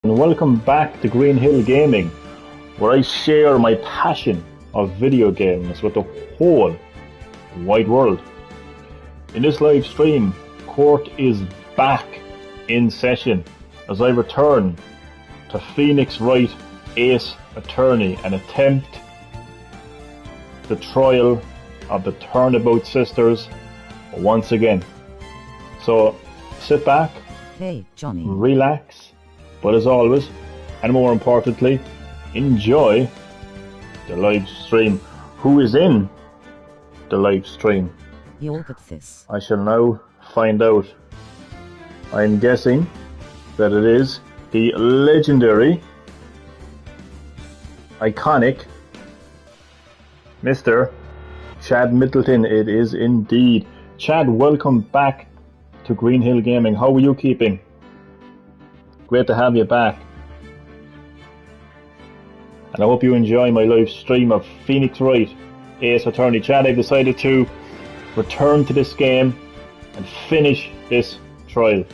And welcome back to Green Hill Gaming, where I share my passion of video games with the whole wide world. In this live stream, Court is back in session as I return to Phoenix Wright Ace Attorney and attempt the trial of the Turnabout sisters once again. So sit back, hey, Johnny, relax, but as always, and more importantly, enjoy the live stream. Who is in the live stream? You'll get this. I shall now find out. I'm guessing that it is the legendary, iconic Mr. Chad Middleton. It is indeed. Chad, welcome back to Green Hill Gaming. How are you keeping? Great to have you back. And I hope you enjoy my live stream of Phoenix Wright Ace Attorney. Chad, I've decided to return to this game and finish this trial.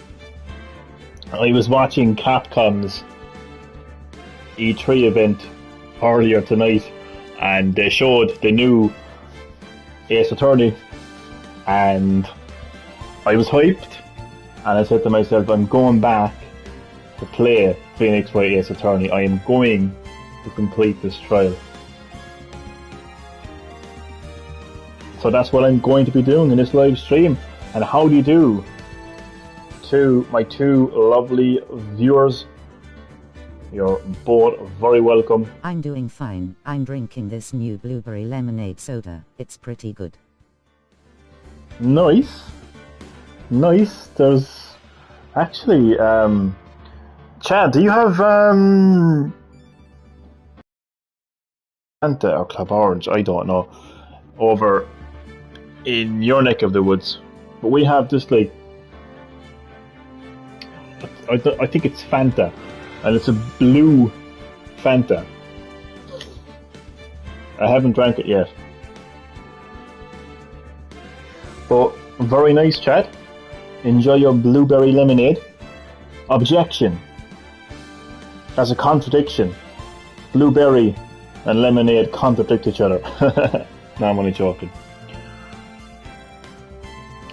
I was watching Capcom's E3 event earlier tonight, and they showed the new Ace Attorney, and I was hyped, and I said to myself, I'm going back to play Phoenix Wright Ace Attorney. I am going to complete this trial. So that's what I'm going to be doing in this live stream. And how do you do to my two lovely viewers? You're both very welcome. I'm doing fine. I'm drinking this new blueberry lemonade soda. It's pretty good. Nice. Nice. There's actually, Chad, do you have Fanta or Club Orange? I don't know. Over in your neck of the woods. But we have this, like, I think it's Fanta. And it's a blue Fanta. I haven't drank it yet. But very nice, Chad. Enjoy your blueberry lemonade. Objection. That's a contradiction. Blueberry and lemonade contradict each other. No, I'm only joking.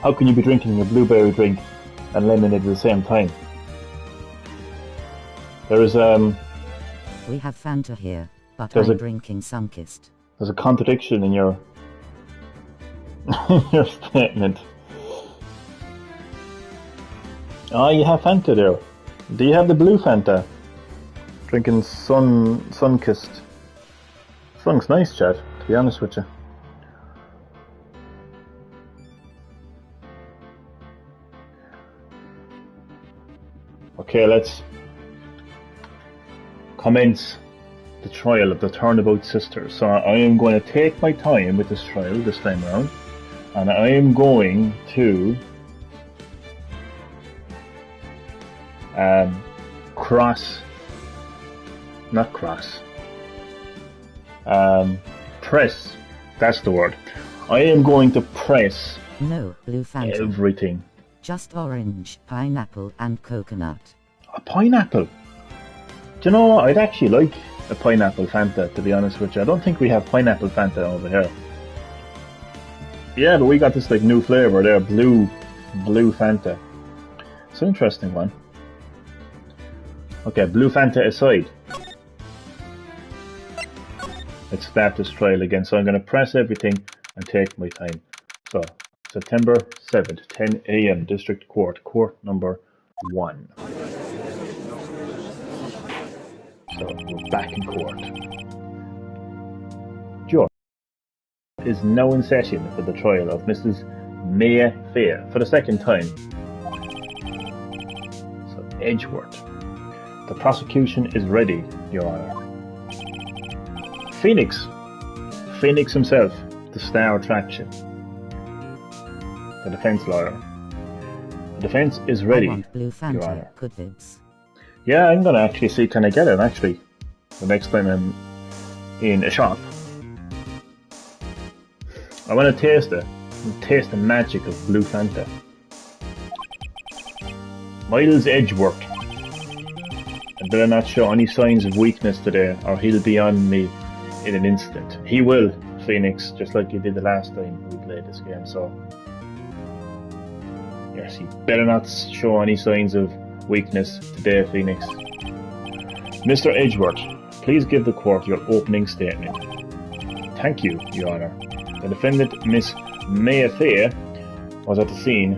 How can you be drinking a blueberry drink and lemonade at the same time? There is We have Fanta here, but I'm drinking Sunkist. There's a contradiction in your your statement. Oh, you have Fanta there. Do you have the blue Fanta? Drinking Sunkist. Funk's nice, Chad, to be honest with you. Okay, let's commence the trial of the Turnabout sisters. So I am going to take my time with this trial this time around, and I am going to press, that's the word. I am going to press no blue Fanta. Everything. Just orange, pineapple and coconut. A pineapple? Do you know what? I'd actually like a pineapple Fanta, to be honest with you. I don't think we have pineapple Fanta over here. Yeah, but we got this like new flavour there, blue Fanta. It's an interesting one. Okay, blue Fanta aside. Let's start this trial again. So I'm going to press everything and take my time. So, September 7th, 10 AM, District Court, Court number 1. So, we're back in court. Judge is now in session for the trial of Mrs. Maya Fair for the second time. So, Edgeworth. The prosecution is ready, Your Honour. Phoenix himself, the star attraction. The defense lawyer. The defense is ready, I want blue Fanta, Your Honour. good vids. Yeah, I'm gonna actually see can I get it actually the next time I'm in a shop. I want to taste it. Taste the magic of blue Fanta. Miles Edgeworth. I better not show any signs of weakness today, or he'll be on me in an instant. He will, Phoenix, just like you did the last time we played this game, so... Yes, you better not show any signs of weakness today, Phoenix. Mr. Edgeworth, please give the court your opening statement. Thank you, Your Honour. The defendant, Miss Mayfair, was at the scene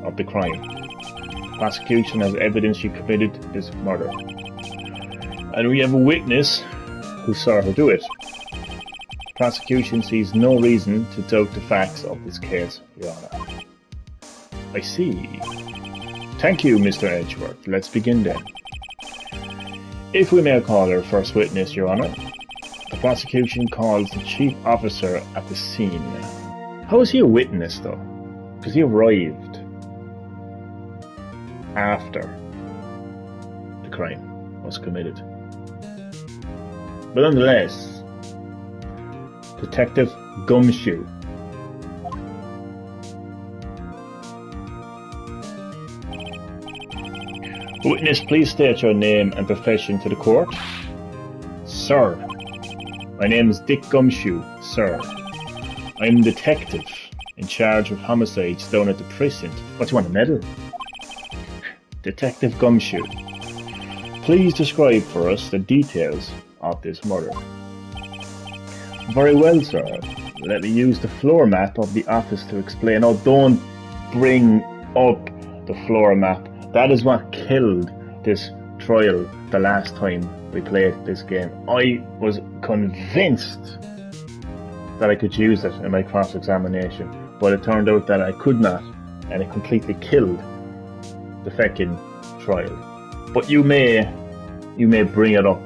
of the crime. The prosecution has evidence she committed this murder. And we have a witness who saw her do it. The prosecution sees no reason to doubt the facts of this case, Your Honour. I see. Thank you, Mr. Edgeworth. Let's begin then. If we may call our first witness, Your Honour. The prosecution calls the chief officer at the scene. How is he a witness, though? Because he arrived after the crime was committed. But nonetheless, Detective Gumshoe. Witness, please state your name and profession to the court. Sir, my name is Dick Gumshoe, sir. I'm a detective in charge of homicides down at the precinct. What, do you want a medal? Detective Gumshoe, please describe for us the details of this murder. Very well, sir. Let me use the floor map of the office to explain. Oh, don't bring up the floor map. That is what killed this trial the last time we played this game. I was convinced that I could use it in my cross-examination, but it turned out that I could not, and it completely killed the feckin' trial. But you may bring it up.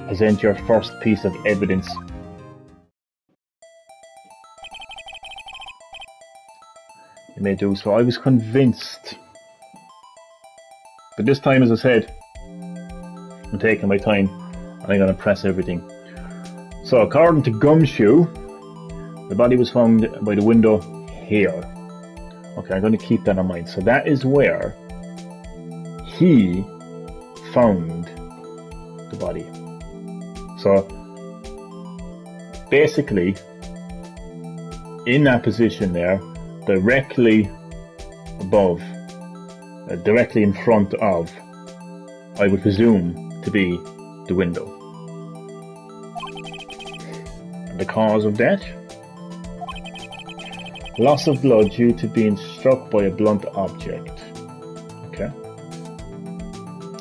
Present your first piece of evidence. You may do so. I was convinced. But this time, as I said, I'm taking my time and I'm going to press everything. So, according to Gumshoe, the body was found by the window here. Okay, I'm going to keep that in mind. So that is where he found the body. So, basically, in that position there, directly above, directly in front of, I would presume to be the window. And the cause of death? Loss of blood due to being struck by a blunt object. Okay.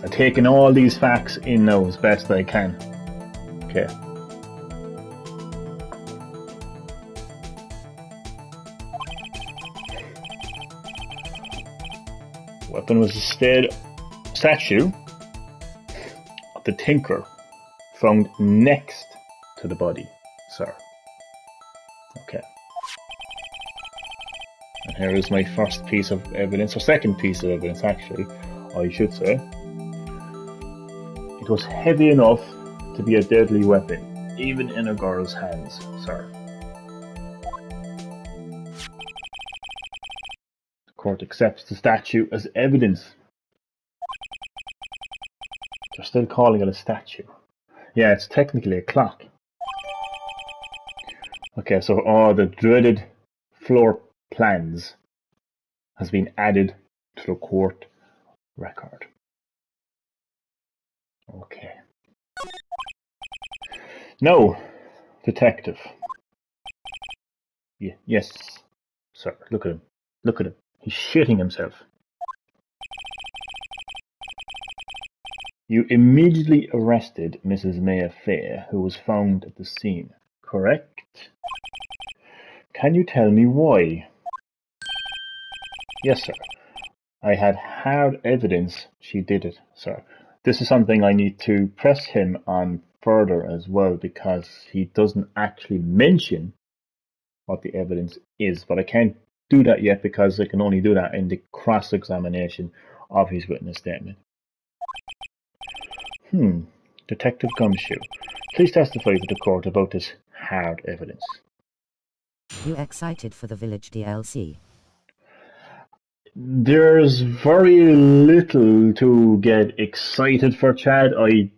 I'm taking all these facts in now as best I can. Okay. Weapon was a statue of the Tinker found next to the body, sir. Okay. And here is my first piece of evidence, or second piece of evidence actually, I should say. It was heavy enough to be a deadly weapon, even in a girl's hands, sir. Court accepts the statue as evidence. They're still calling it a statue. Yeah, it's technically a clock. Okay, so all the dreaded floor plans has been added to the court record. Okay. Now, detective. Yes, sir. Look at him. Look at him. He's shitting himself. You immediately arrested Mrs. Mayfair, who was found at the scene, correct? Can you tell me why? Yes, sir. I had hard evidence she did it, sir. This is something I need to press him on further as well, because he doesn't actually mention what the evidence is, but I can't do that yet because I can only do that in the cross-examination of his witness statement. Detective Gumshoe, please testify to the court about this hard evidence. You excited for the Village DLC? There's very little to get excited for, Chad. I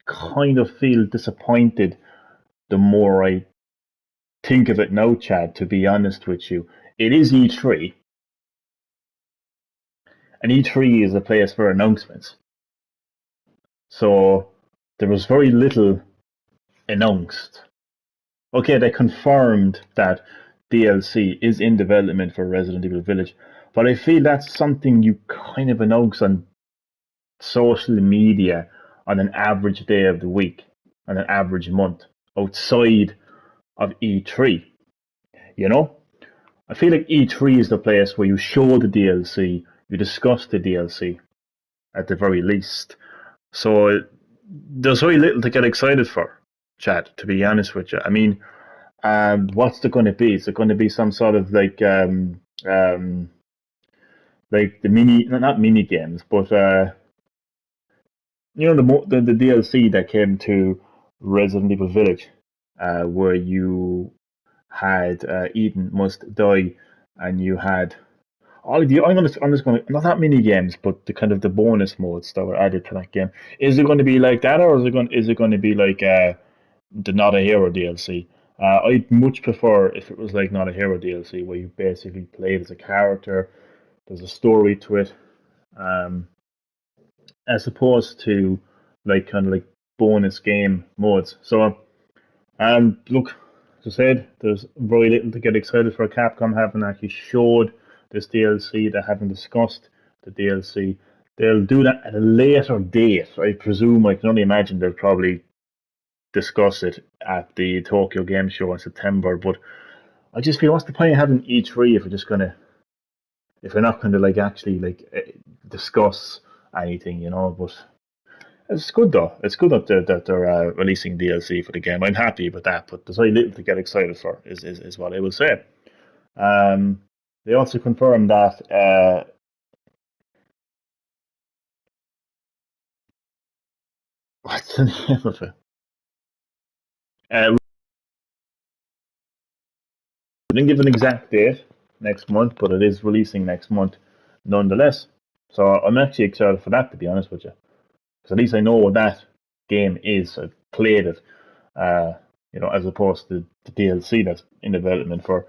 kind of feel disappointed the more I think of it now, Chad, to be honest with you. It is E3, and E3 is a place for announcements. So there was very little announced. Okay, they confirmed that DLC is in development for Resident Evil Village, but I feel that's something you kind of announce on social media on an average day of the week, on an average month, outside of E3. You know? I feel like E3 is the place where you show the DLC, you discuss the DLC at the very least. So there's very little to get excited for, Chad, to be honest with you. I mean, what's it going to be? Is it going to be some sort of like the not mini games, but you know the DLC that came to Resident Evil Village, where you had Eden Must Die, and you had all of the. I'm just going to not that mini games, but the kind of the bonus modes that were added to that game. Is it going to be like that, or is it going to be like the Not a Hero DLC? I'd much prefer if it was like Not a Hero DLC, where you basically played as a character. There's a story to it, um, as opposed to like kind of like bonus game modes. So, look, as I said, there's very little to get excited for. Capcom haven't actually showed this DLC. They haven't discussed the DLC. They'll do that at a later date. I presume. I can only imagine they'll probably discuss it at the Tokyo Game Show in September. But I just feel, what's the point of having E3 if we're not gonna like actually like discuss anything, you know? But it's good though. It's good that they're releasing DLC for the game. I'm happy with that, but there's very little to get excited for. Is what I will say. Um, they also confirmed that what's the name of it? They didn't give an exact date next month, but it is releasing next month nonetheless. So I'm actually excited for that, to be honest with you, because at least I know what that game is. I've played it, as opposed to the DLC that's in development for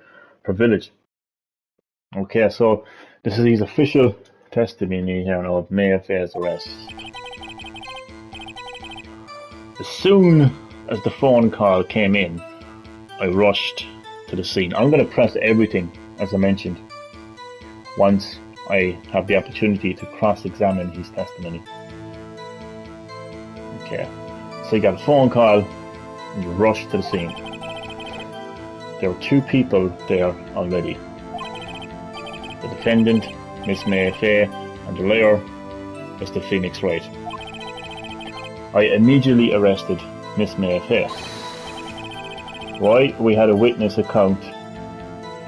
Village. Okay, so this is his official testimony here now of Mayfair's arrest. As soon as the phone call came in, I rushed to the scene. I'm going to press everything, as I mentioned, once I have the opportunity to cross-examine his testimony. Okay, so you got a phone call, and you rush to the scene. There were two people there already. The defendant, Miss Mayfair, and the lawyer, Mr. Phoenix Wright. I immediately arrested Miss Mayfair. Why? We had a witness account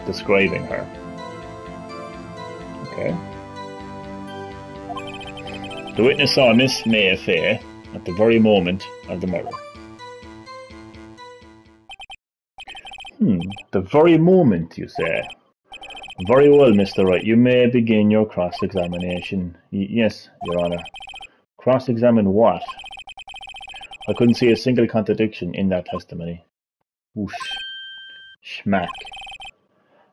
describing her. Okay. The witness saw Miss Mayfair at the very moment of the murder. The very moment, you say? Very well, Mr. Wright. You may begin your cross-examination. Yes, Your Honour. Cross-examine what? I couldn't see a single contradiction in that testimony. Whoosh. Schmack.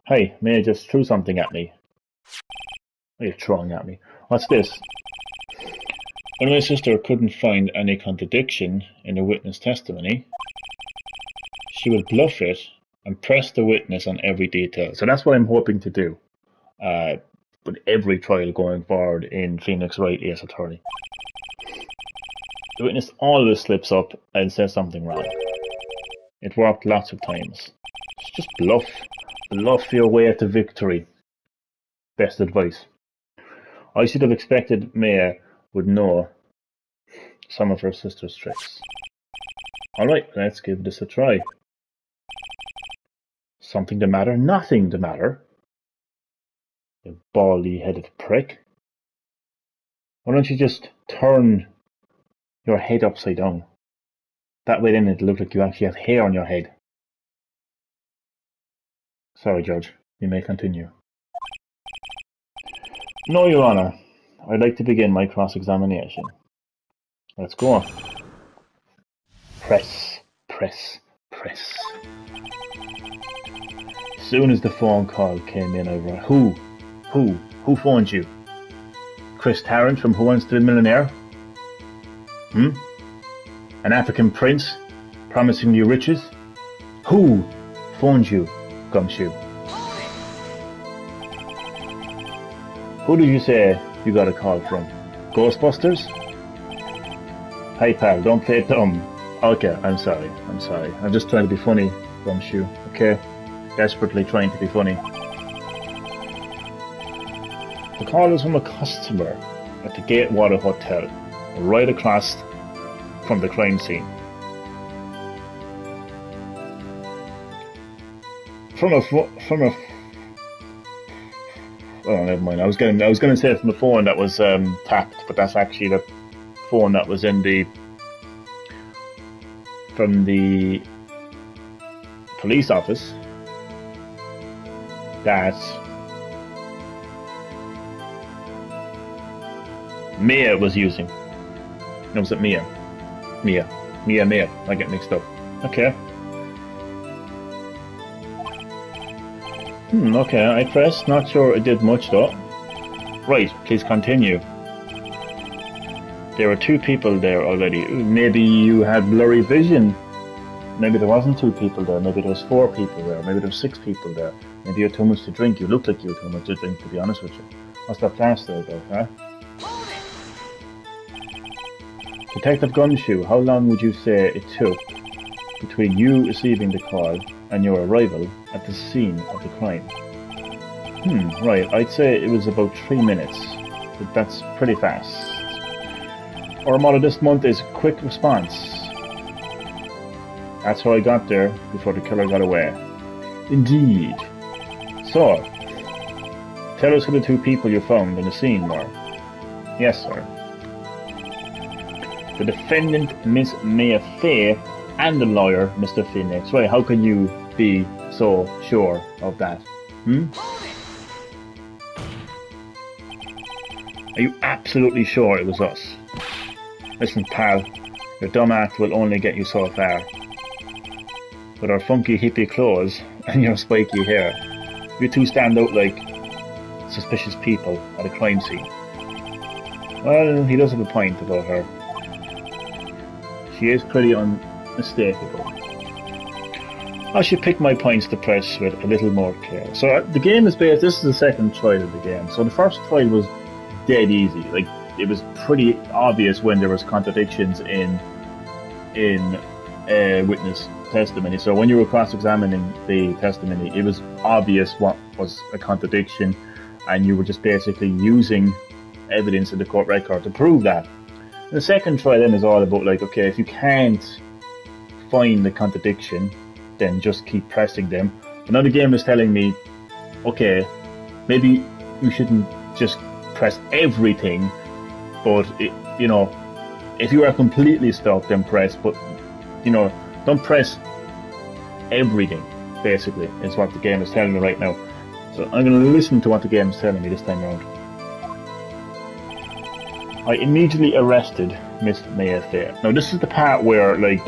Hey, may I just throw something at me? What are you throwing at me? What's this? When my sister couldn't find any contradiction in the witness testimony, she would bluff it and press the witness on every detail. So that's what I'm hoping to do with every trial going forward in Phoenix Wright Ace Attorney. The witness always slips up and says something wrong. It worked lots of times. Just bluff. Bluff your way to victory. Best advice. I should have expected Maya would know some of her sister's tricks. Alright, let's give this a try. Something the matter? Nothing the matter. You baldy-headed prick. Why don't you just turn your head upside down? That way then it'll look like you actually have hair on your head. Sorry, Judge. You may continue. No, Your Honor. I'd like to begin my cross-examination. Let's go on. Press, press, press. As soon as the phone call came in, I wrote, Who phoned you? Chris Tarrant from Who Wants to Be a Millionaire? An African prince promising you riches? Who phoned you, Gumshoe? Who did you say you got a call from? Ghostbusters? Hey pal, don't play dumb. Okay, I'm sorry. I'm just trying to be funny, Gumshoe. Okay? Desperately trying to be funny. The call is from a customer at the Gatewater Hotel, right across from the crime scene. Oh, never mind. I was going to say from the phone that was tapped, but that's actually the phone that was from the police office that Mia was using. No, was it Mia? Mia. I get mixed up. Okay. Okay, I pressed. Not sure it did much though. Right, please continue. There were 2 people there already. Maybe you had blurry vision. Maybe there wasn't 2 people there. Maybe there was 4 people there. Maybe there was 6 people there. Maybe you had too much to drink. You looked like you had too much to drink, to be honest with you. What's that plaster about, huh? Detective Gumshoe, how long would you say it took between you receiving the call and your arrival at the scene of the crime? Right, I'd say it was about 3 minutes. That's pretty fast. Our motto this month is quick response. That's how I got there before the killer got away. Indeed. So, tell us who the 2 people you found in the scene were. Yes, sir. The defendant, Miss Mia Faye, and the lawyer, Mr. Phoenix. Right, how can you be so sure of that? Are you absolutely sure it was us? Listen, pal, your dumb act will only get you so far. With our funky hippie clothes and your spiky hair, you 2 stand out like suspicious people at a crime scene. Well, he does have a point about her. She is pretty unmistakable. I should pick my points to press with a little more care. So the game is based, this is the second trial of the game. So the first trial was dead easy. Like, it was pretty obvious when there was contradictions in witness testimony. So when you were cross-examining the testimony, it was obvious what was a contradiction, and you were just basically using evidence in the court record to prove that. The second trial then is all about, like, okay, if you can't find the contradiction, then just keep pressing them. Another game is telling me, okay, maybe you shouldn't just press everything, but if you are completely stuck, then press, but don't press everything, basically, is what the game is telling me right now. So I'm going to listen to what the game is telling me this time around. I immediately arrested Miss Mia Fair. Now this is the part where, like,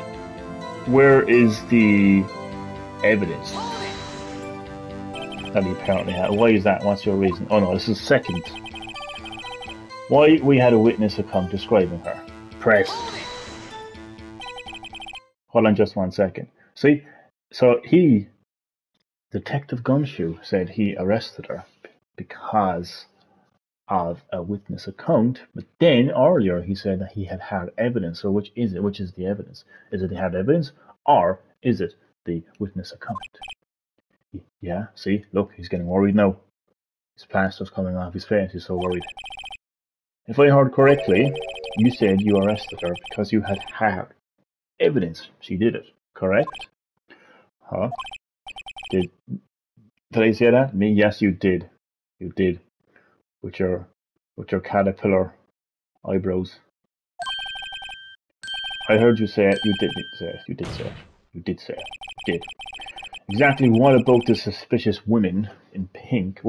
where is the evidence that he apparently had? Why is that? What's your reason? Oh no, this is second. Why we had a witness account describing her. Press. Hold on just 1 second. See, so Detective Gumshoe said he arrested her because of a witness account, but then earlier he said that he had hard evidence. So which is it? Which is the evidence? Is it the hard evidence, or is it the witness account? Yeah, see, look, he's getting worried now. His plaster's coming off his face, he's so worried. If I heard correctly, you said you arrested her because you had hard evidence she did it, correct? Huh? Did I say that? Me? Yes, you did. You did. With your caterpillar eyebrows. I heard you say it. You did say it. You did say it. You did say it. You did. Exactly what about the suspicious woman in pink?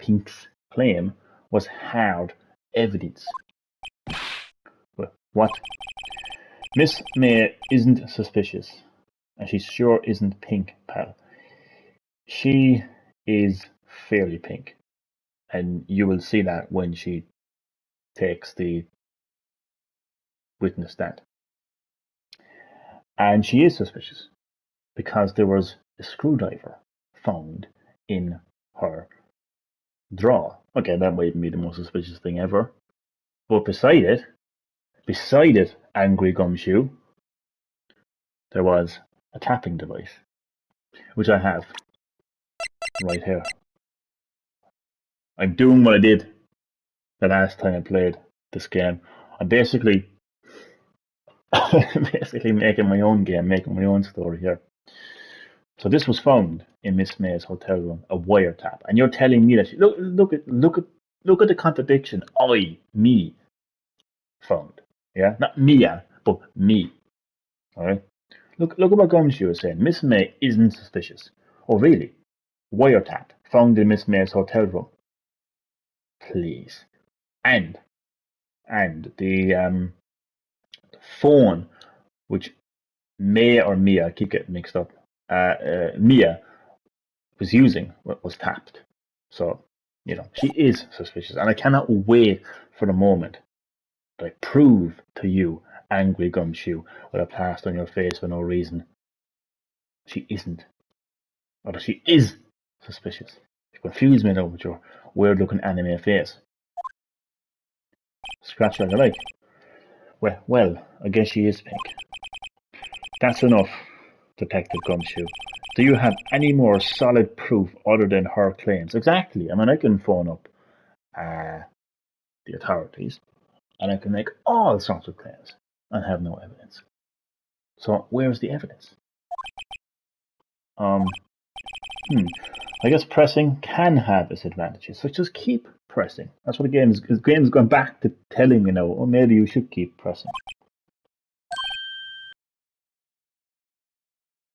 Pink's claim was hard evidence. Well, what? Miss May isn't suspicious, and she sure isn't Pink, pal. She is fairly Pink, and you will see that when she takes the witness stand. And she is suspicious because there was a screwdriver found in her drawer. Okay, that mightn't be the most suspicious thing ever. But beside it, Angry Gumshoe, there was a tapping device, which I have right here. I'm doing what I did the last time I played this game. I'm basically making my own game, making my own story here. So this was found in Miss May's hotel room, a wiretap, and you're telling me that look at the contradiction. Me found, yeah, not Mia, but me. All right. Look at what Gumshoe is saying. Miss May isn't suspicious. Oh really? Wiretap found in Miss May's hotel room. Please, and the phone, which May or Mia, I keep getting mixed up. Mia was using was tapped. So, she is suspicious. And I cannot wait for the moment that I prove to you, Angry Gumshoe, with a plaster on your face for no reason, she isn't. Or that she is suspicious. You confuse me now with your weird looking anime face. Scratch like I like. Well, I guess she is Pink. That's enough, Detective Gumshoe. Do you have any more solid proof other than her claims? Exactly. I mean, I can phone up the authorities, and I can make all sorts of claims and have no evidence. So, where's the evidence? I guess pressing can have its advantages, so just keep pressing. That's what the game is. The game is going back to telling me now, or maybe you should keep pressing.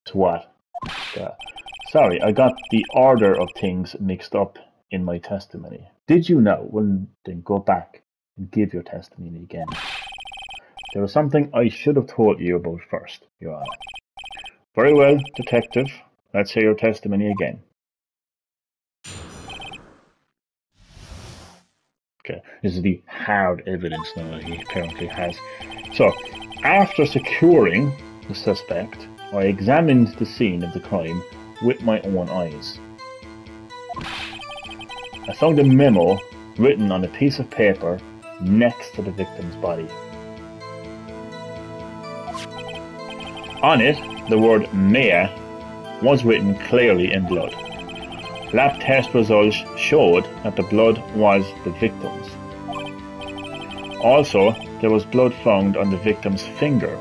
To what? Sorry, I got the order of things mixed up in my testimony. Did you know? Well, then go back and give your testimony again. There was something I should have told you about first, Your Honor. Very well, Detective. Let's hear your testimony again. Okay, this is the hard evidence now he apparently has. So, after securing the suspect, I examined the scene of the crime with my own eyes. I found a memo written on a piece of paper next to the victim's body. On it, the word Maya was written clearly in blood. Lab test results showed that the blood was the victim's. Also, there was blood found on the victim's finger.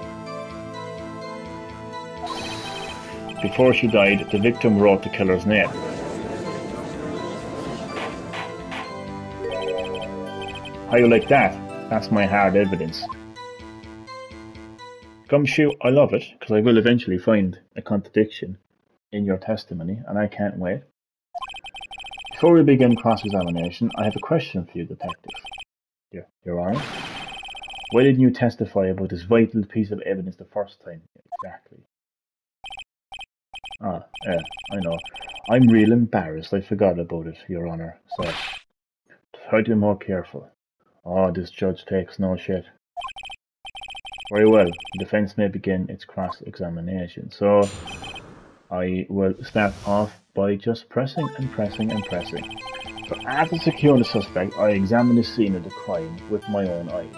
Before she died, the victim wrote the killer's name. How you like that? That's my hard evidence. Gumshoe, I love it, because I will eventually find a contradiction in your testimony, and I can't wait. Before we begin cross-examination, I have a question for you, Detective. Your Honor. Why didn't you testify about this vital piece of evidence the first time? Exactly. I know. I'm real embarrassed. I forgot about it, Your Honor. So, try to be more careful. Oh, this judge takes no shit. Very well. The defense may begin its cross-examination. So, I will start off by just pressing and pressing and pressing. So after securing the suspect, I examined the scene of the crime with my own eyes.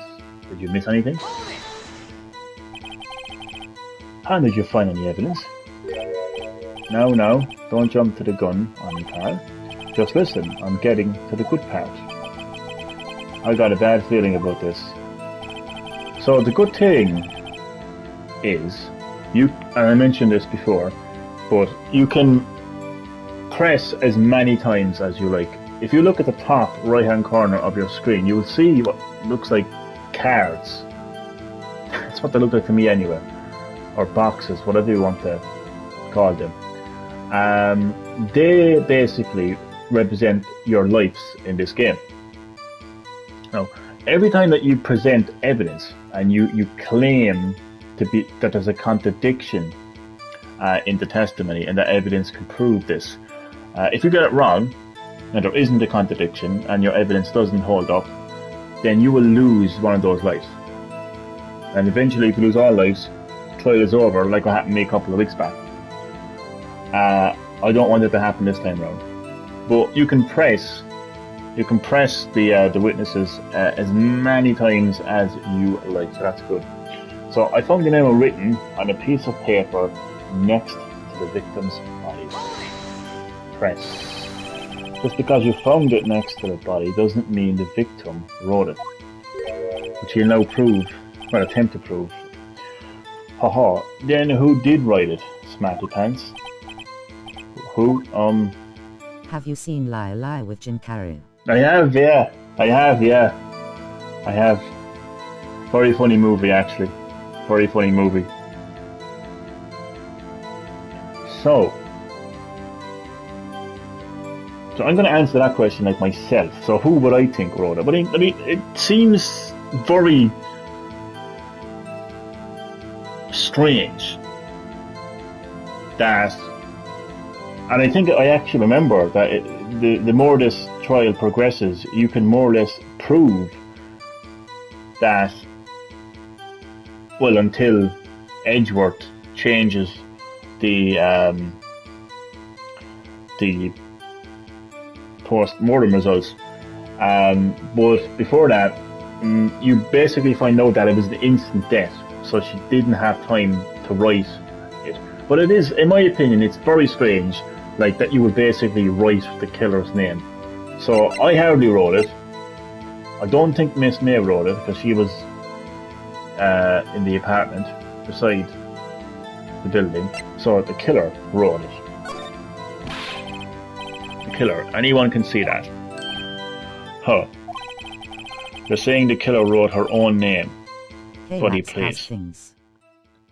Did you miss anything? And did you find any evidence? No, don't jump to the gun on me, pal. Just listen, I'm getting to the good part. I got a bad feeling about this. So the good thing is, and I mentioned this before, but you can press as many times as you like. If you look at the top right hand corner of your screen, you will see what looks like cards. That's what they look like to me anyway. Or boxes, whatever you want to call them. They basically represent your lives in this game. Now, every time that you present evidence and you claim that there's a contradiction in the testimony and that evidence can prove this, if you get it wrong and there isn't a contradiction and your evidence doesn't hold up, then you will lose one of those lives. And eventually you can lose all lives. Trial is over, like what happened to me a couple of weeks back. I don't want it to happen this time around. But you can press the witnesses as many times as you like, so that's good. So I found the name written on a piece of paper next to the victim's body. Press. Just because you found it next to the body doesn't mean the victim wrote it. Which you'll now prove, or attempt to prove. Haha. Then who did write it, Smarty Pants? Who? Have you seen Lie Lie with Jim Carrey? I have, yeah. I have. Very funny movie, actually. Very funny movie. So I'm going to answer that question like myself. So who would I think wrote it? But I mean, it seems very strange that, and I think I actually remember that the more this trial progresses, you can more or less prove that, well, until Edgeworth changes the post-mortem results. But before that, you basically find out that it was the instant death, so she didn't have time to write it. But it is, in my opinion, it's very strange, like that you would basically write the killer's name. So I hardly wrote it. I don't think Miss May wrote it, because she was in the apartment beside the building. So the killer wrote it. The killer. Anyone can see that. Huh. They're saying the killer wrote her own name. Hey, Buddy, Max please. Hastings.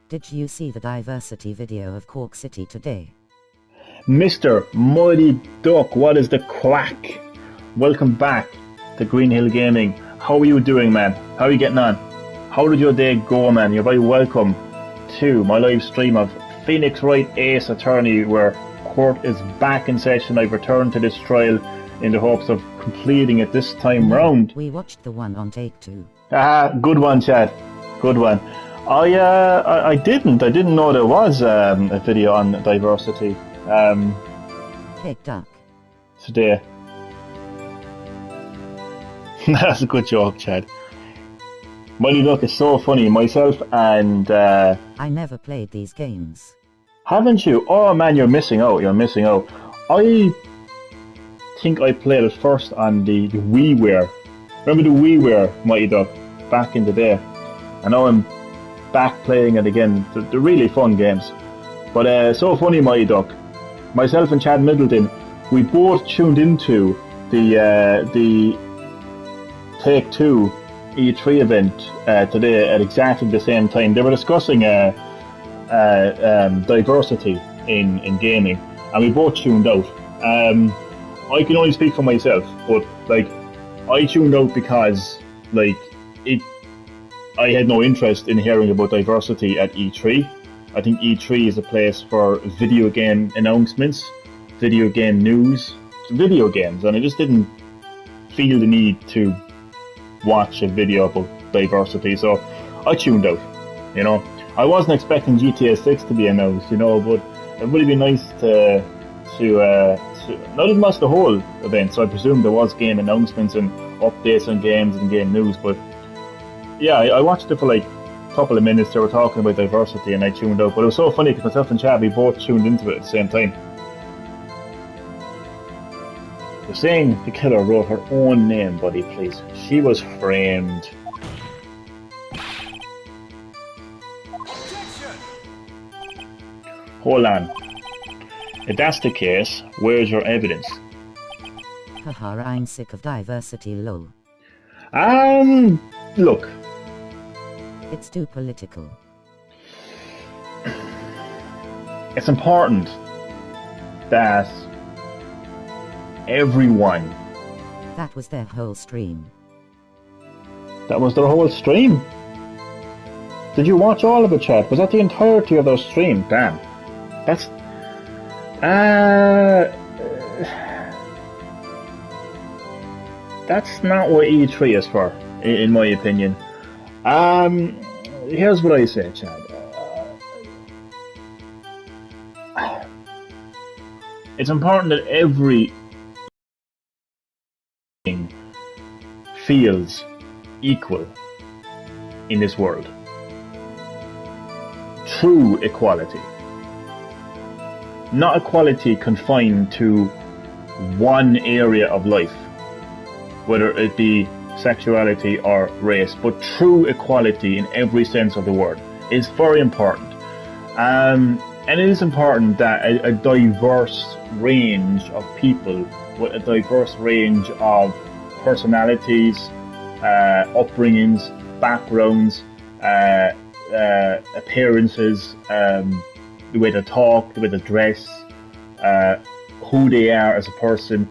Did you see the diversity video of Cork City today? Mr. Mighty Duck, what is the quack? Welcome back to Green Hill Gaming. How are you doing, man? How are you getting on? How did your day go, man? You're very welcome to my live stream of Phoenix Wright Ace Attorney, where court is back in session. I've returned to this trial in the hopes of completing it this time round. We watched the one on take 2. Good one, Chad. Good one. I didn't know there was a video on diversity Hey, Duck. today. That's a good joke, Chad. Mighty Duck is so funny. Myself and I never played these games. haven't you? Oh man, you're missing out. You're missing out. I think I played it first on the WiiWare. Remember the WiiWare, Mighty Duck, back in the day? I know I'm back playing it again. They're really fun games. But so funny, Mighty Duck. Myself and Chad Middleton, we both tuned into the Take 2 E3 event today at exactly the same time. They were discussing diversity in gaming, and we both tuned out. I can only speak for myself, but like I tuned out because like I had no interest in hearing about diversity at E3. I think E3 is a place for video game announcements, video game news, video games, and I just didn't feel the need to watch a video about diversity, so I tuned out. You know, I wasn't expecting GTA 6 to be announced, you know, but it would have been nice to not even watch the whole event. So I presume there was game announcements and updates on games and game news, but yeah, I watched it for like a couple of minutes. They were talking about diversity and I tuned out, but it was so funny because myself and Chad, we both tuned into it at the same time. They're saying the killer wrote her own name, buddy, please. She was framed. Hold on. If that's the case, where's your evidence? Haha, I'm sick of diversity, lol. Look. It's too political. It's important that Everyone. That was their whole stream. That was their whole stream? Did you watch all of it, Chad? Was that the entirety of their stream? Damn. That's... That's not what E3 is for, in my opinion. Here's what I say, Chad. It's important that every thing feels equal in this world. True equality. Not equality confined to one area of life, whether it be sexuality or race, but true equality in every sense of the word is very important. And it is important that a diverse range of people with a diverse range of personalities, upbringings, backgrounds, appearances, the way they talk, the way they dress, who they are as a person.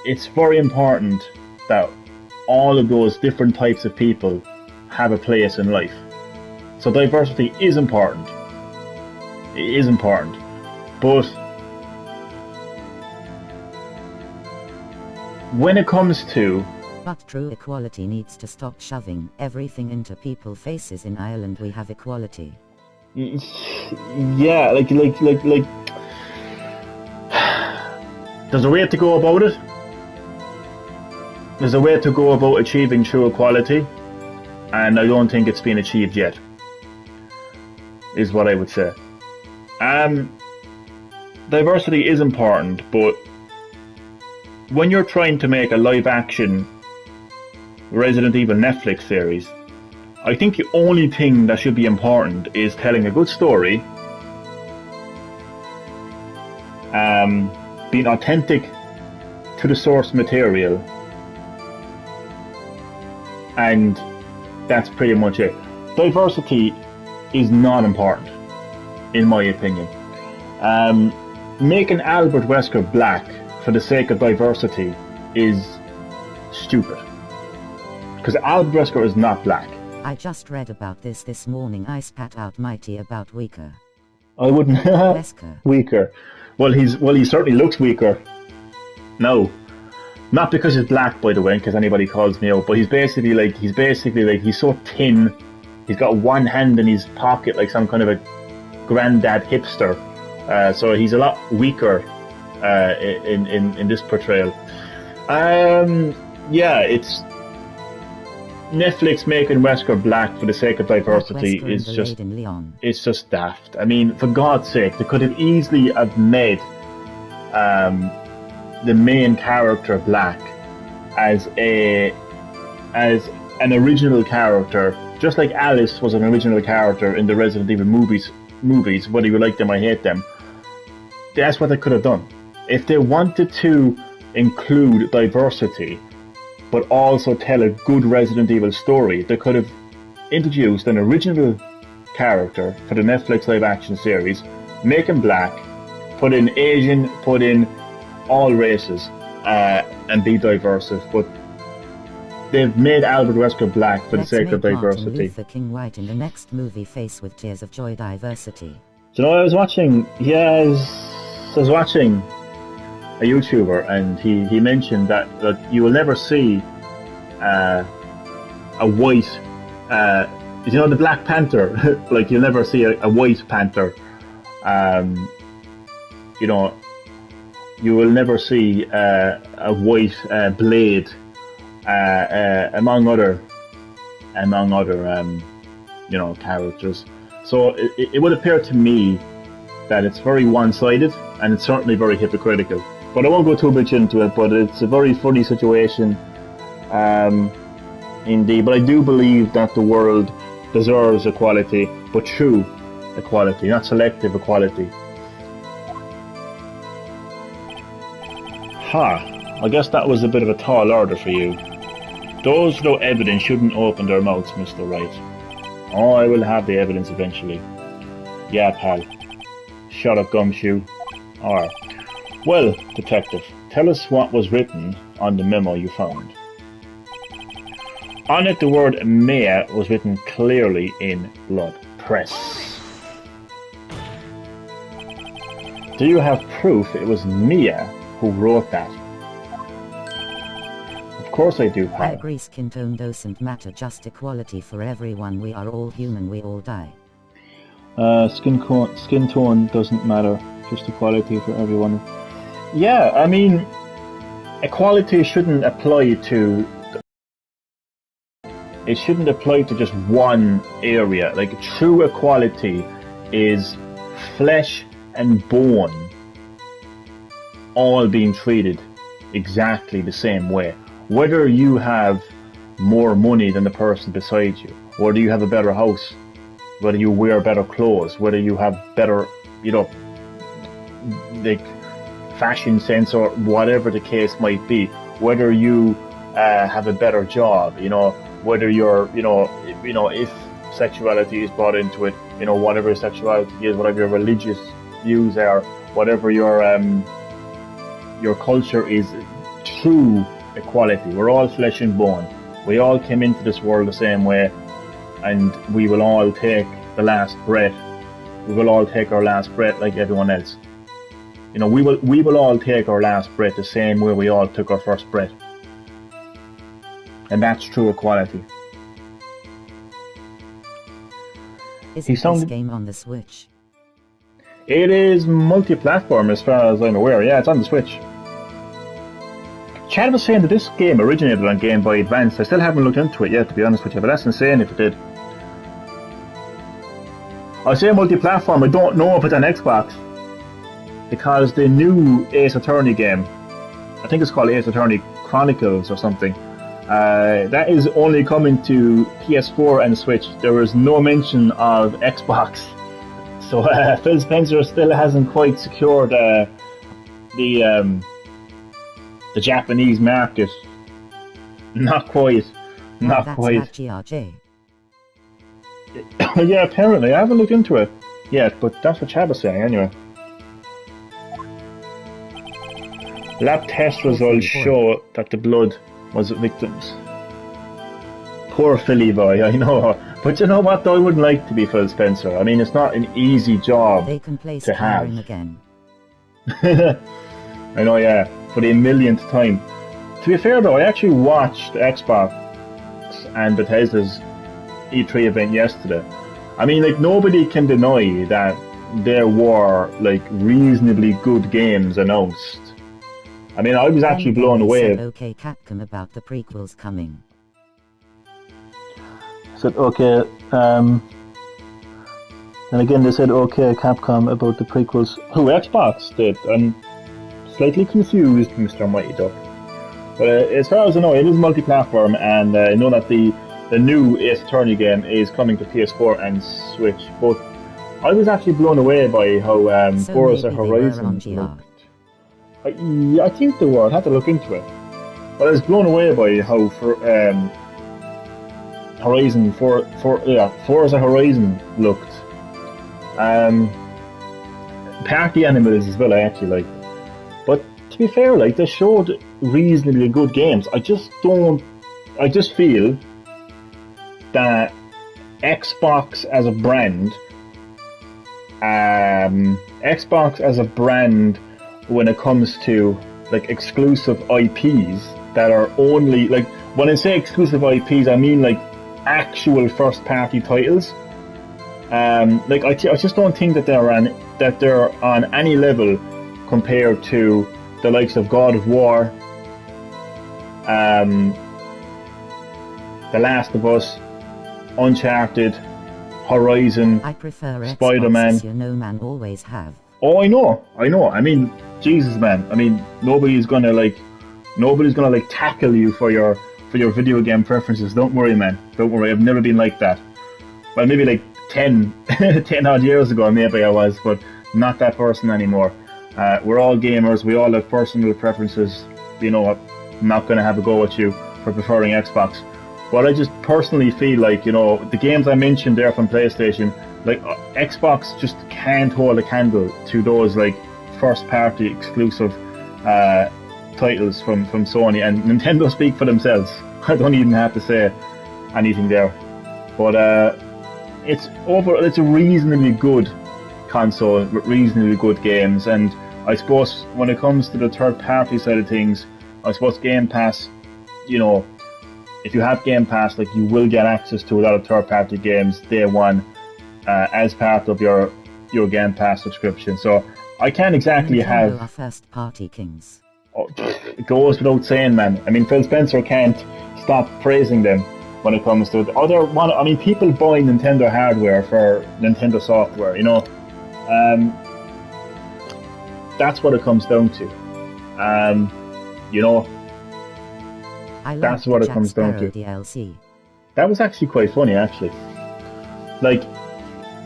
It's very important that all of those different types of people have a place in life. So diversity is important. It is important. But when it comes to... But true equality needs to stop shoving everything into people's faces. In Ireland we have equality. Yeah, like... There's a way to go about it. There's a way to go about achieving true equality, and I don't think it's been achieved yet, is what I would say. Diversity is important, but when you're trying to make a live-action Resident Evil Netflix series, I think the only thing that should be important is telling a good story, being authentic to the source material, and that's pretty much it. Diversity is not important, in my opinion. Making Albert Wesker black for the sake of diversity is stupid. Because Albert Wesker is not black. I just read about this morning. I spat out mighty about weaker. I wouldn't. Wesker. Weaker. Well, he certainly looks weaker. No. Not because he's black, by the way, because anybody calls me out, but he's basically like, he's so thin, he's got one hand in his pocket like some kind of a granddad hipster, so he's a lot weaker in this portrayal. Yeah, it's Netflix making Wesker black for the sake of diversity is just, it's just daft. I mean, for God's sake, they could have easily have made the main character black as an original character, just like Alice was an original character in the Resident Evil movies, whether you like them or hate them. That's what they could have done. If they wanted to include diversity, but also tell a good Resident Evil story, they could have introduced an original character for the Netflix live action series, make him black, put in Asian, put in all races, and be diverse, but they've made Albert Wesker black for the sake of diversity. Martin Luther King White in the next movie face with tears of joy diversity. Do you know, I was watching a YouTuber, and he mentioned that you will never see a white, you know, the Black Panther, like you'll never see a white panther, you know, you will never see a white blade, among other you know, characters. So it would appear to me that it's very one-sided, and it's certainly very hypocritical. But I won't go too much into it, but it's a very funny situation, indeed. But I do believe that the world deserves equality, but true equality, not selective equality. I guess that was a bit of a tall order for you. Those without evidence shouldn't open their mouths, Mr. Wright. Oh, I will have the evidence eventually. Yeah, pal. Shut up, gumshoe. Or, well, detective, Tell us what was written on the memo you found. On it, the word Mia was written clearly in blood. Press. Do you have proof it was Mia who wrote that? Of course I do, pal. I agree, skin tone doesn't matter, just equality for everyone. We are all human, we all die. Skin tone doesn't matter, just equality for everyone. Yeah, I mean, equality shouldn't apply to... It shouldn't apply to just one area. Like, true equality is flesh and bone all being treated exactly the same way. Whether you have more money than the person beside you, whether you have a better house, whether you wear better clothes, whether you have better, you know, like fashion sense or whatever the case might be, whether you have a better job, you know, whether you're, you know, if sexuality is brought into it, you know, whatever sexuality is, whatever your religious views are, whatever your culture is, true equality. We're all flesh and bone. We all came into this world the same way, and we will all take the last breath. We will all take our last breath like everyone else. You know, we will all take our last breath the same way we all took our first breath. And that's true equality. Is this game on the Switch? It is multi-platform as far as I'm aware. Yeah, it's on the Switch. Chad was saying that this game originated on Game Boy Advance. I still haven't looked into it yet, to be honest with you, but that's insane if it did. I say multi-platform, I don't know if it's on Xbox, because the new Ace Attorney game, I think it's called Ace Attorney Chronicles or something, that is only coming to PS4 and Switch. There is no mention of Xbox. So Phil Spencer still hasn't quite secured the Japanese market. Not quite. Not that's quite. That's GRJ. Yeah, apparently. I haven't looked into it yet, but that's what Chad was saying anyway. Lab test results show that the blood was victims. Poor Philly boy, I know. But you know what, though? I wouldn't like to be Phil Spencer. I mean, it's not an easy job they can play to have. Again. I know, yeah, for the millionth time. To be fair, though, I actually watched Xbox and Bethesda's E3 event yesterday. I mean, like, nobody can deny that there were, like, reasonably good games announced. I mean, I was actually blown away. Said okay Capcom about the prequels coming. Said okay, and again they said okay Capcom about the prequels. Who, Xbox did? I'm slightly confused, Mr. Mighty Duck. But as far as I know, it is multi-platform, and I know that the new Ace Attorney game is coming to PS4 and Switch. But I was actually blown away by how Forza Horizon looked. I think they were. I'd have to look into it. But I was blown away by how Forza Horizon looked. Party Animals as well, I actually liked. But to be fair, like, they showed reasonably good games. I just feel that Xbox as a brand, when it comes to like exclusive IPs that are only, like, when I say exclusive IPs, I mean like actual first party titles. Like I just don't think that they're on any level compared to the likes of God of War, The Last of Us, Uncharted, Horizon, I prefer Spider-Man. Xbox, you know, man, always have. Oh, I know. I mean, Jesus, man. I mean, nobody's gonna tackle you for your video game preferences. Don't worry, man. Don't worry. I've never been like that. Well, maybe like 10 odd years ago, maybe I was, but not that person anymore. We're all gamers. We all have personal preferences. You know what? I'm not gonna have a go at you for preferring Xbox. But I just personally feel like, you know, the games I mentioned there from PlayStation, like, Xbox just can't hold a candle to those, like, first-party exclusive titles from Sony, and Nintendo speak for themselves. I don't even have to say anything there. But it's a reasonably good console with reasonably good games, and I suppose when it comes to the third party side of things, I suppose Game Pass, you know, if you have Game Pass, like, you will get access to a lot of third party games day one as part of your Game Pass subscription. So I can't exactly Nintendo are first party kings. It goes without saying, man. I mean, Phil Spencer can't stop praising them when it comes to it. People buy Nintendo hardware for Nintendo software, you know. That's what it comes down to. You know, that's what it comes down to. DLC. That was actually quite funny, actually. Like,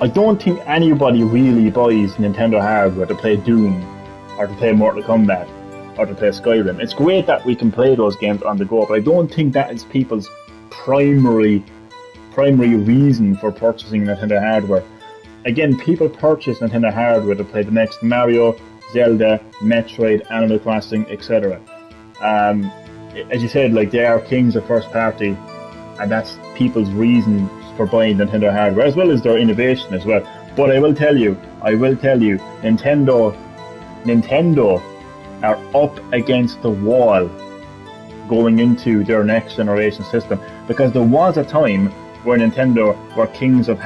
I don't think anybody really buys Nintendo hardware to play Doom, or to play Mortal Kombat, or to play Skyrim. It's great that we can play those games on the go, but I don't think that is people's primary reason for purchasing Nintendo hardware. Again, people purchase Nintendo hardware to play the next Mario, Zelda, Metroid, Animal Crossing, etc. As you said, like, they are kings of first party, and that's people's reason for buying Nintendo hardware, as well as their innovation as well. But I will tell you, Nintendo are up against the wall going into their next generation system, because there was a time where Nintendo were kings of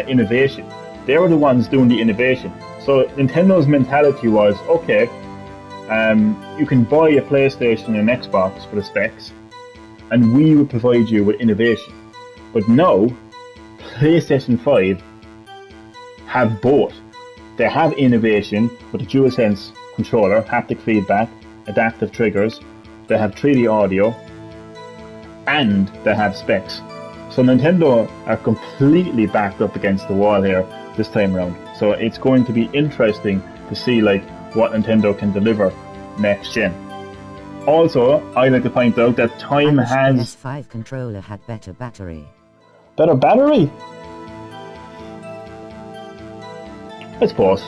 innovation. They were the ones doing the innovation. So Nintendo's mentality was, okay, you can buy a PlayStation and an Xbox for the specs, and we will provide you with innovation. But now, PlayStation 5 have both. They have innovation with the DualSense controller, haptic feedback, adaptive triggers, they have 3D audio, and they have specs. So Nintendo are completely backed up against the wall here this time around. So it's going to be interesting to see, like, what Nintendo can deliver next gen. Also, I'd like to point out that time has... The PS5 controller had better battery. Better battery? I suppose.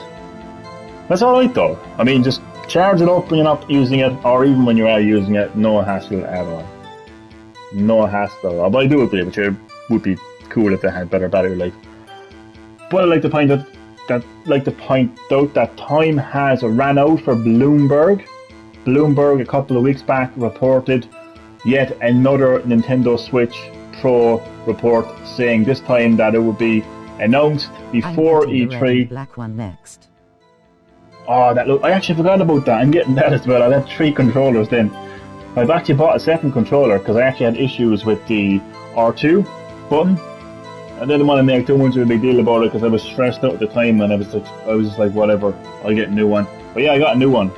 That's alright though. I mean, just charge it up when you're not using it, or even when you are using it, no hassle at all. No hassle at all. But I do agree with you, it would be cool if they had better battery life. But I'd like to point out that time has ran out for Bloomberg. Bloomberg a couple of weeks back reported yet another Nintendo Switch Pro report, saying this time that it would be announced before E3. Black one next. Oh, I actually forgot about that. I'm getting that as well. I'll have 3 controllers then. I've actually bought a second controller because I actually had issues with the R2 button. I didn't want to make too much of a big deal about it because I was stressed out at the time, and I was just like, whatever, I'll get a new one. But yeah, I got a new one.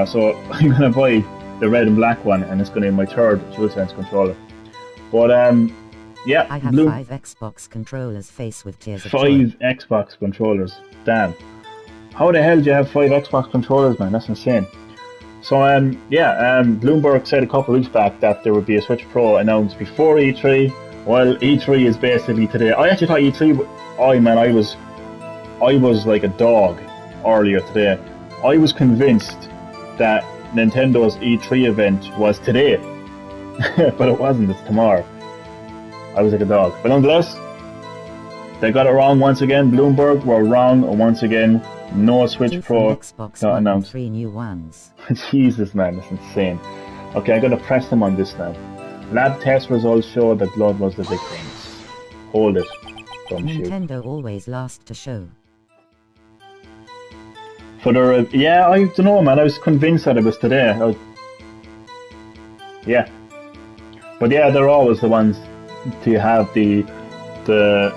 So I'm going to buy the red and black one, and it's going to be my third DualSense controller. But yeah. I have 5 Xbox controllers faced with tears of 5 joy. Xbox controllers. Damn. How the hell do you have 5 Xbox controllers, man? That's insane. So Bloomberg said a couple of weeks back that there would be a Switch Pro announced before E3. Well, E3 is basically today. I actually thought E3. I was like a dog earlier today. I was convinced that Nintendo's E3 event was today, but it wasn't. It's tomorrow. I was like a dog, but nonetheless, they got it wrong once again. Bloomberg were wrong once again. No Switch Pro Xbox not announced. 3 new ones. Jesus, man, that's insane. Okay, I'm gonna press them on this now. Lab test results show that blood was the victims. Hold it. Don't shoot. Nintendo always last to show. For the yeah, I don't know, man. I was convinced that it was today. Yeah, but yeah, they're always the ones to have they're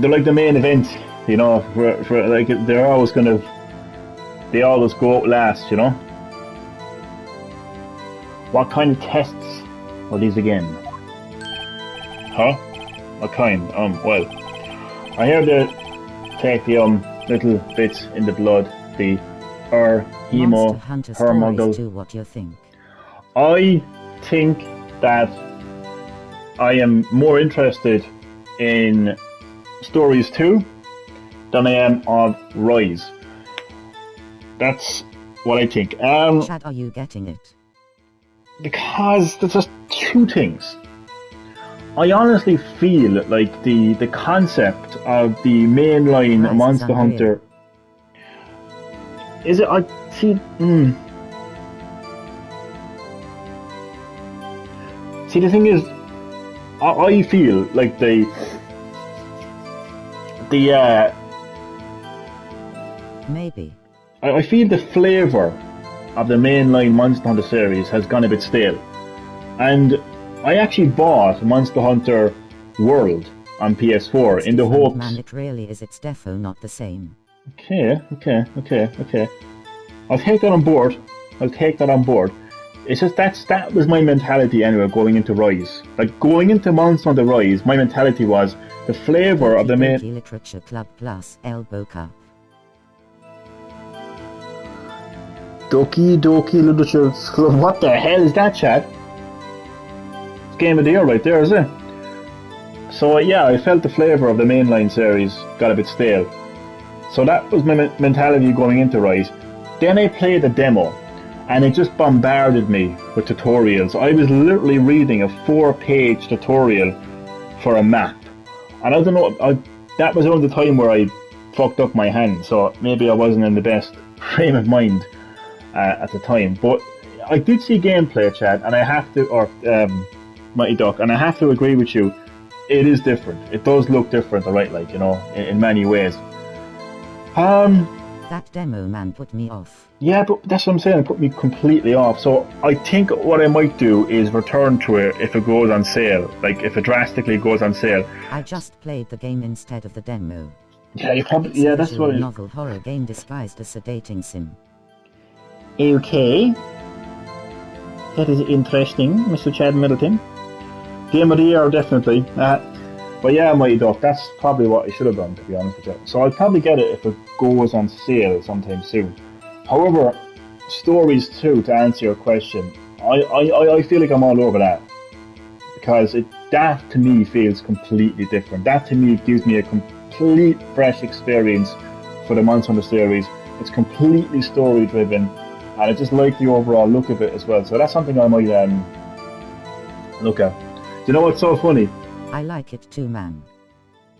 like the main event, you know. For like they're always they always go out last, you know. What kind of tests are these again? Huh? What kind? Well, I hear they take the little bits in the blood, the hemoglobin. Do what you think. I think that I am more interested in Stories 2 than I am of Rise. That's what I think. Chad, are you getting it? Because there's just two things. I honestly feel like the concept of the mainline Rise is Monster unreal. Hunter is it? I see. See, the thing is, I feel like the Maybe. I feel the flavour of the mainline Monster Hunter series has gone a bit stale, and I actually bought Monster Hunter World on PS4 in the different, hopes. man, it really is. It's defo not the same. Okay. I'll take that on board. It's just that was my mentality anyway going into Rise. Like going into Monster Hunter Rise, my mentality was the flavour of the main. Literature Club Plus Elbow Cup. Doki Doki Literature Club. What the hell is that, Chad? It's Game of the Year right there, is it? So yeah, I felt the flavour of the mainline series got a bit stale. So that was my mentality going into Rise. Then I played the demo, and it just bombarded me with tutorials. I was literally reading a 4-page tutorial for a map. And I don't know, that was around the time where I fucked up my hand, so maybe I wasn't in the best frame of mind at the time. But I did see gameplay, Chad, and I have to, or Mighty Duck, and I have to agree with you, it is different. It does look different, alright, like, you know, in many ways. That demo, man, put me off. Yeah, but that's what I'm saying, it put me completely off. So I think what I might do is return to it if it goes on sale. Like, if it drastically goes on sale. I just played the game instead of the demo. Yeah, you probably, It's yeah, a that's visual what it is. novel horror game disguised as a dating sim. Okay. That is interesting, Mr. Chad Middleton. Game of the Year, definitely. But yeah, Mighty Duck, that's probably what I should have done, to be honest with you. So I'll probably get it if it goes on sale sometime soon. However, Stories 2, to answer your question, I feel like I'm all over that. Because that to me feels completely different. That to me gives me a complete fresh experience for the Monster Hunter series. It's completely story driven, and I just like the overall look of it as well. So that's something I might look at. Do you know what's so funny? I like it too, man.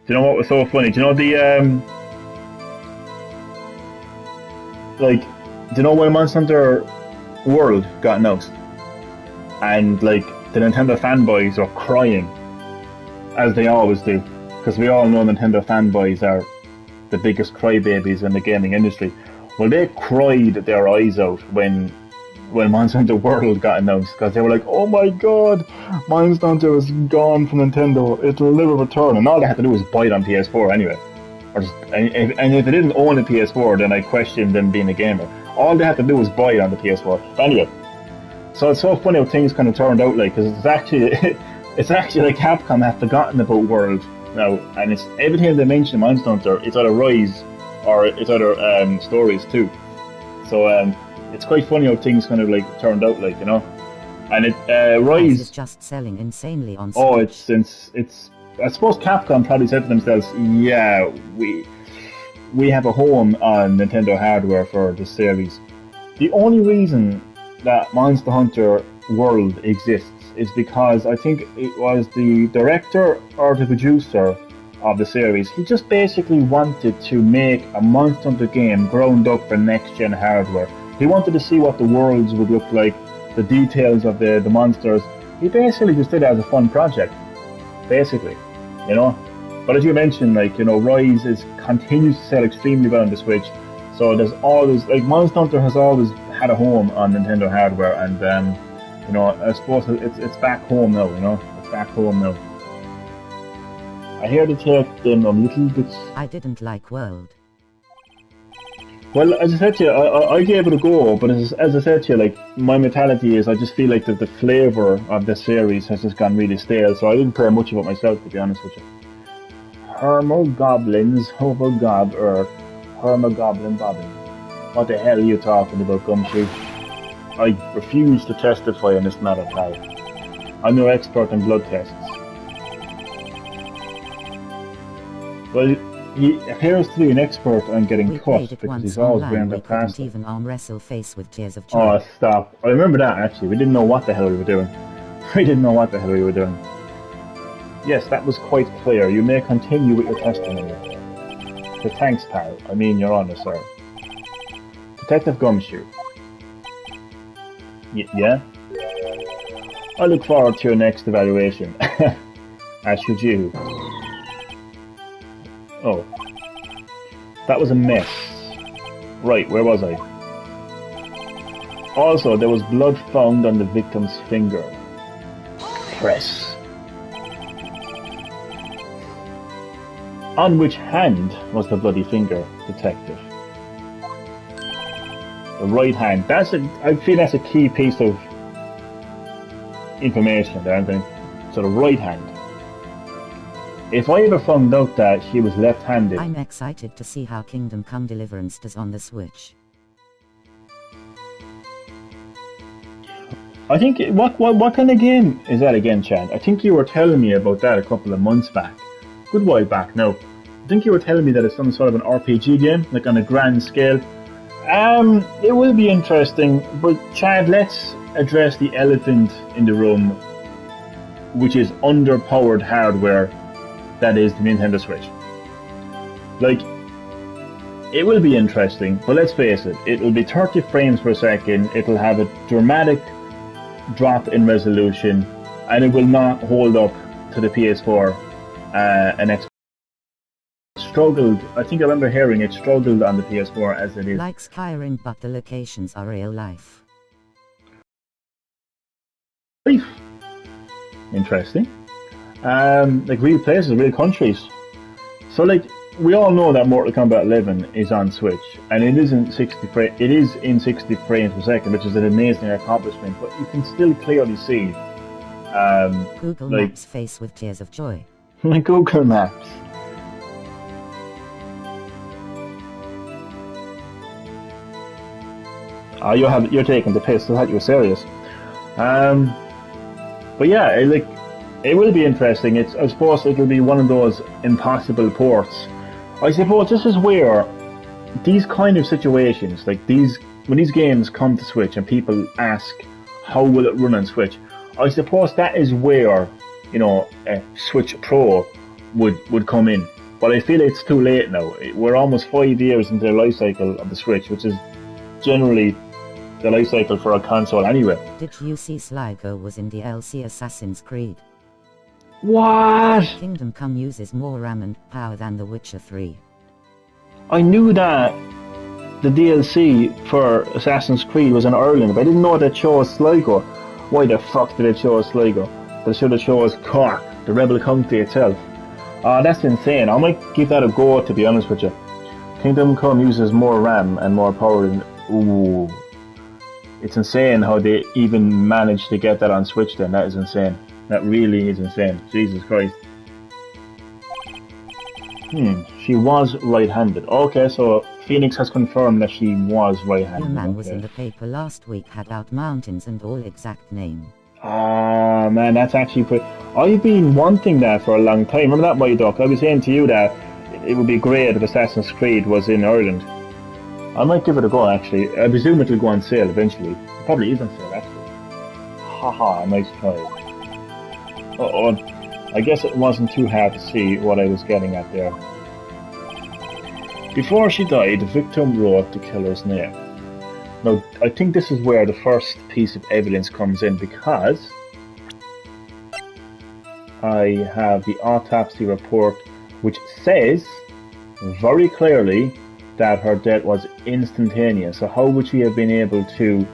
Do you know what was so funny? Do you know the do you know when Monster Hunter World got announced? And like the Nintendo fanboys are crying, as they always do, because we all know Nintendo fanboys are the biggest crybabies in the gaming industry. Well, they cried their eyes out when Monster Hunter World got announced, because they were like, oh my god, Monster Hunter is gone from Nintendo, it'll never return. And all they had to do was buy it on PS4 anyway. And if they didn't own a PS4, then I questioned them being a gamer. All they had to do was buy it on the PS4. But anyway, so it's so funny how things kind of turned out, like, because it's actually like Capcom have forgotten about World now, and it's everything they mention Monster Hunter, it's either Rise or it's either Stories 2. So it's quite funny how things kind of like turned out, like, you know. And Rise is just selling insanely on Switch. Oh, it's. I suppose Capcom probably said to themselves, "Yeah, we have a home on Nintendo hardware for this series." The only reason that Monster Hunter World exists is because I think it was the director or the producer of the series. He just basically wanted to make a Monster Hunter game ground up for next-gen hardware. He wanted to see what the worlds would look like, the details of the monsters. He basically just did it as a fun project, basically, you know. But as you mentioned, like, you know, Rise continues to sell extremely well on the Switch. So there's always, like, Monster Hunter has always had a home on Nintendo hardware, and you know, I suppose it's back home now. You know, it's back home now. I hear they take them a little bit. I didn't like World. Well, as I said to you, I gave it a go, but as I said to you, like, my mentality is I just feel like that the flavour of the series has just gone really stale, so I didn't play much of it myself, to be honest with you. Hermogoblins, Hovergob, or Hermogoblin Bobbin. What the hell are you talking about, Gumshoe? I refuse to testify on this matter, pal. I'm no expert in blood tests. Well, He appears to be an expert on getting We cut played it because once he's always online. round We up past couldn't it. even arm wrestle face with tears of joy. Oh, stop. I remember that actually. We didn't know what the hell we were doing. We didn't know what the hell we were doing. Yes, that was quite clear. You may continue with your testimony. So thanks, pal. I mean, Your Honor, sir. Detective Gumshoe. Yeah? I look forward to your next evaluation. As should you. Oh. That was a mess. Right, where was I? Also, there was blood found on the victim's finger. Press. On which hand was the bloody finger, detective? The right hand. I feel that's a key piece of information there, I think. So the right hand. If I ever found out that she was left-handed... I'm excited to see how Kingdom Come Deliverance does on the Switch. I think, what kind of game is that again, Chad? I think you were telling me about that a couple of months back. Good while back now. I think you were telling me that it's some sort of an RPG game, like on a grand scale. It will be interesting, but Chad, let's address the elephant in the room, which is underpowered hardware, that is the Nintendo Switch. Like, it will be interesting, but let's face it, it'll be 30 frames per second, it'll have a dramatic drop in resolution, and it will not hold up to the PS4 and Xbox. Struggled, I think I remember hearing it struggled on the PS4 as it is. Like Skyrim, but the locations are real life. Interesting. Like real places, real countries. So like, we all know that Mortal Kombat 11 is on Switch, and it is in 60 frames per second, which is an amazing accomplishment, but you can still clearly see Google Maps face with tears of joy. Like Google Maps. You're taking the piss. I thought you were serious. But yeah, it will be interesting. I suppose it'll be one of those impossible ports. I suppose this is where these kind of situations, like when these games come to Switch and people ask, how will it run on Switch? I suppose that is where, a Switch Pro would come in. But I feel it's too late now. We're almost 5 years into the life cycle of the Switch, which is generally the life cycle for a console anyway. Did you see Sligo was in DLC Assassin's Creed? What? Kingdom Come uses more RAM and power than The Witcher 3. I knew that the DLC for Assassin's Creed was in Ireland, but I didn't know that it chose Sligo. Why the fuck did it choose Sligo? They should have chose Cork, the rebel county itself. That's insane. I might give that a go, to be honest with you. Kingdom Come uses more RAM and more power than... Ooh. It's insane how they even managed to get that on Switch then. That is insane. That really is insane. Jesus Christ. She was right-handed. Okay, so Phoenix has confirmed that she was right-handed. Your man was in the paper last week, had out mountains and all exact name. Ah, man, that's actually pretty... I've been wanting that for a long time. Remember that, my duck? I was saying to you that it would be great if Assassin's Creed was in Ireland. I might give it a go, actually. I presume it will go on sale eventually. It probably is on sale, actually. Haha, nice try. Uh-oh. I guess it wasn't too hard to see what I was getting at there. Before she died, the victim wrote the killer's name. Now, I think this is where the first piece of evidence comes in, because I have the autopsy report, which says very clearly that her death was instantaneous. So how would she have been able to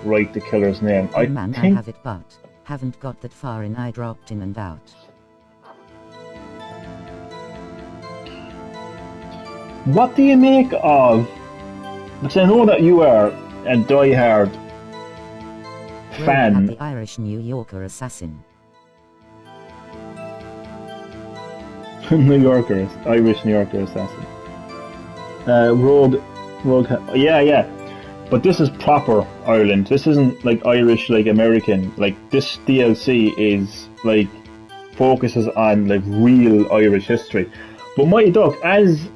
write the killer's name? I have it, but haven't got that far in. I dropped in and out. What do you make of... Because I know that you are a die-hard fan. The Irish New Yorker assassin. Irish New Yorker assassin. Rogue, yeah. But this is proper Ireland. This isn't like Irish, like American. Like, this DLC is like focuses on like real Irish history. But Mighty Duck, as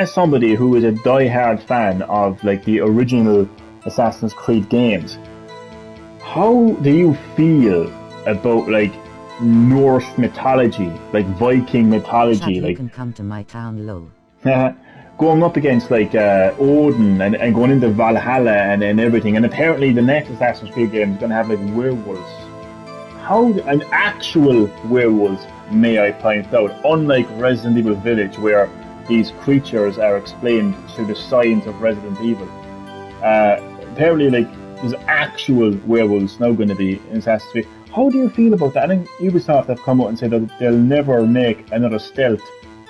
somebody who is a die-hard fan of like the original Assassin's Creed games, how do you feel about like Norse mythology, like Viking mythology, Chad, you like can come to my town, lol. going up against like Odin and going into Valhalla and everything? And apparently the next Assassin's Creed game is going to have like werewolves. How an actual werewolves, may I point out, unlike Resident Evil Village, where these creatures are explained through the science of Resident Evil. Apparently, like, there's actual werewolves now going to be in Assassin's Creed. How do you feel about that? I think Ubisoft have come out and said that they'll never make another stealth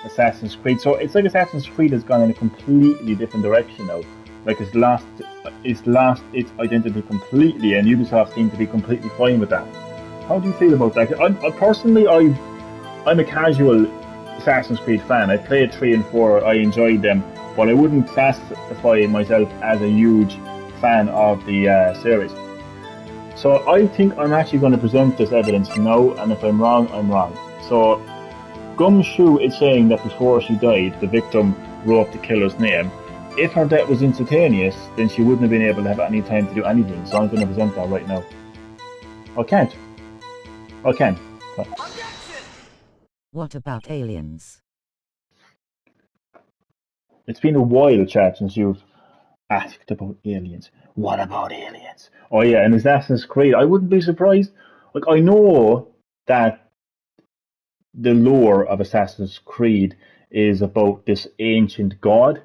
Assassin's Creed. So it's like Assassin's Creed has gone in a completely different direction now. Like it's lost its identity completely, and Ubisoft seem to be completely fine with that. How do you feel about that? I'm a casual Assassin's Creed fan. I played 3 and 4. I enjoyed them, but I wouldn't classify myself as a huge fan of the series. So I think I'm actually going to present this evidence now, and if I'm wrong, I'm wrong. So Gumshoe is saying that before she died, the victim wrote the killer's name. If her death was instantaneous, then she wouldn't have been able to have any time to do anything. So I'm going to present that right now. I can't. I can. What about aliens? It's been a while, Chad, since you've asked about aliens. What about aliens? Oh yeah, in Assassin's Creed, I wouldn't be surprised. Like, I know that the lore of Assassin's Creed is about this ancient god,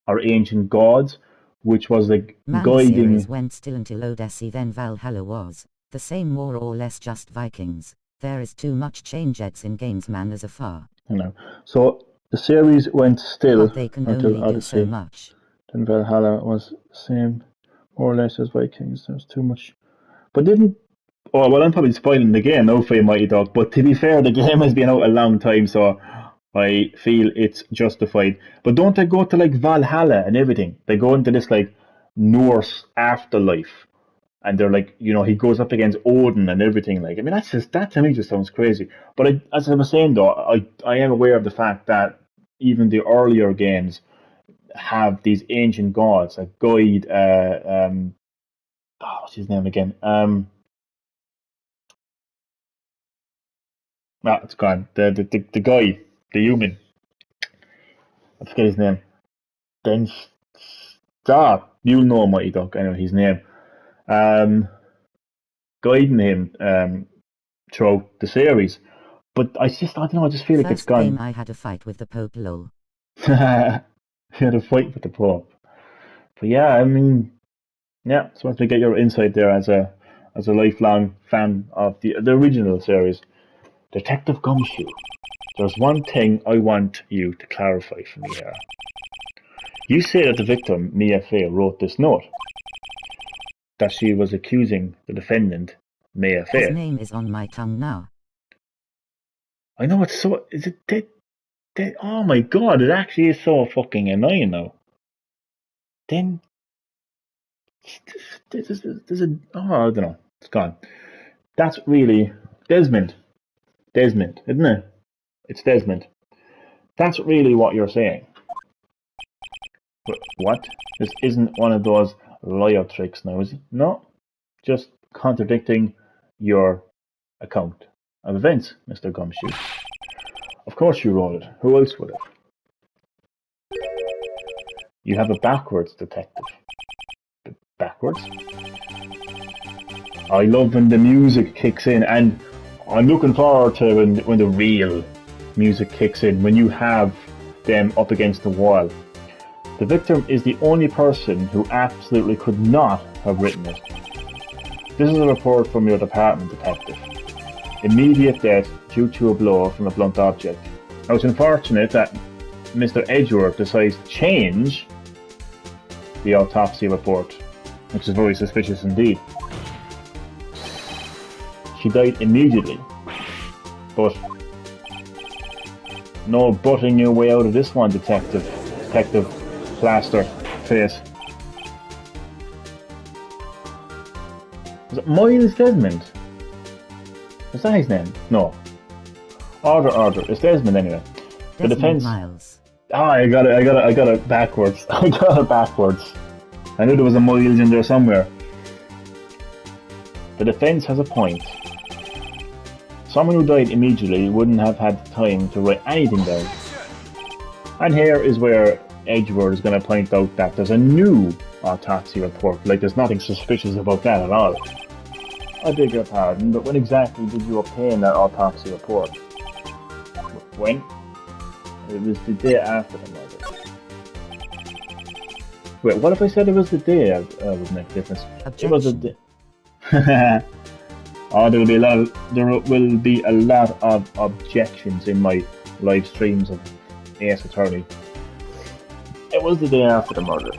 or ancient gods, which was like guiding... The series went still until Odyssey, then Valhalla was the same, more or less just Vikings. There is too much change in games, man, as a far. You know, so the series went still but they can until only Odyssey. Do so much. Then Valhalla was the same, more or less, as Vikings. There's too much. But didn't... Oh, well, I'm probably spoiling the game now for you, Mighty Dog. But to be fair, the game has been out a long time, so I feel it's justified. But don't they go to, like, Valhalla and everything? They go into this, like, Norse afterlife. And they're like, you know, he goes up against Odin and everything. Like, I mean, that to me just sounds crazy. But as I was saying, though, I am aware of the fact that even the earlier games have these ancient gods that guide, what's his name again? It's gone. The guy, the human. I forget his name. Then stop. You'll know Mighty Duck. Anyway, his name. Guiding him throughout the series. But I don't know, I just feel like it's gone. First game I had a fight with the Pope, lol. You had a fight with the Pope. But yeah, I mean, yeah, so once we get your insight there as a lifelong fan of the original series. Detective Gumshoe, there's one thing I want you to clarify for me here. You say that the victim, Mia Fey, wrote this note. That she was accusing the defendant, Mia Fey. His name is on my tongue now. I know, it's so... Is it... oh my god, it actually is so fucking annoying now. Then... There's a... Oh, I don't know. It's gone. That's really... Desmond, isn't it? It's Desmond. That's really what you're saying. But what? This isn't one of those liar tricks now, is it? No. Just contradicting your account of events, Mr. Gumshoe. Of course you wrote it. Who else would have? You have a backwards detective. Backwards? I love when the music kicks in, and I'm looking forward to when the real music kicks in, when you have them up against the wall. The victim is the only person who absolutely could not have written it. This is a report from your department, detective. Immediate death due to a blow from a blunt object. Now, it's unfortunate that Mr. Edgeworth decides to change the autopsy report, which is very suspicious indeed. She died immediately, but no butting your way out of this one, Detective Plaster Face. Was it Miles Desmond? Is that his name? No. Order. It's Desmond anyway. The Desmond defense. Miles. Oh, I got it backwards. I got it backwards. I knew there was a miles in there somewhere. The defense has a point. Someone who died immediately wouldn't have had time to write anything down. And here is where Edgeworth is going to point out that there's a new autopsy report. Like, there's nothing suspicious about that at all. I beg your pardon, but when exactly did you obtain that autopsy report? When? It was the day after the murder. Wait, what if I said it was the day? Would make a difference. Objection. It was a day. Oh, there will be a lot of objections in my live streams of Ace Attorney. It was the day after the murder.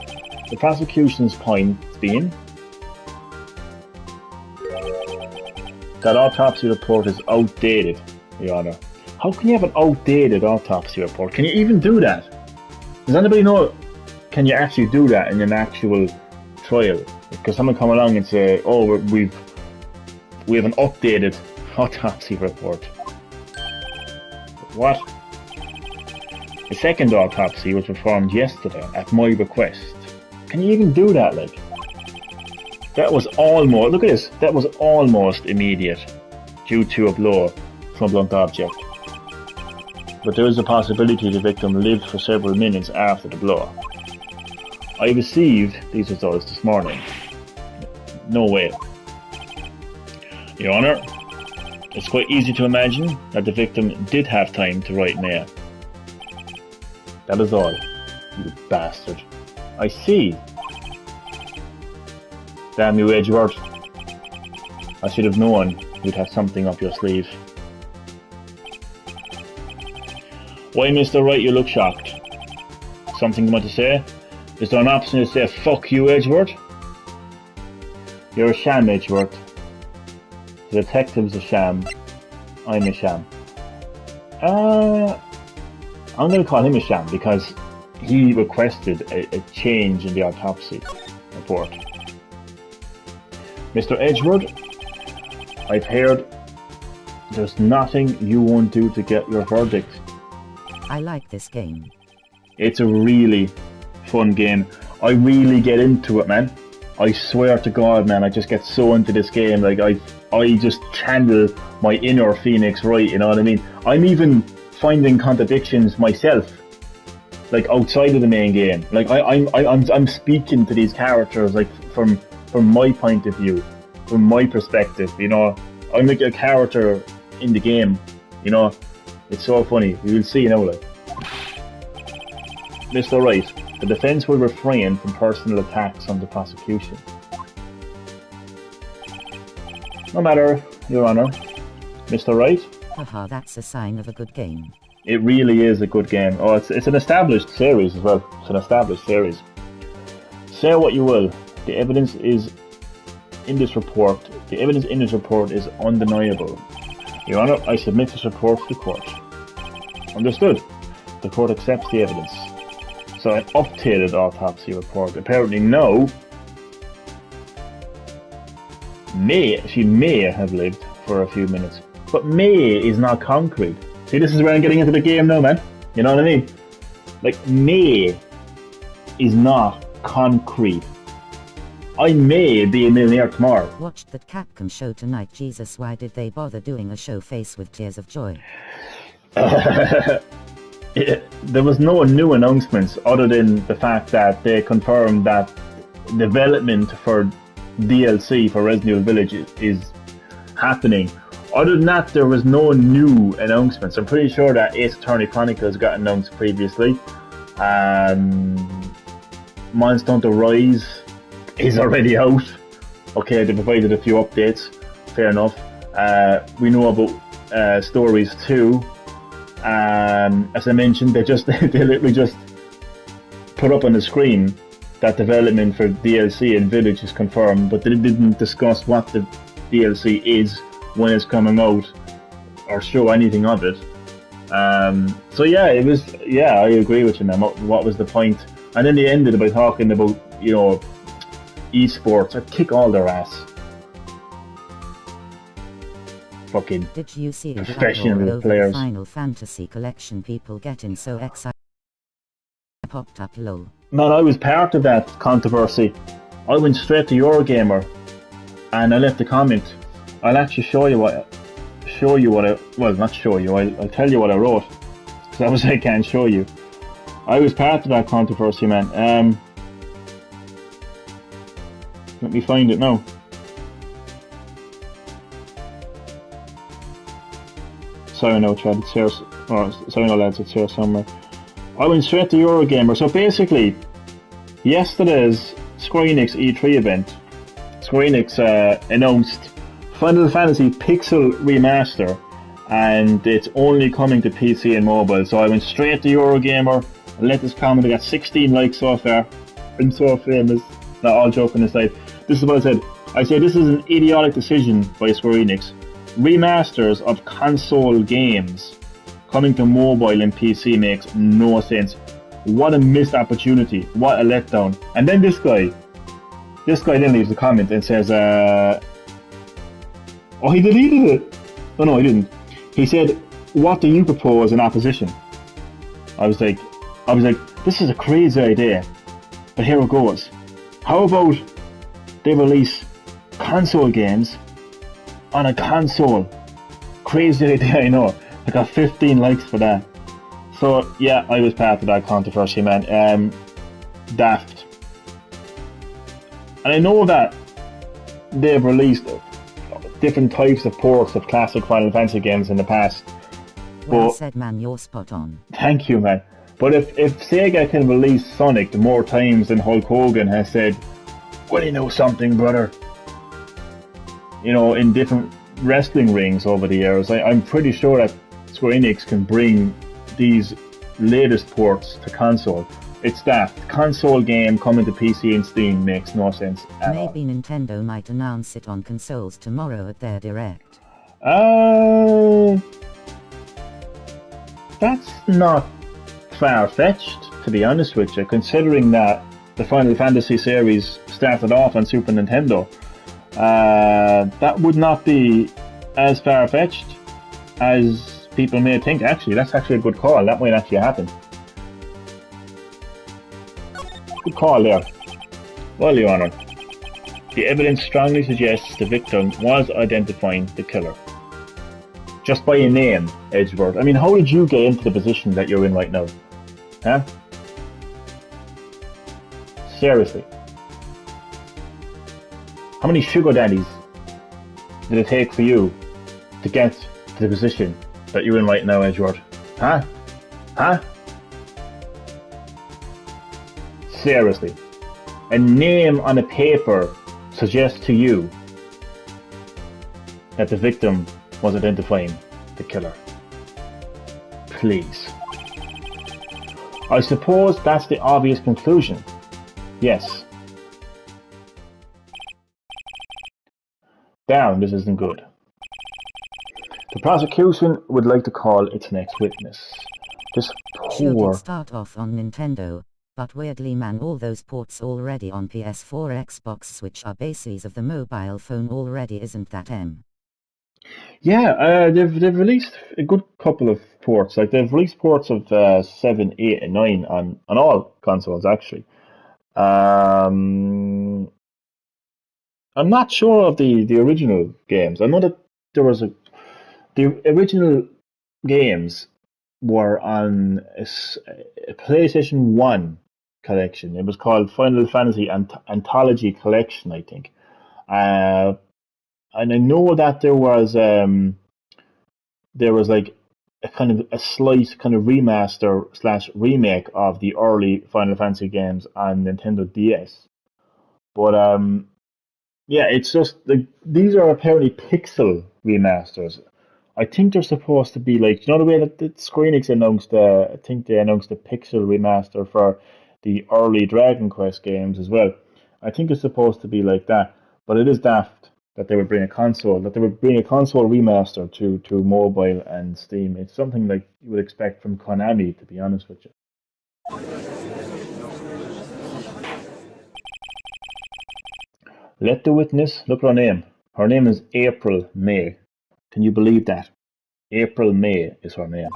The prosecution's point being that autopsy report is outdated, Your Honour. How can you have an outdated autopsy report? Can you even do that? Does anybody know? Can you actually do that in an actual trial? Because someone come along and say, "Oh, we have an updated autopsy report." What? The second autopsy was performed yesterday at my request. Can you even do that? Like, that was almost. Look at this. That was almost immediate, due to a blow from a blunt object. But there is a possibility the victim lived for several minutes after the blow. I received these results this morning. No way. Your Honour, it's quite easy to imagine that the victim did have time to write Maya. That is all, you bastard. I see. Damn you, Edgeworth. I should have known you'd have something up your sleeve. Why, Mr. Wright, you look shocked? Something you want to say? Is there an option to say, "Fuck you, Edgeworth"? You're a sham, Edgeworth. The detective's a sham. I'm a sham. I'm going to call him a sham because he requested a change in the autopsy report. Mr. Edgeworth, I've heard there's nothing you won't do to get your verdict. I like this game. It's a really fun game. I really get into it, man. I swear to God, man, I just get so into this game. Like, I just channel my inner Phoenix Wright, you know what I mean? I'm even finding contradictions myself, like outside of the main game. Like, I'm speaking to these characters, like, from my point of view, from my perspective, you know? I'm like a character in the game, you know? It's so funny. You'll see now, like. Mr. Wright, the defence will refrain from personal attacks on the prosecution. No matter, Your Honour. Mr. Wright? Haha, that's a sign of a good game. It really is a good game. Oh, it's an established series as well. It's an established series. Say what you will, the evidence in this report is undeniable. Your Honour, I submit this report to the court. Understood. The court accepts the evidence. So an updated autopsy report. Apparently now, she may have lived for a few minutes. But may is not concrete. See, this is where I'm getting into the game now, man. You know what I mean? Like, may is not concrete. I may be a millionaire tomorrow. Watched that Capcom show tonight. Jesus, why did they bother doing a show face with tears of joy? There was no new announcements other than the fact that they confirmed that development for DLC for Resident Evil Village is happening. Other than that, there was no new announcements. I'm pretty sure that Ace Attorney Chronicles got announced previously. Monster Hunter Rise is already out. Okay, they provided a few updates. Fair enough. We know about Stories 2. As I mentioned, they literally just put up on the screen that development for DLC in Village is confirmed, but they didn't discuss what the DLC is, when it's coming out, or show anything of it. So yeah, I agree with you, man. What was the point? And then they ended by talking about, you know, esports. I'd kick all their ass. fucking Did you see the uproar professional over the players. Final Fantasy collection? People getting so excited. Popped up lol. Man, I was part of that controversy. I went straight to Eurogamer and I left a comment. I'll actually show you what I not show you, I'll tell you what I wrote. Because obviously I can't show you. I was part of that controversy, man. Let me find it now. Sorry, no, Chad, it's here. Sorry, no, lads, it's here somewhere. I went straight to Eurogamer. So basically, yesterday's Square Enix E3 event, Square Enix announced Final Fantasy Pixel Remaster, and it's only coming to PC and mobile. So I went straight to Eurogamer and let this comment. I got 16 likes so far. I'm so famous. Not all joking aside. This is what I said. I said this is an idiotic decision by Square Enix. Remasters of console games coming to mobile and PC makes no sense. What a missed opportunity. What a letdown. And then this guy then leaves a comment and says, oh, he deleted it. Oh no, he didn't. He said, what do you propose in opposition? I was like, this is a crazy idea. But here it goes. How about they release console games on a console? Crazy idea, I know. I got 15 likes for that. So yeah, I was part of that controversy, man. Daft. And I know that they've released different types of ports of classic Final Fantasy games in the past. Well said, man, you're spot on. Thank you, man. But if Sega can release Sonic more times than Hulk Hogan has said, well, you know something, brother, you know, in different wrestling rings over the years, I'm pretty sure that Square Enix can bring these latest ports to console. It's that console game coming to PC and Steam makes no sense at all. Maybe Nintendo might announce it on consoles tomorrow at their Direct. That's not far-fetched, to be honest with you, considering that the Final Fantasy series started off on Super Nintendo. That would not be as far-fetched as people may think. Actually, that's actually a good call. That might actually happen. Good call there. Well, Your Honour, the evidence strongly suggests the victim was identifying the killer. Just by a name, Edgeworth. I mean, how did you get into the position that you're in right now? Huh? Seriously. How many sugar daddies did it take for you to get to the position that you're in right now, Edgeworth? Huh? Huh? Seriously. A name on a paper suggests to you that the victim was identifying the killer. Please. I suppose that's the obvious conclusion. Yes. Down, this isn't good. The prosecution would like to call its next witness. This Sure poor... did start off on Nintendo, but weirdly, man, all those ports already on PS4, Xbox, Switch are bases of the mobile phone already, isn't that Yeah, they've released a good couple of ports. Like they've released ports of 7, 8, and 9 on all consoles actually. I'm not sure of the original games. I know that there was the original games were on a PlayStation 1 collection. It was called Final Fantasy Anthology Collection, I think. And I know that there was like a kind of a slight kind of remaster / remake of the early Final Fantasy games on Nintendo DS. But yeah, it's just like these are apparently pixel remasters. I think they're supposed to be like, you know, the way that the Square Enix announced, I think they announced the pixel remaster for the early Dragon Quest games as well. I think it's supposed to be like that, but it is daft that they would bring a console remaster to mobile and Steam. It's something like you would expect from Konami, to be honest with you. Let the witness look at her name. Her name is April May. Can you believe that? April May is her name.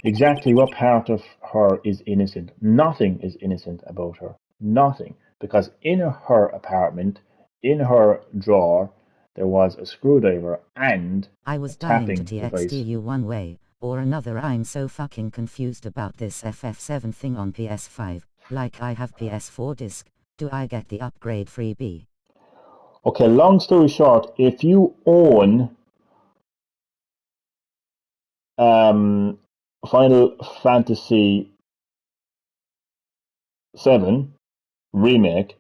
Exactly what part of her is innocent? Nothing is innocent about her. Nothing. Because in her apartment, in her drawer, there was a screwdriver and I was a dying to tapping device. TXT you one way or another. I'm so fucking confused about this FF7 thing on PS5. Like I have PS4 disc. Do I get the upgrade freebie? Okay, long story short, if you own Final Fantasy 7 remake,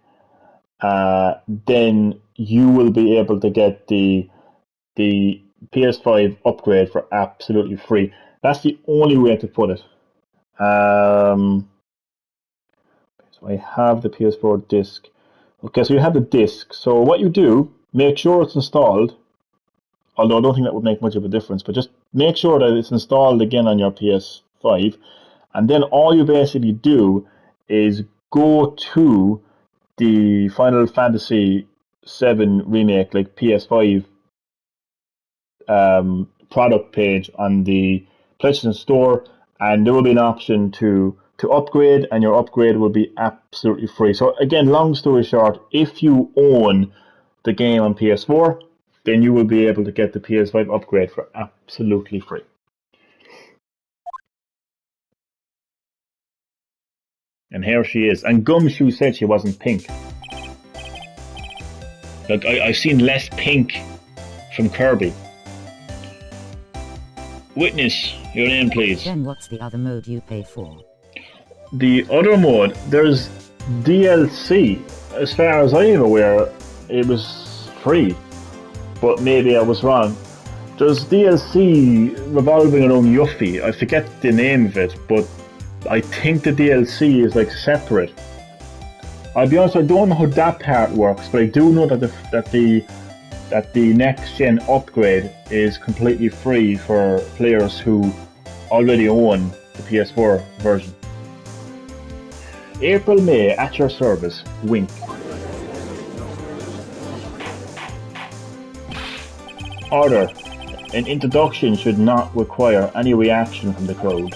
then you will be able to get the PS5 upgrade for absolutely free. That's the only way to put it. So I have the PS4 disc. Okay, so you have the disc. So what you do, make sure it's installed. Although I don't think that would make much of a difference, but just make sure that it's installed again on your PS5. And then all you basically do is go to the Final Fantasy 7 remake, like PS5 product page on the PlayStation Store, and there will be an option to upgrade, and your upgrade will be absolutely free. So again, long story short, if you own the game on PS4, then you will be able to get the PS5 upgrade for absolutely free. And here she is. And Gumshoe said she wasn't pink. Like I've seen less pink from Kirby. Witness, your name please. Then what's the other mode you pay for? The other mode, there's DLC. As far as I'm aware, it was free. But maybe I was wrong. There's DLC revolving around Yuffie. I forget the name of it, but I think the DLC is like separate. I'll be honest, I don't know how that part works, but I do know that the next gen upgrade is completely free for players who already own the PS4 version. April May at your service. Wink. Order. An introduction should not require any reaction from the crowd.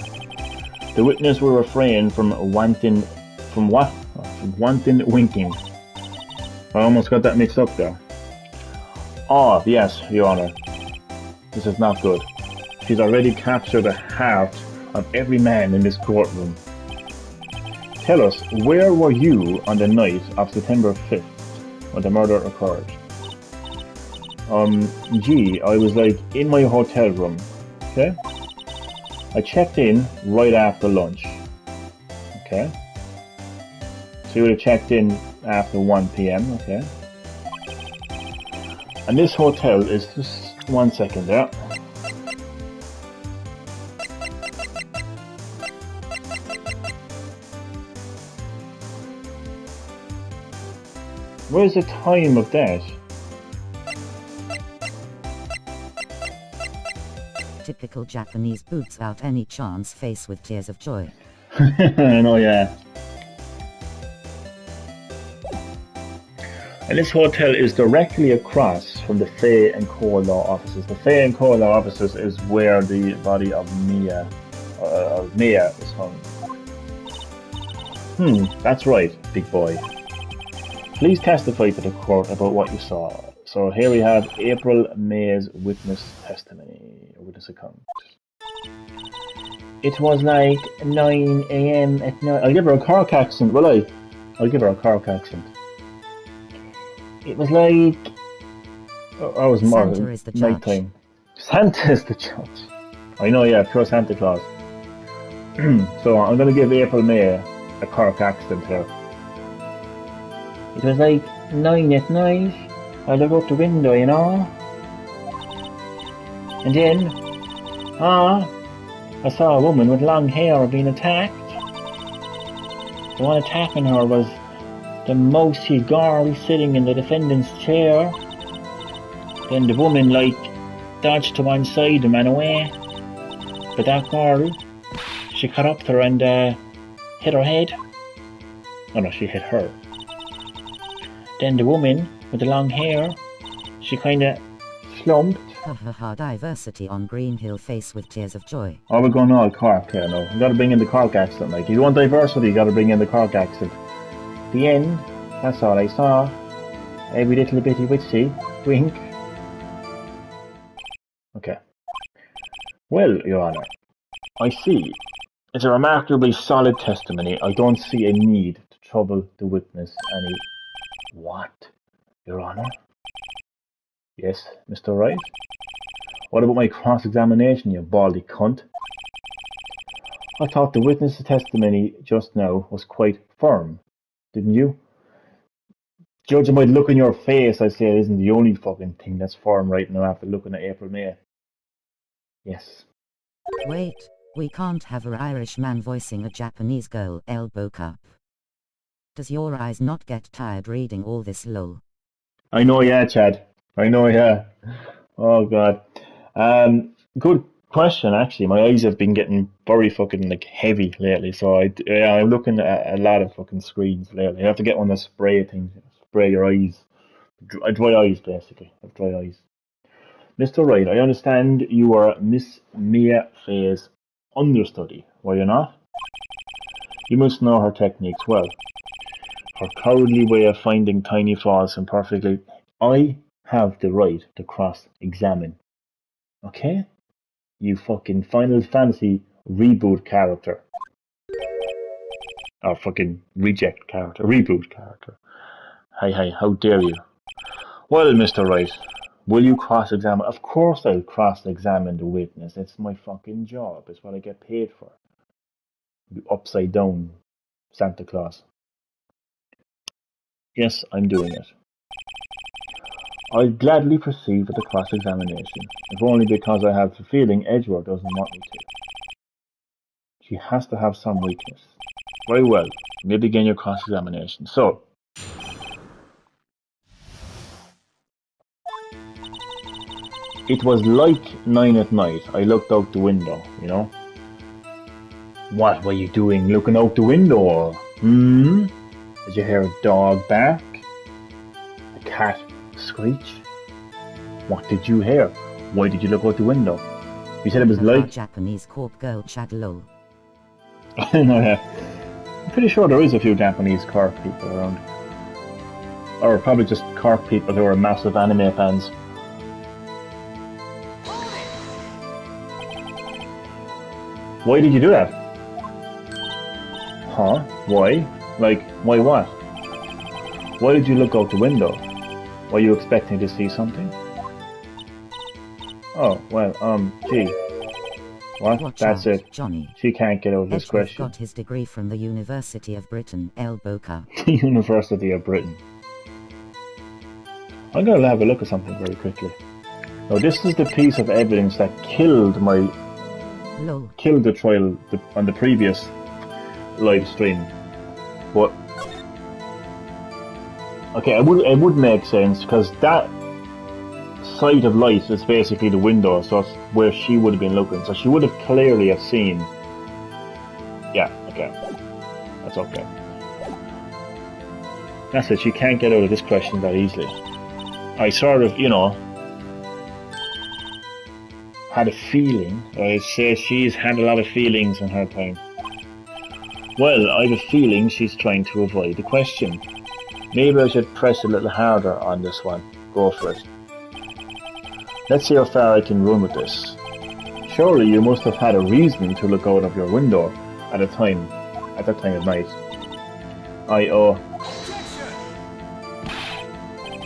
The witness will refrain from wanton winking. I almost got that mixed up there. Oh, yes, Your Honor. This is not good. She's already captured the heart of every man in this courtroom. Tell us, where were you on the night of September 5th when the murder occurred? I was like in my hotel room, okay? I checked in right after lunch, okay? So you would have checked in after 1 p.m., okay? And this hotel is just 1 second there. Where's the time of that? Typical Japanese boots out any chance face with tears of joy. I know, yeah. And this hotel is directly across from the Fay and Co Law offices. The Fay and Co Law offices is where the body of Mia is hung. That's right, big boy. Please testify to the court about what you saw. So here we have April May's witness testimony, or witness account. It was like 9 a.m. at night. I'll give her a Cork accent, will I? I'll give her a Cork accent. It was like... I was more night time. Santa is the judge. I know, yeah, pure Santa Claus. So I'm going to give April May a Cork accent here. It was like 9 at night. I looked out the window, you know. And then, I saw a woman with long hair being attacked. The one attacking her was the mousy girl sitting in the defendant's chair. Then the woman, dodged to one side and ran away. But that girl, she caught up to her and hit her head. Oh no, she hit her. Then the woman with the long hair, she kinda slumped Haha, diversity on Green Hill face with tears of joy. Oh, we're going all Cork here now. You gotta bring in the Cork accent. Like, if you want diversity, you gotta bring in the Cork accent. The end. That's all I saw. Every little bitty witchy. Wink. Okay. Well, Your Honour, I see. It's a remarkably solid testimony. I don't see a need to trouble the witness any... What? Your Honour? Yes, Mr. Wright? What about my cross-examination, you baldy cunt? I thought the witness's testimony just now was quite firm, didn't you? Judging by the look on your face, I'd say it isn't the only fucking thing that's firm right now after looking at April May. Yes. Wait, we can't have an Irish man voicing a Japanese girl, elbow cup. Does your eyes not get tired reading all this lol? I know, yeah, Chad. I know, yeah. Oh, God. Good question, actually. My eyes have been getting very fucking, like, heavy lately, so I'm looking at a lot of fucking screens lately. I have to get one of those spray things. Spray your eyes. Dry eyes, basically. I have dry eyes. Mr. Wright, I understand you are Miss Mia Fay's understudy, were you not? You must know her techniques well. Her cowardly way of finding tiny flaws and perfectly... I have the right to cross-examine. Okay? You fucking Final Fantasy reboot character. Or fucking reject character. Reboot character. Hey, how dare you? Well, Mr. Wright, will you cross-examine? Of course I'll cross-examine the witness. It's my fucking job. It's what I get paid for. You upside down Santa Claus. Yes, I'm doing it. I'd gladly proceed with the cross-examination, if only because I have the feeling Edgeworth doesn't want me to. She has to have some weakness. Very well, you may begin your cross-examination. So, it was like 9 at night. I looked out the window, you know. What were you doing looking out the window? Did you hear a dog bark? A cat screech? What did you hear? Why did you look out the window? You said it was like... Japanese corp girl Chad lol. No, yeah. I'm pretty sure there is a few Japanese Cork people around. Or probably just Cork people who are massive anime fans. Why did you do that? Huh? Why? Like, why what? Why did you look out the window? Were you expecting to see something? Oh, well, gee. What? Watch That's out, it. Johnny. She can't get over this Edgeworth question. got his degree from the University of Britain, elbow cup. The University of Britain. I'm going to have a look at something very quickly. Now, this is the piece of evidence that killed the trial on the previous live stream. But okay, it would make sense because that side of light is basically the window, so it's where she would have been looking. So she would have clearly have seen. Yeah, okay, that's okay. That's it. She can't get out of this question that easily. I sort of, you know, had a feeling. I'd say she's had a lot of feelings in her time. Well, I have a feeling she's trying to avoid the question. Maybe I should press a little harder on this one. Go for it. Let's see how far I can run with this. Surely you must have had a reason to look out of your window at that time of night.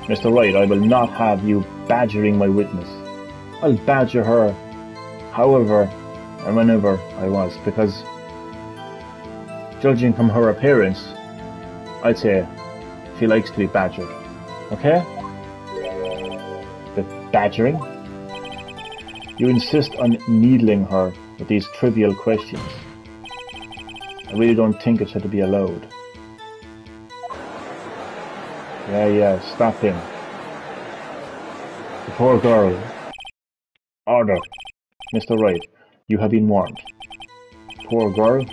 Mr. Wright, I will not have you badgering my witness. I'll badger her however and whenever I was, because judging from her appearance, I'd say she likes to be badgered. Okay? The badgering? You insist on needling her with these trivial questions. I really don't think it should be allowed. Yeah, stop him. The poor girl. Order. Mr. Wright, you have been warned. Poor girl?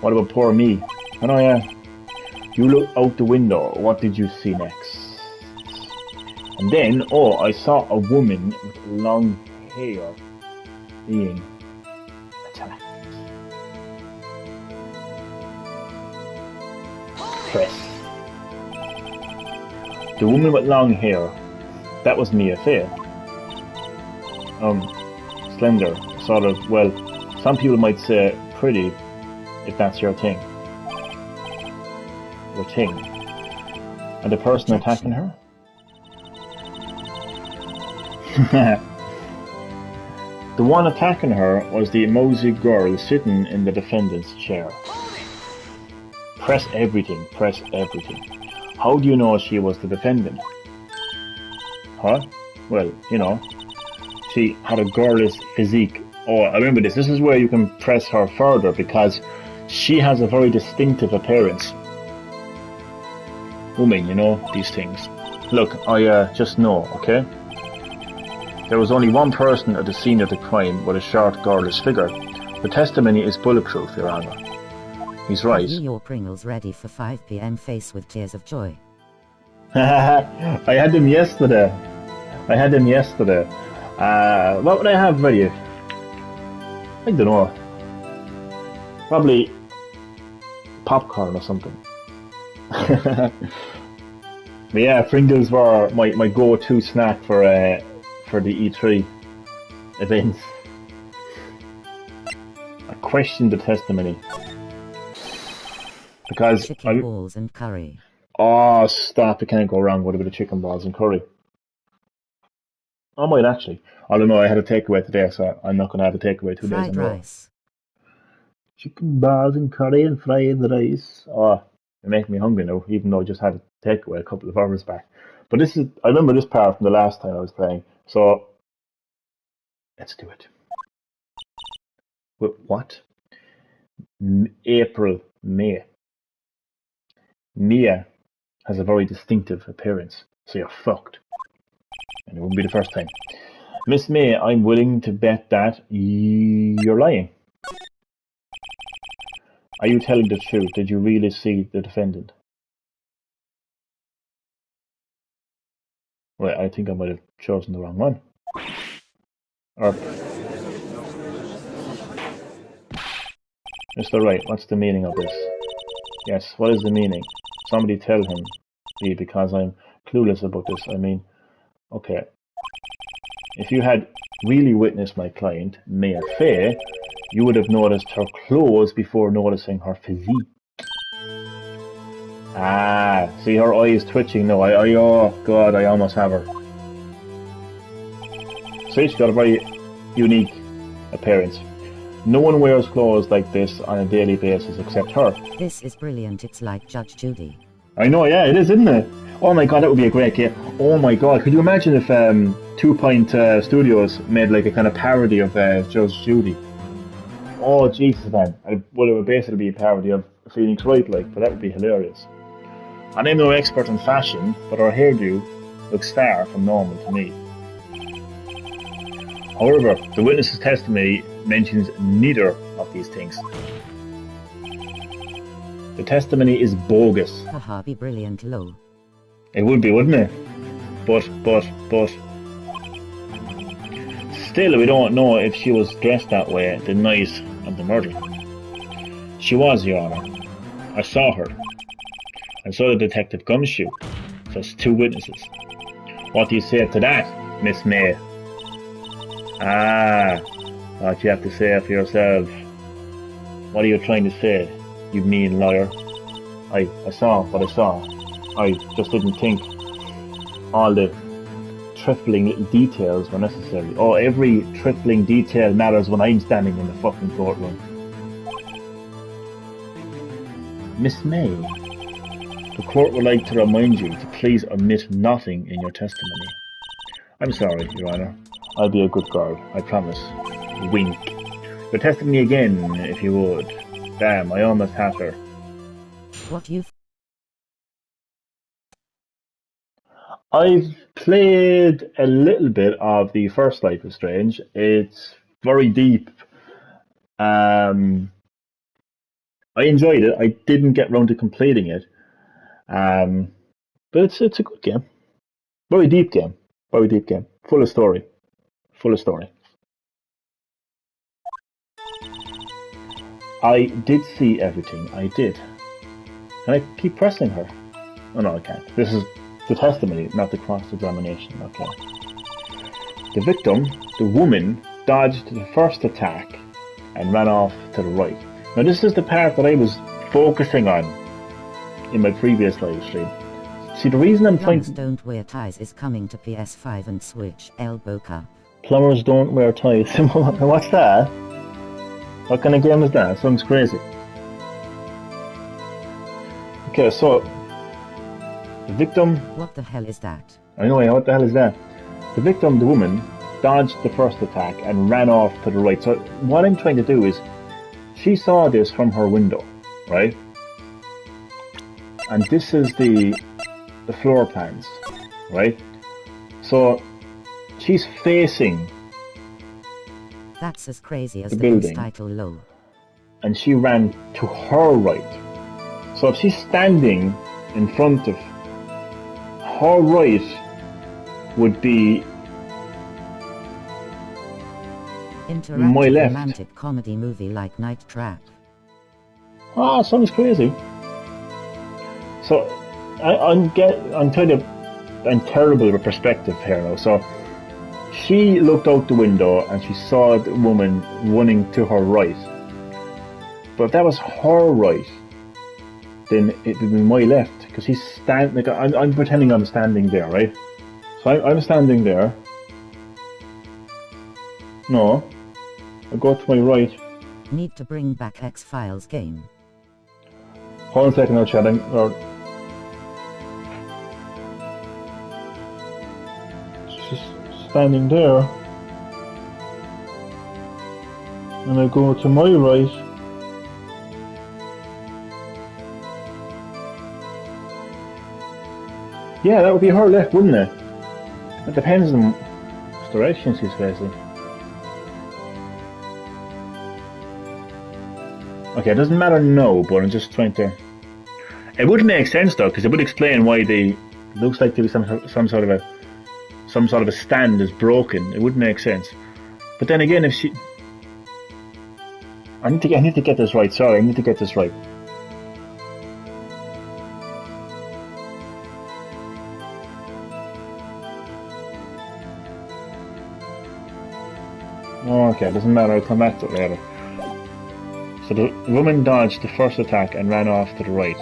What about poor me? I know, yeah. You looked out the window. What did you see next? And then, I saw a woman with long hair being attacked. Press. The woman with long hair, that was Mia Faye. Slender, sort of, well, some people might say pretty, if that's your thing. Your thing. And the person attacking her? The one attacking her was the emoji girl sitting in the defendant's chair. Press everything, press everything. How do you know she was the defendant? Huh? Well, you know, she had a girlish physique. Oh, I remember this. This is where you can press her further because she has a very distinctive appearance. Women, you know, these things. Look, I just know, okay? There was only one person at the scene of the crime with a short, girlish figure. The testimony is bulletproof, Your Honour. He's right. Have you your Pringles ready for 5 p.m. face with tears of joy? I had them yesterday. What would I have ready? I don't know. Probably popcorn or something. But yeah, Pringles were my go-to snack for the E3 events. I questioned the testimony because chicken balls and curry. Oh, stop! You can't go wrong with a bit of chicken balls and curry. I might actually. I don't know. I had a takeaway today, so I'm not going to have a takeaway 2 days Fried in a row. rice. Chicken balls and curry and fried rice. Oh, you're making me hungry now, even though I just had a takeaway a couple of hours back. But I remember this part from the last time I was playing. So, let's do it. With what? April, May. Mia has a very distinctive appearance, so you're fucked. And it wouldn't be the first time. Miss May, I'm willing to bet that you're lying. Are you telling the truth? Did you really see the defendant? Right, I think I might have chosen the wrong one. Or Mr. Wright, what's the meaning of this? Yes, what is the meaning? Somebody tell him, because I'm clueless about this. I mean, okay. If you had really witnessed my client, Mia Faye, you would have noticed her clothes before noticing her physique. Ah, see her eyes twitching now. Oh god, I almost have her. See, she's got a very unique appearance. No one wears clothes like this on a daily basis except her. This is brilliant. It's like Judge Judy. I know, yeah, it is, isn't it? Oh my god, that would be a great game. Oh my god, could you imagine if 2 Point Studios made like a kind of parody of Judge Judy? Oh Jesus, man. Well, it would basically be a parody of Phoenix Wright, like, but that would be hilarious. And I'm no expert in fashion, but her hairdo looks far from normal to me. However, the witness's testimony mentions neither of these things. The testimony is bogus. Haha, be brilliant, low. It would be, wouldn't it? But. Still, we don't know if she was dressed that way the night of the murder. She was, Your Honour. I saw her. And so did Detective Gumshoe. So it's 2 witnesses. What do you say to that, Miss May? Ah, what you have to say for yourself. What are you trying to say, you mean liar? I saw what I saw. I just didn't think all the trifling little details were necessary. Oh, every trifling detail matters when I'm standing in the fucking courtroom. Miss May, the court would like to remind you to please omit nothing in your testimony. I'm sorry, Your Honour. I'll be a good girl, I promise. Wink. Your testimony again, if you would. Damn, I almost have her. What you... I've played a little bit of the first Life is Strange. It's very deep. I enjoyed it. I didn't get round to completing it. But it's a good game. Very deep game. Very deep game. Full of story. Full of story. I did see everything. I did. Can I keep pressing her? Oh no, I can't. This is the testimony, not the cross-examination. Okay. The victim, the woman, dodged the first attack and ran off to the right. Now this is the part that I was focusing on in my previous live stream. See, the reason I'm trying to... Don't wear ties is coming to PS5 and Switch. Elbow cup. Plumbers don't wear ties. What's that? What kind of game is that? Sounds crazy. Okay, so the victim... What the hell is that? I know, what the hell is that? The victim, the woman, dodged the first attack and ran off to the right. So what I'm trying to do is, she saw this from her window, right? And this is the floor plans, right? So she's facing That's as crazy as the the building, title low. and she ran to her right. So if she's standing in front of her right would be Interactive my left. romantic comedy movie like Night Trap. Ah, sounds crazy. So I'm terrible with perspective here now. So she looked out the window and she saw the woman running to her right. But if that was her right, then it would be my left, because he's standing. Like I'm pretending I'm standing there, right? So I'm standing there. No, I go to my right. Need to bring back X-Files game. Hold on a second, Chad. She's standing there, and I go to my right. Yeah, that would be her left, wouldn't it? It depends on which direction she's facing. Okay, it doesn't matter now, but I'm just trying to... It would make sense though, because it would explain why they... Looks like there was some sort of a stand is broken. It would make sense. But then again, if she... I need to get this right. Sorry, I need to get this right. Okay, it doesn't matter, I'll come back to it later. So the woman dodged the first attack and ran off to the right.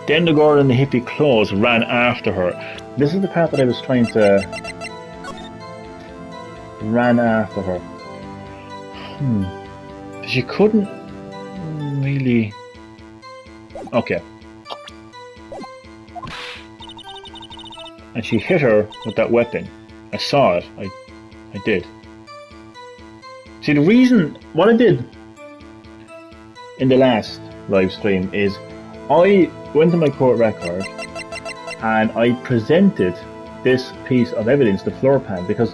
Then the girl in the hippie clothes ran after her. This is the part that I was trying to... Ran after her. She couldn't really... Okay. And she hit her with that weapon. I saw it. I did. See, the reason, what I did in the last live stream is I went to my court record and I presented this piece of evidence, the floor plan, because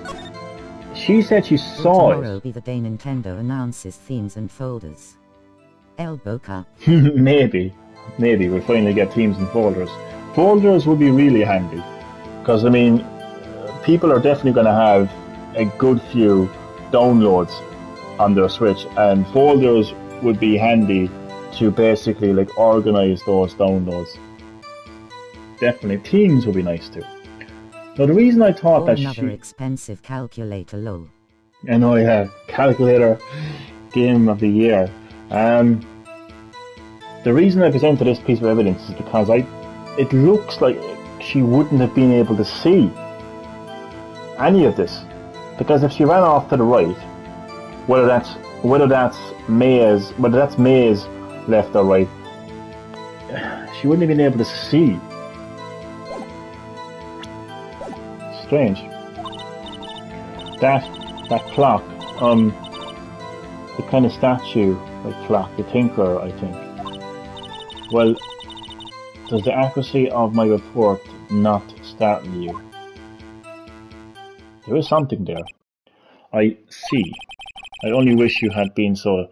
she said she saw Tomorrow be the day Nintendo announces themes and folders. Elbow cup. Maybe we'll finally get themes and folders. Folders would be really handy, because I mean, people are definitely going to have a good few downloads on their Switch, and folders would be handy to basically like organize those downloads. Definitely, themes would be nice too. Now the reason I thought that another expensive calculator low. I know, yeah, calculator game of the year. The reason I presented this piece of evidence is because it looks like she wouldn't have been able to see any of this. Because if she ran off to the right, whether that's May's left or right, she wouldn't have been able to see. Strange. That clock, the kind of statue like clock, the thinker, I think. Well, does the accuracy of my report not startle you? There is something there. I see. I only wish you had been so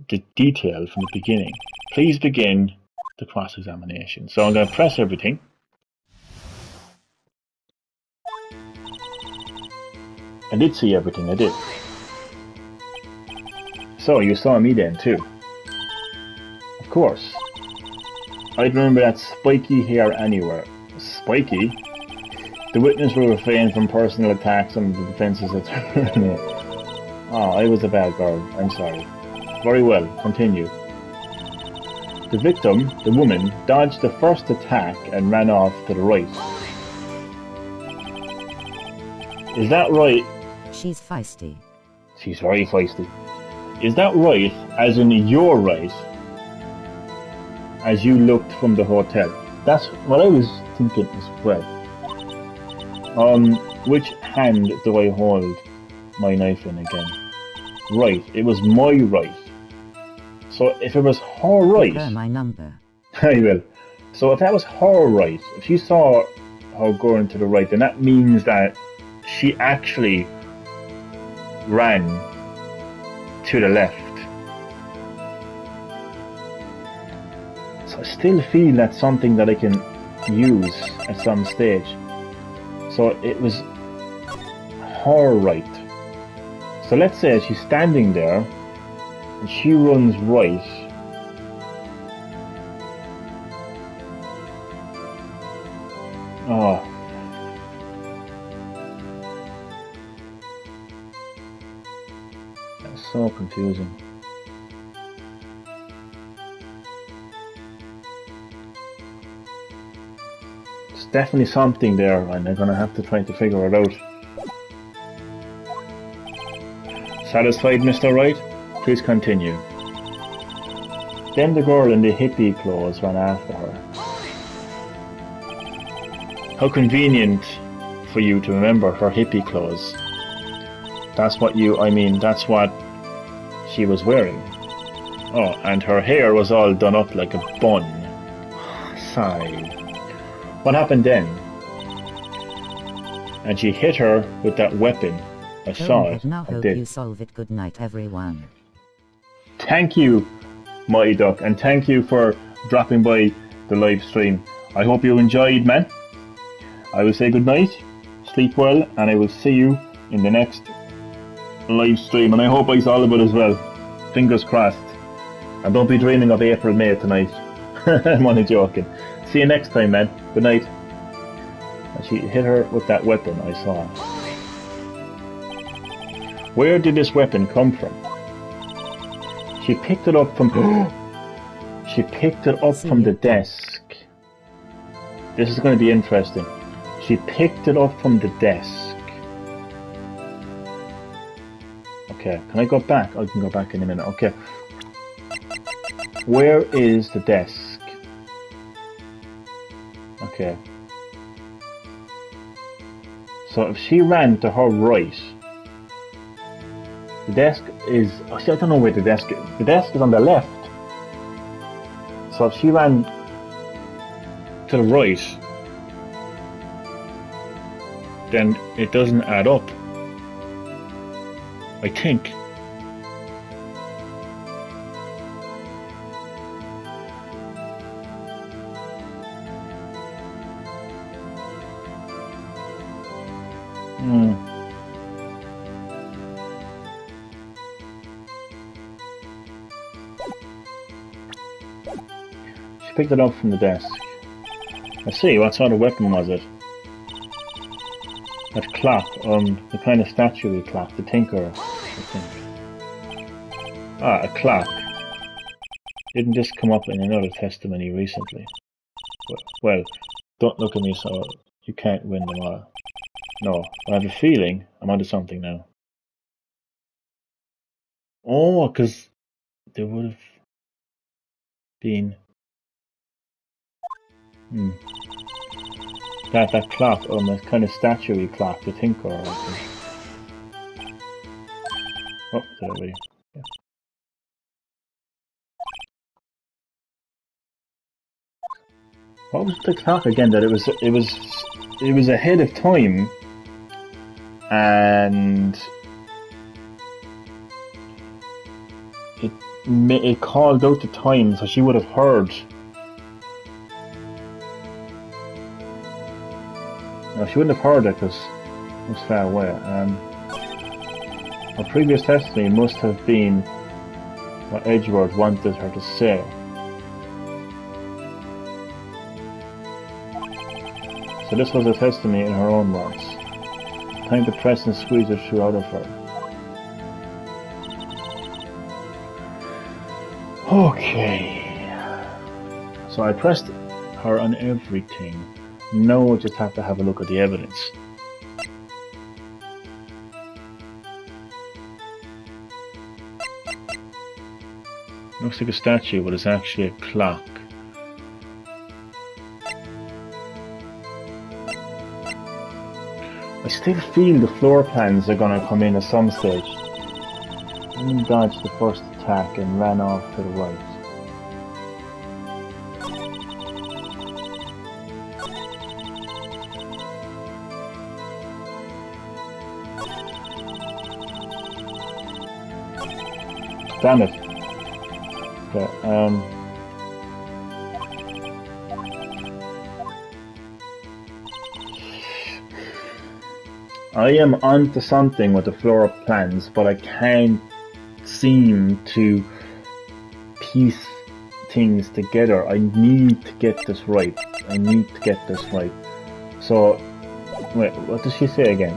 detailed from the beginning. Please begin the cross-examination. So I'm going to press everything. I did see everything, I did. So, you saw me then, too. Of course. I'd remember that spiky hair anywhere. Spiky? The witness will refrain from personal attacks on the defense's attorney. Oh, I was a bad girl. I'm sorry. Very well, continue. The victim, the woman, dodged the first attack and ran off to the right. Is that right? She's feisty. She's very feisty. Is that right, as in you're right, as you looked from the hotel? That's what I was thinking as well. Which hand do I hold my knife in again? Right, it was my right. So if it was her right... Give her my number. I will. So if that was her right, if she saw her going to the right, then that means that she actually ran to the left. So I still feel that's something that I can use at some stage. So it was her right. So let's say she's standing there and she runs right. Oh. That's so confusing. There's definitely something there and I'm gonna have to try to figure it out. Satisfied, Mr. Wright? Please continue. Then the girl in the hippie clothes ran after her. How convenient for you to remember her hippie clothes. That's what she was wearing. Oh, and her hair was all done up like a bun. Sigh. What happened then? And she hit her with that weapon. I saw it. Now hope you solve it. Good night, everyone. Thank you, Mighty Duck, and thank you for dropping by the live stream. I hope you enjoyed, man. I will say good night, sleep well, and I will see you in the next live stream. And I hope I solve it as well. Fingers crossed. And don't be dreaming of April, May tonight. I'm only joking. See you next time, man. Good night. And she hit her with that weapon I saw. Where did this weapon come from? She picked it up from... She picked it up from the desk. This is going to be interesting. She picked it up from the desk. Okay, can I go back? I can go back in a minute. Okay. Where is the desk? Okay. So if she ran to her right... The desk is... Oh, see, I don't know where the desk is. The desk is on the left. So if she ran to the right, then it doesn't add up. I think. Picked it up from the desk. Let's see, what sort of weapon was it? That clock, the kind of statuary clock, the tinker, I think. Ah, a clock. Didn't this come up in another testimony recently? Well, don't look at me so you can't win them all. No, I have a feeling I'm onto something now. Oh, because there would have been... That clock, that kind of statuary clock, the tinker, I think. Oh, is that already? Yeah. What was the clock again? That it was ahead of time, and it called out the time, so she would have heard. No, she wouldn't have heard it because it was far away. Her previous testimony must have been what Edgeworth wanted her to say. So this was a testimony in her own words. Time to press and squeeze the truth out of her. Okay. So I pressed her on everything. Now I just have to have a look at the evidence. Looks like a statue, but it's actually a clock. I still feel the floor plans are gonna come in at some stage. Woman dodged the first attack and ran off to the right. Damn it. Okay, I am onto something with the floor plans, but I can't seem to piece things together. I need to get this right. So, wait, what does she say again?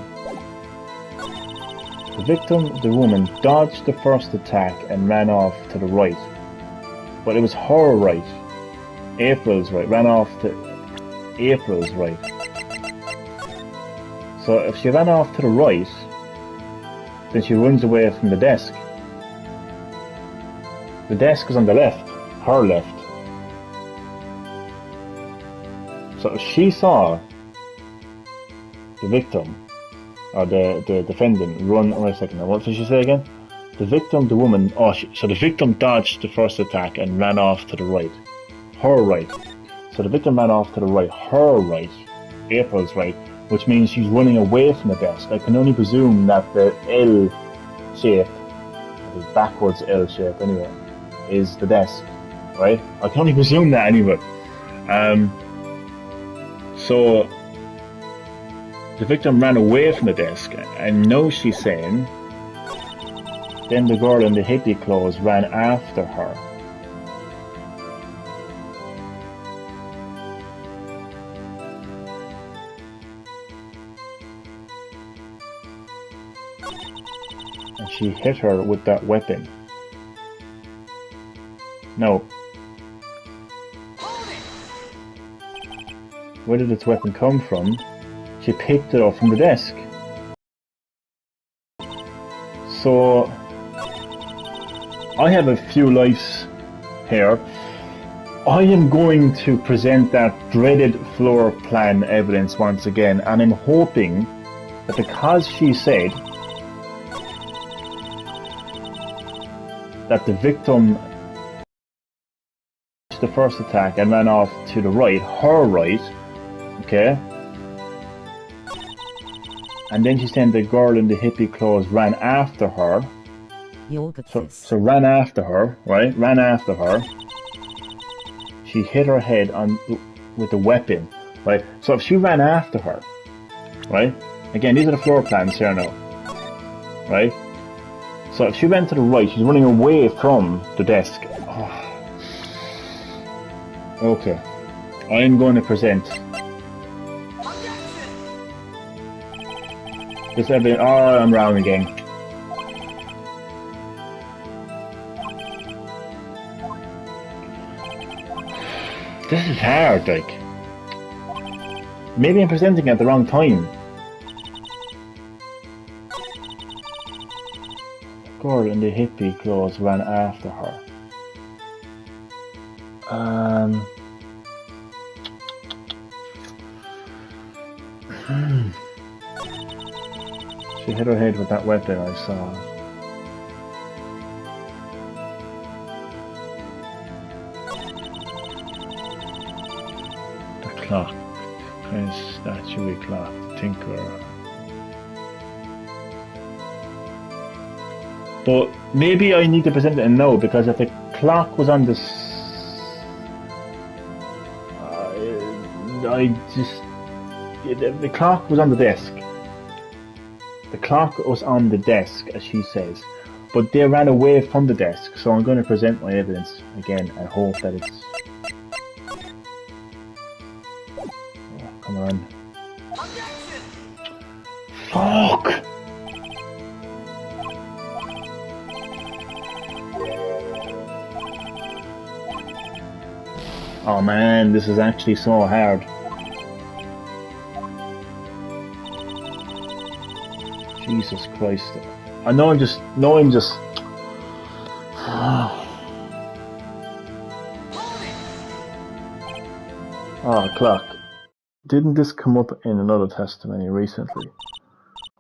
The victim, the woman, dodged the first attack and ran off to the right. But it was her right. April's right. Ran off to April's right. So if she ran off to the right, then she runs away from the desk. The desk is on the left. Her left. So if she saw the victim, or the defendant, run... Wait a second now, what did she say again? The victim, the woman... so the victim dodged the first attack and ran off to the right. Her right. So the victim ran off to the right. Her right. April's right. Which means she's running away from the desk. I can only presume that the L shape, the backwards L shape anyway, is the desk, right? I can only presume that anyway. So the victim ran away from the desk, and now she's saying, then the girl in the hippie clothes ran after her. And she hit her with that weapon. No. Where did its weapon come from? She picked it up from the desk. So I have a few lives here. I am going to present that dreaded floor plan evidence once again, and I'm hoping that because she said that the victim the first attack and ran off to the right, her right, okay? And then she said the girl in the hippie clothes ran after her. So ran after her, right? Ran after her. She hit her head with the weapon, right? So if she ran after her, right? Again, these are the floor plans here now, right? So if she went to the right, she's running away from the desk. Oh. Okay, I'm going to present this evidence. Oh, I'm wrong again. This is hard, like. Maybe I'm presenting at the wrong time. The girl in the hippie clothes ran after her. She hit her head with that weapon, I saw. The clock. Kind of statuary clock. The tinkerer. But maybe I need to present it now, because if the clock was on the the clock was on the desk. The clock was on the desk, as she says. but they ran away from the desk, so I'm going to present my evidence again and hope that it's... Oh, come on. Fuck! Oh man, this is actually so hard. Jesus Christ. I know I'm just... Oh, clock. Didn't this come up in another testimony recently?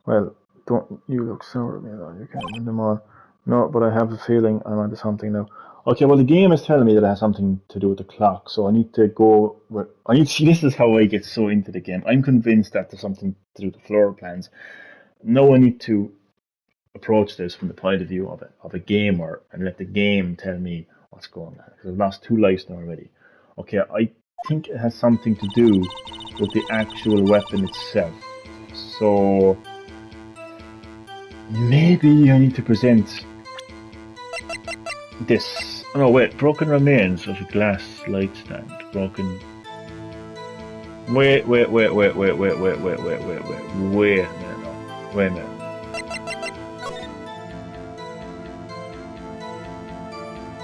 Well, don't you look sour at me though, you can't win them all. No, but I have a feeling I'm onto something now. Okay, well the game is telling me that it has something to do with the clock, so I need to go with... see, this is how I get so into the game. I'm convinced that there's something to do with the floor plans. Now I need to approach this from the point of view of a gamer and let the game tell me what's going on. Because I've lost 2 lives now already. Okay, I think it has something to do with the actual weapon itself. So maybe I need to present this. Oh no, wait, broken remains of a glass light stand. Broken. Wait a minute. Wait a minute.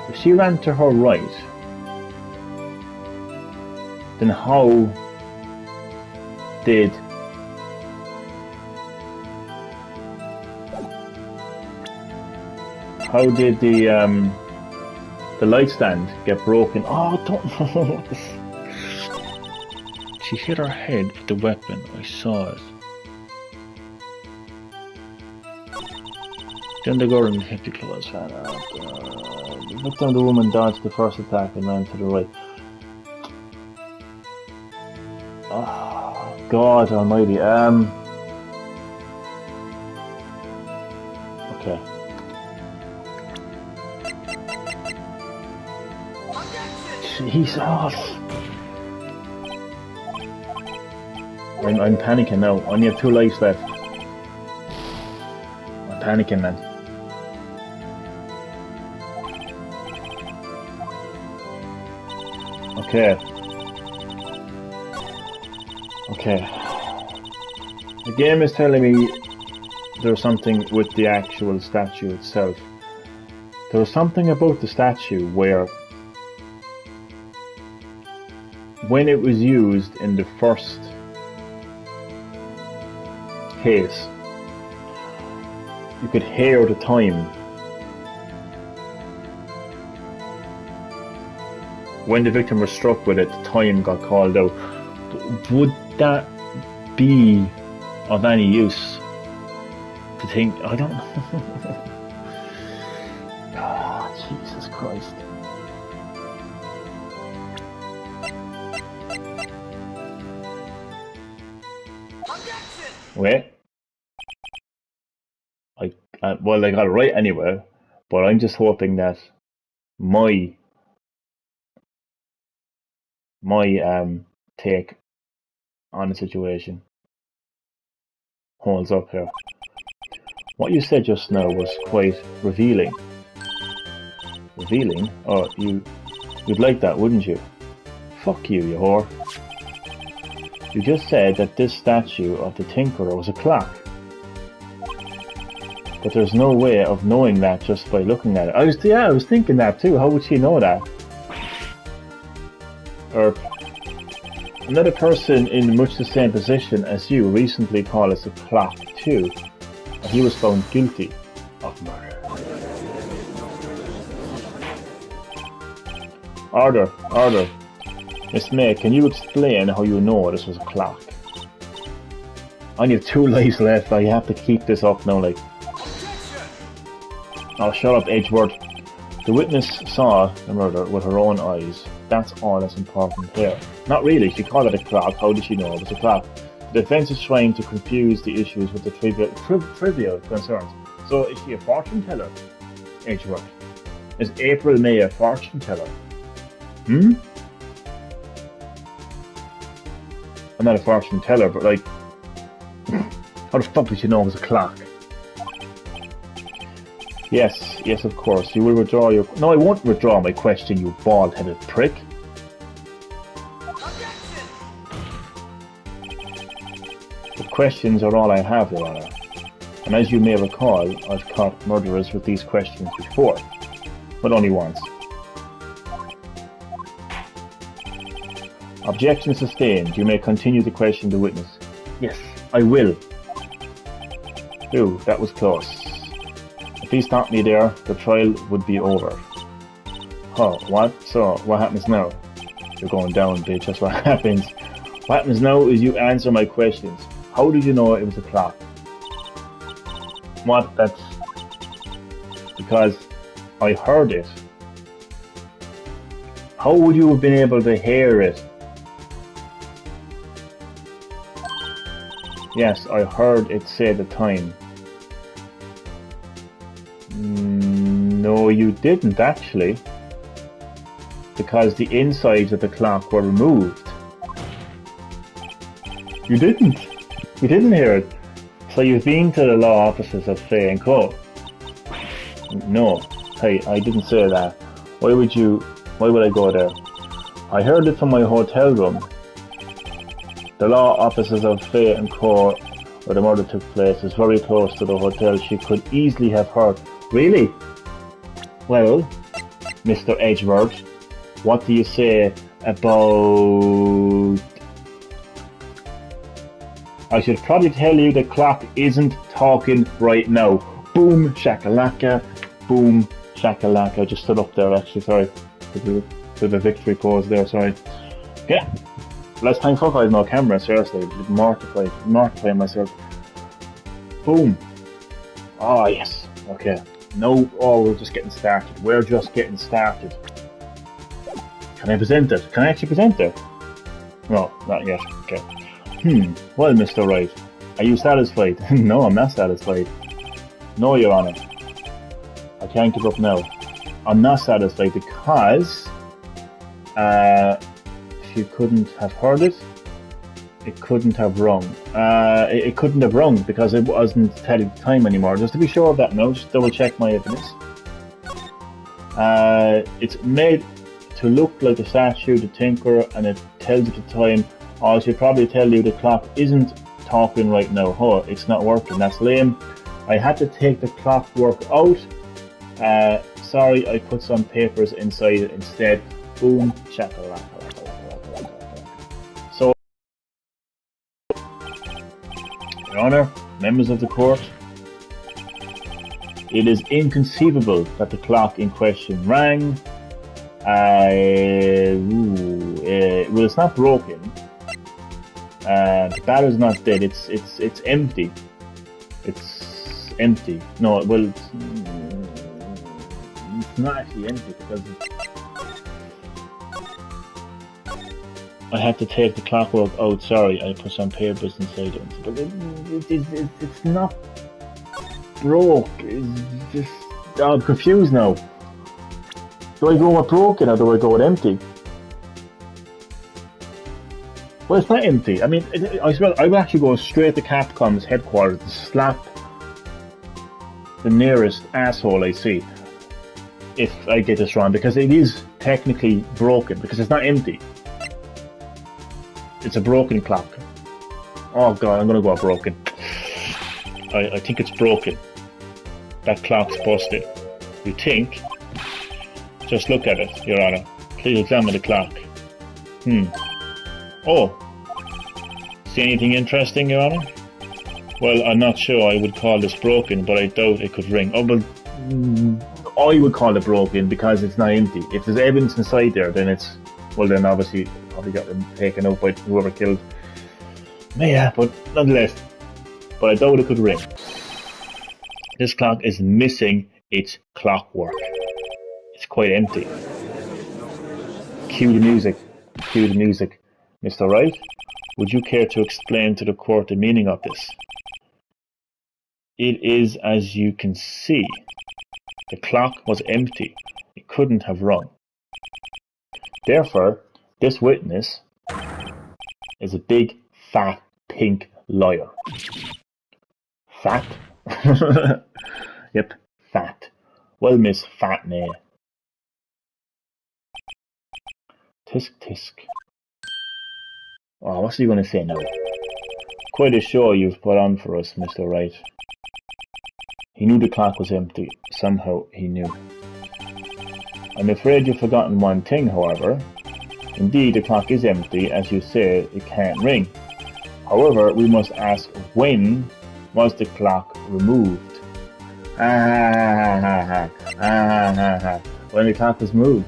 If she ran to her right, then how did the light stand get broken? Oh, I don't know what this... She hit her head with the weapon. I saw it. Then the girl in the hefty clothes ran out. The victim of the woman dodged the first attack and ran to the right. Oh, God almighty. Okay. Jesus. I'm panicking now. I only have 2 lives left. I'm panicking, man. Okay. The game is telling me there's something with the actual statue itself. There was something about the statue where, when it was used in the first case, you could hear the time. When the victim was struck with it, the time got called out. Would that be of any use to think? I don't know. Oh, Jesus Christ. Wait. Well, I got it right anyway, but I'm just hoping that my take on the situation holds up here. What you said just now was quite revealing. Revealing? Oh, you'd like that, wouldn't you? Fuck you, you whore. You just said that this statue of the Tinkerer was a clock. But there's no way of knowing that just by looking at it. I was thinking that too. How would she know that? Or another person in much the same position as you recently called us a clock too. And he was found guilty of murder. Order. Miss May, can you explain how you know this was a clock? I only have 2 lives left. I have to keep this up now, like. Oh, shut up, Edgeworth. The witness saw the murder with her own eyes. That's all that's important here. Not really. She called it a clock. How did she know it was a clock? The defense is trying to confuse the issues with the trivial concerns. So, is she a fortune teller? Edgeworth. Is April May a fortune teller? I'm not a fortune teller, but like, how the fuck did you know it was a clock? Yes, yes, of course. You will withdraw your... No, I won't withdraw my question, you bald-headed prick. The questions are all I have, Your Honour. And as you may recall, I've caught murderers with these questions before. But only once. Objection sustained. You may continue to question the witness. Yes, I will. Ooh, that was close. If he stopped me there, the trial would be over. Oh, what? So, what happens now? You're going down, bitch. That's what happens. What happens now is you answer my questions. How did you know it was a clock? What? That's... because I heard it. How would you have been able to hear it? Yes, I heard it say the time. No, you didn't actually. Because the insides of the clock were removed. You didn't. You didn't hear it. So you've been to the law offices of Fay and Co. No, hey, I didn't say that. Why would I go there? I heard it from my hotel room. The law offices of Fay and Co. where the murder took place is very close to the hotel. She could easily have heard. Really? Well, Mr. Edgeworth, what do you say about... I should probably tell you the clock isn't talking right now. Boom, shakalaka, boom, shakalaka. Just stood up there actually, sorry. Bit of a victory pose there, sorry. Yeah. Last time fuck I had no camera, seriously. Mortifying myself. Boom. Oh yes. Okay. No, oh, we're just getting started. We're just getting started. Can I present it? Can I actually present it? No, not yet. Okay. Well, Mr. Wright, are you satisfied? No, I'm not satisfied. No, Your Honour. I can't give up now. I'm not satisfied because if you couldn't have heard it, it couldn't have rung. It couldn't have rung because it wasn't telling the time anymore. Just to be sure of that now, just double check my evidence. It's made to look like a statue, the tinker, and it tells you the time. Or I should probably tell you the clock isn't talking right now. Oh, it's not working. That's lame. I had to take the clockwork out. Sorry, I put some papers inside it instead. Boom, shakalaka. So, Your Honour, members of the court, it is inconceivable that the clock in question rang. Well, it's not broken. The battery's not dead. It's empty. It's empty. No, well, it's not actually empty because I had to take the clockwork out. Sorry, I put some papers inside it. But it's not broke. It's just I'm confused now. Do I go with broken or do I go with empty? Well, it's not empty. I mean, I swear, I would actually go straight to Capcom's headquarters and slap the nearest asshole I see if I get this wrong, because it is technically broken, because it's not empty. It's a broken clock. Oh god, I'm gonna go broken. I think it's broken. That clock's busted. You think? Just look at it, Your Honour. Please examine the clock. Oh. See anything interesting, Your Honour? Well, I'm not sure I would call this broken, but I doubt it could ring. Oh, but I would call it broken because it's not empty. If there's evidence inside there, then it's... Well, then obviously it probably got taken out by whoever killed... Yeah, but nonetheless. But I doubt it could ring. This clock is missing its clockwork. It's quite empty. Cue the music. Cue the music. Mr. Wright, would you care to explain to the court the meaning of this? It is as you can see. The clock was empty. It couldn't have rung. Therefore, this witness is a big, fat, pink liar. Fat? Yep, fat. Well, Miss Fatney. Tisk tisk. Oh, what's he going to say now? Quite a show you've put on for us, Mr. Wright. He knew the clock was empty. Somehow he knew. I'm afraid you've forgotten one thing, however. Indeed, the clock is empty. As you say, it can't ring. However, we must ask, when was the clock removed? When the clock was moved?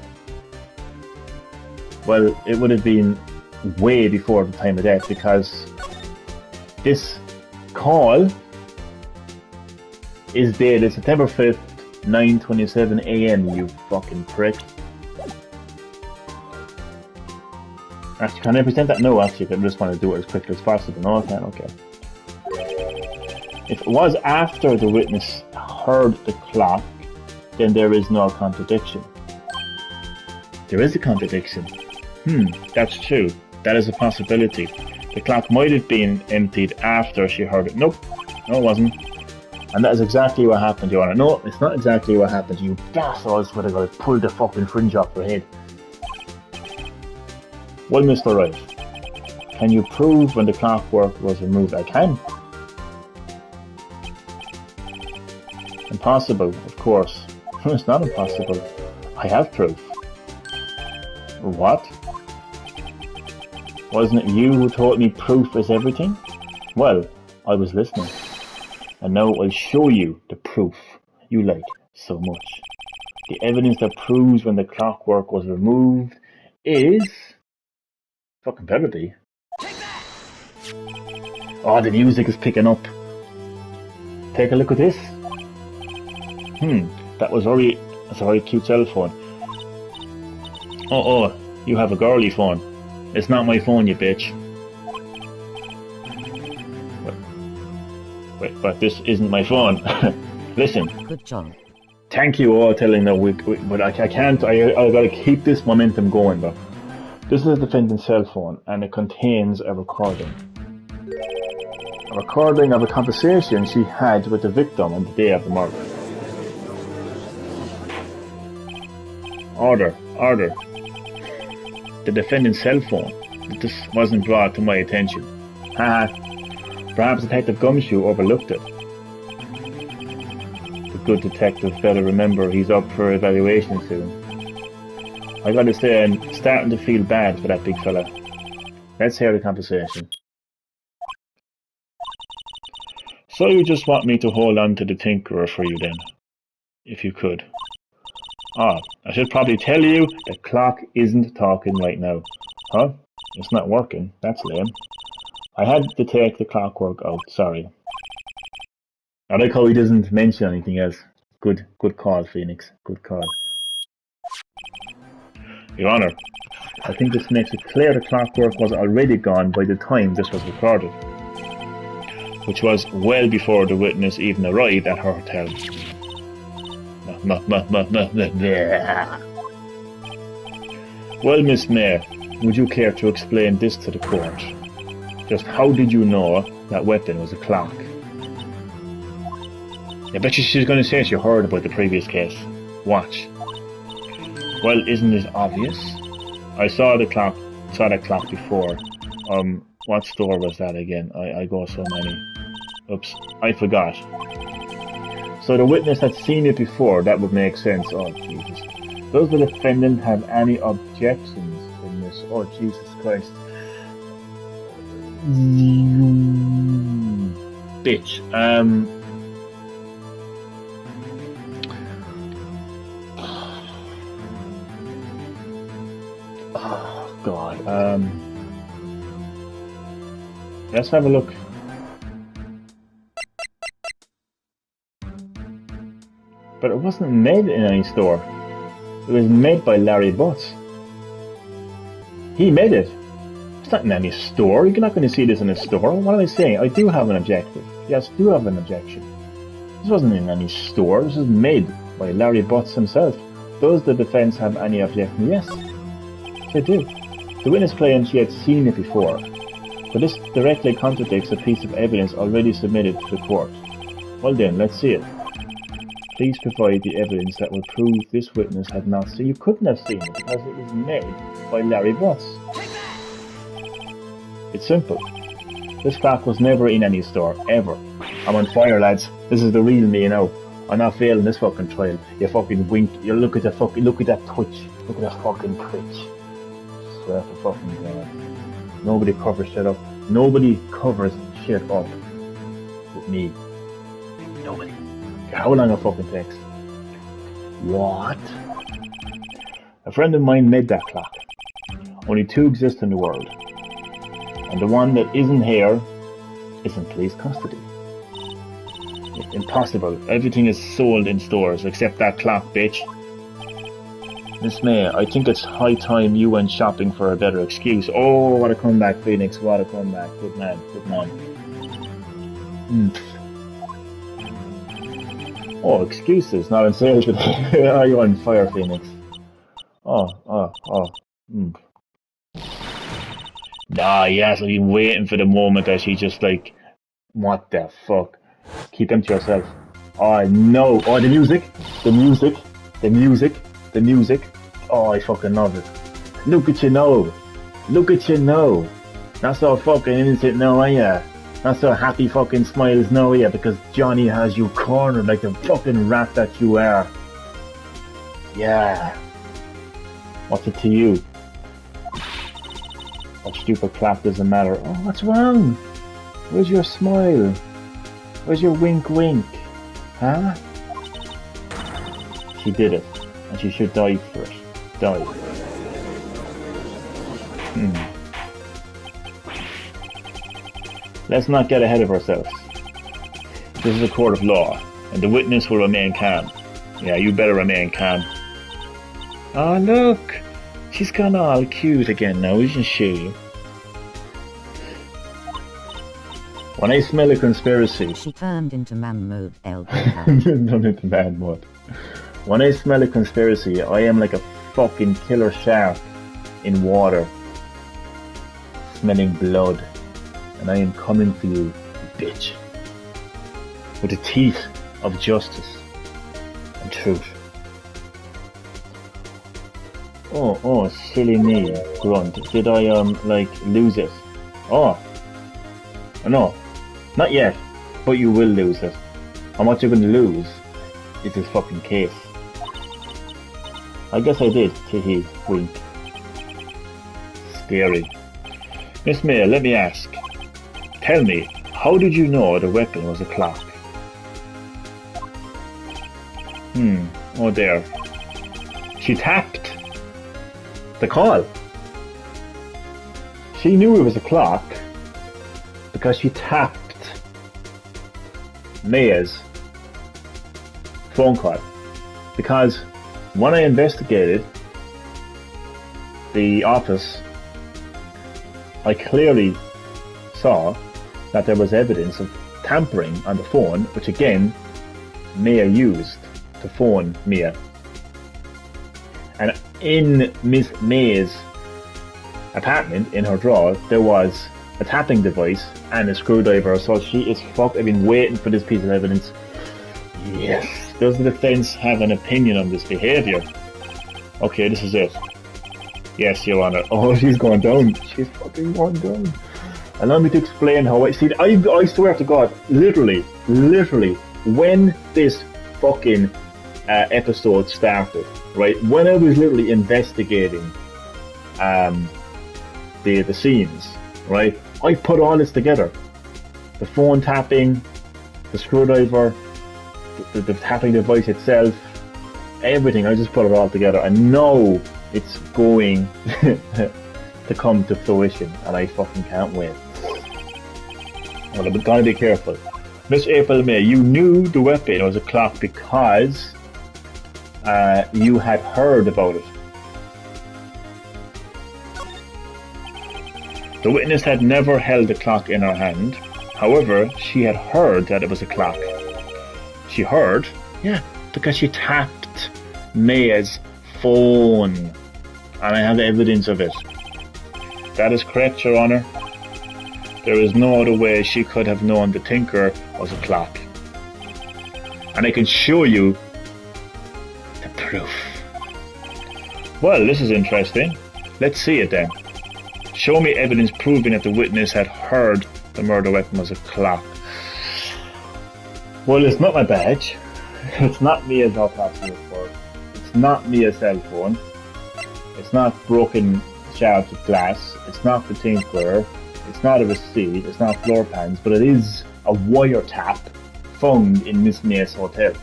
Well, it would have been way before the time of death, because this call is dated September 5th, 9:27 AM, you fucking prick. Actually, can I present that? No, actually, I just want to do it as quickly as possible. No, I can't, okay. If it was after the witness heard the clock, then there is no contradiction. There is a contradiction. That's true. That is a possibility. The clock might have been emptied after she heard it. Nope. No, it wasn't. And that is exactly what happened, Your Honor. No, it's not exactly what happened. You bastard, I swear to God, I pulled the fucking fringe off your head. Well, Mr. Wright, can you prove when the clockwork was removed? I can. Impossible, of course. It's not impossible. I have proof. What? Wasn't it you who told me proof is everything? Well, I was listening. And now I'll show you the proof you like so much. The evidence that proves when the clockwork was removed is... fucking better be. Oh, the music is picking up. Take a look at this. That's a very cute cell phone. Oh, you have a girly phone. It's not my phone, you bitch. Wait, but this isn't my phone. Listen. Good job. Thank you all telling that but I can't, I gotta keep this momentum going though. This is a defendant's cell phone and it contains a recording. A recording of a conversation she had with the victim on the day of the murder. Order. The defendant's cell phone. This wasn't brought to my attention. Haha. Perhaps Detective Gumshoe overlooked it. The good detective better remember he's up for evaluation soon. I gotta say, I'm starting to feel bad for that big fella. Let's hear the conversation. So you just want me to hold on to the Tinkerer for you then? If you could. I should probably tell you the clock isn't talking right now. Huh? It's not working. That's lame. I had to take the clockwork out, sorry. I like how he doesn't mention anything else. Good call, Phoenix. Good call. Your Honor, I think this makes it clear the clockwork was already gone by the time this was recorded, which was well before the witness even arrived at her hotel. Well, Miss May, would you care to explain this to the court? Just how did you know that weapon was a clock? I bet you she's going to say she heard about the previous case. Watch. Well, isn't it obvious? I saw that clock before. What store was that again? I go so many. Oops, I forgot. So the witness had seen it before, that would make sense. Oh, Jesus. Does the defendant have any objections in this? Oh, Jesus Christ. Bitch. Oh, God. Let's have a look. But it wasn't made in any store. It was made by Larry Butts. He made it. It's not in any store. You're not going to see this in a store. What am I saying? I do have an objective. Yes, do have an objection. This wasn't in any store. This was made by Larry Butts himself. Does the defense have any objection? Yes, they do. The witness claimed she had seen it before, but this directly contradicts a piece of evidence already submitted to the court. Well then, let's see it. Please provide the evidence that will prove this witness had not seen. You couldn't have seen it because it was made by Larry Butts. It's simple. This clock was never in any store, ever. I'm on fire, lads. This is the real me, you know. I'm not failing this fucking trial. You fucking wink. You look at that twitch. Look at that fucking twitch. Swear to fucking God. Nobody covers shit up. Nobody covers shit up with me. Nobody. How long it fucking takes. What? A friend of mine made that clock. Only two exist in the world. And the one that isn't here is in police custody. Impossible. Everything is sold in stores except that clock, bitch. Miss May, I think it's high time you went shopping for a better excuse. Oh, what a comeback, Phoenix. What a comeback. Good man. Good man. Oh, excuses. Not on sale today. Are you on fire, Phoenix? Nah, yes, I've been waiting for the moment that she just like, what the fuck? Keep them to yourself. Oh no. Oh, the music. Oh, I fucking love it. Look at you now. Not so fucking innocent now, are ya? Not so happy fucking smiles now, are ya? Because Johnny has you cornered like the fucking rat that you are. Yeah. What's it to you? That stupid clap doesn't matter. Oh, what's wrong? Where's your smile? Where's your wink? Huh? She did it. And she should die for it. Die. Let's not get ahead of ourselves. This is a court of law, and the witness will remain calm. Yeah, you better remain calm. Oh, look! She's gone all cute again now, isn't she? When I smell a conspiracy... She turned into man mode, into man mode. When I smell a conspiracy, I am like a fucking killer shark in water, smelling blood, and I am coming for you, bitch, with the teeth of justice and truth. Oh, silly me, grunt. Did I, like, lose it? Oh, no, not yet, but you will lose it. And what you're going to lose is this fucking case. I guess I did, teehee, wink. Scary. Miss May, let me ask. Tell me, how did you know the weapon was a clock? Oh there. She tapped the call. She knew it was a clock because she tapped Maya's phone call. Because when I investigated the office, I clearly saw that there was evidence of tampering on the phone, which again Maya used to phone Mia. And in Miss May's apartment, in her drawer, there was a tapping device and a screwdriver. So she is fucked. I've been waiting for this piece of evidence. Yes. Does the defense have an opinion on this behavior? Okay, this is it. Yes, Your Honor. Oh, she's going down. She's fucking going down. Allow me to explain how I see it. I swear to God, literally, when this fucking episode started, right? When I was literally investigating the scenes, right? I put all this together. The phone tapping, the screwdriver, the tapping device itself, everything. I just put it all together. I know it's going to come to fruition, and I fucking can't wait. Well, I'm gonna be careful. Miss April May, you knew the weapon was a clock because you had heard about it. The witness had never held the clock in her hand. However, she had heard that it was a clock. She heard, yeah, because she tapped Maya's phone. And I have evidence of it. That is correct, Your Honor. There is no other way she could have known the Tinker was a clock. And I can show you proof. Well, this is interesting. Let's see it then. Show me evidence proving that the witness had heard the murder weapon was a clock. Well, it's not my badge. It's not me as autopsy report. It's not me a cell phone. It's not broken shards of glass. It's not the tinkerer. It's not a receipt. It's not floor pans. But it is a wiretap found in Miss May's hotel.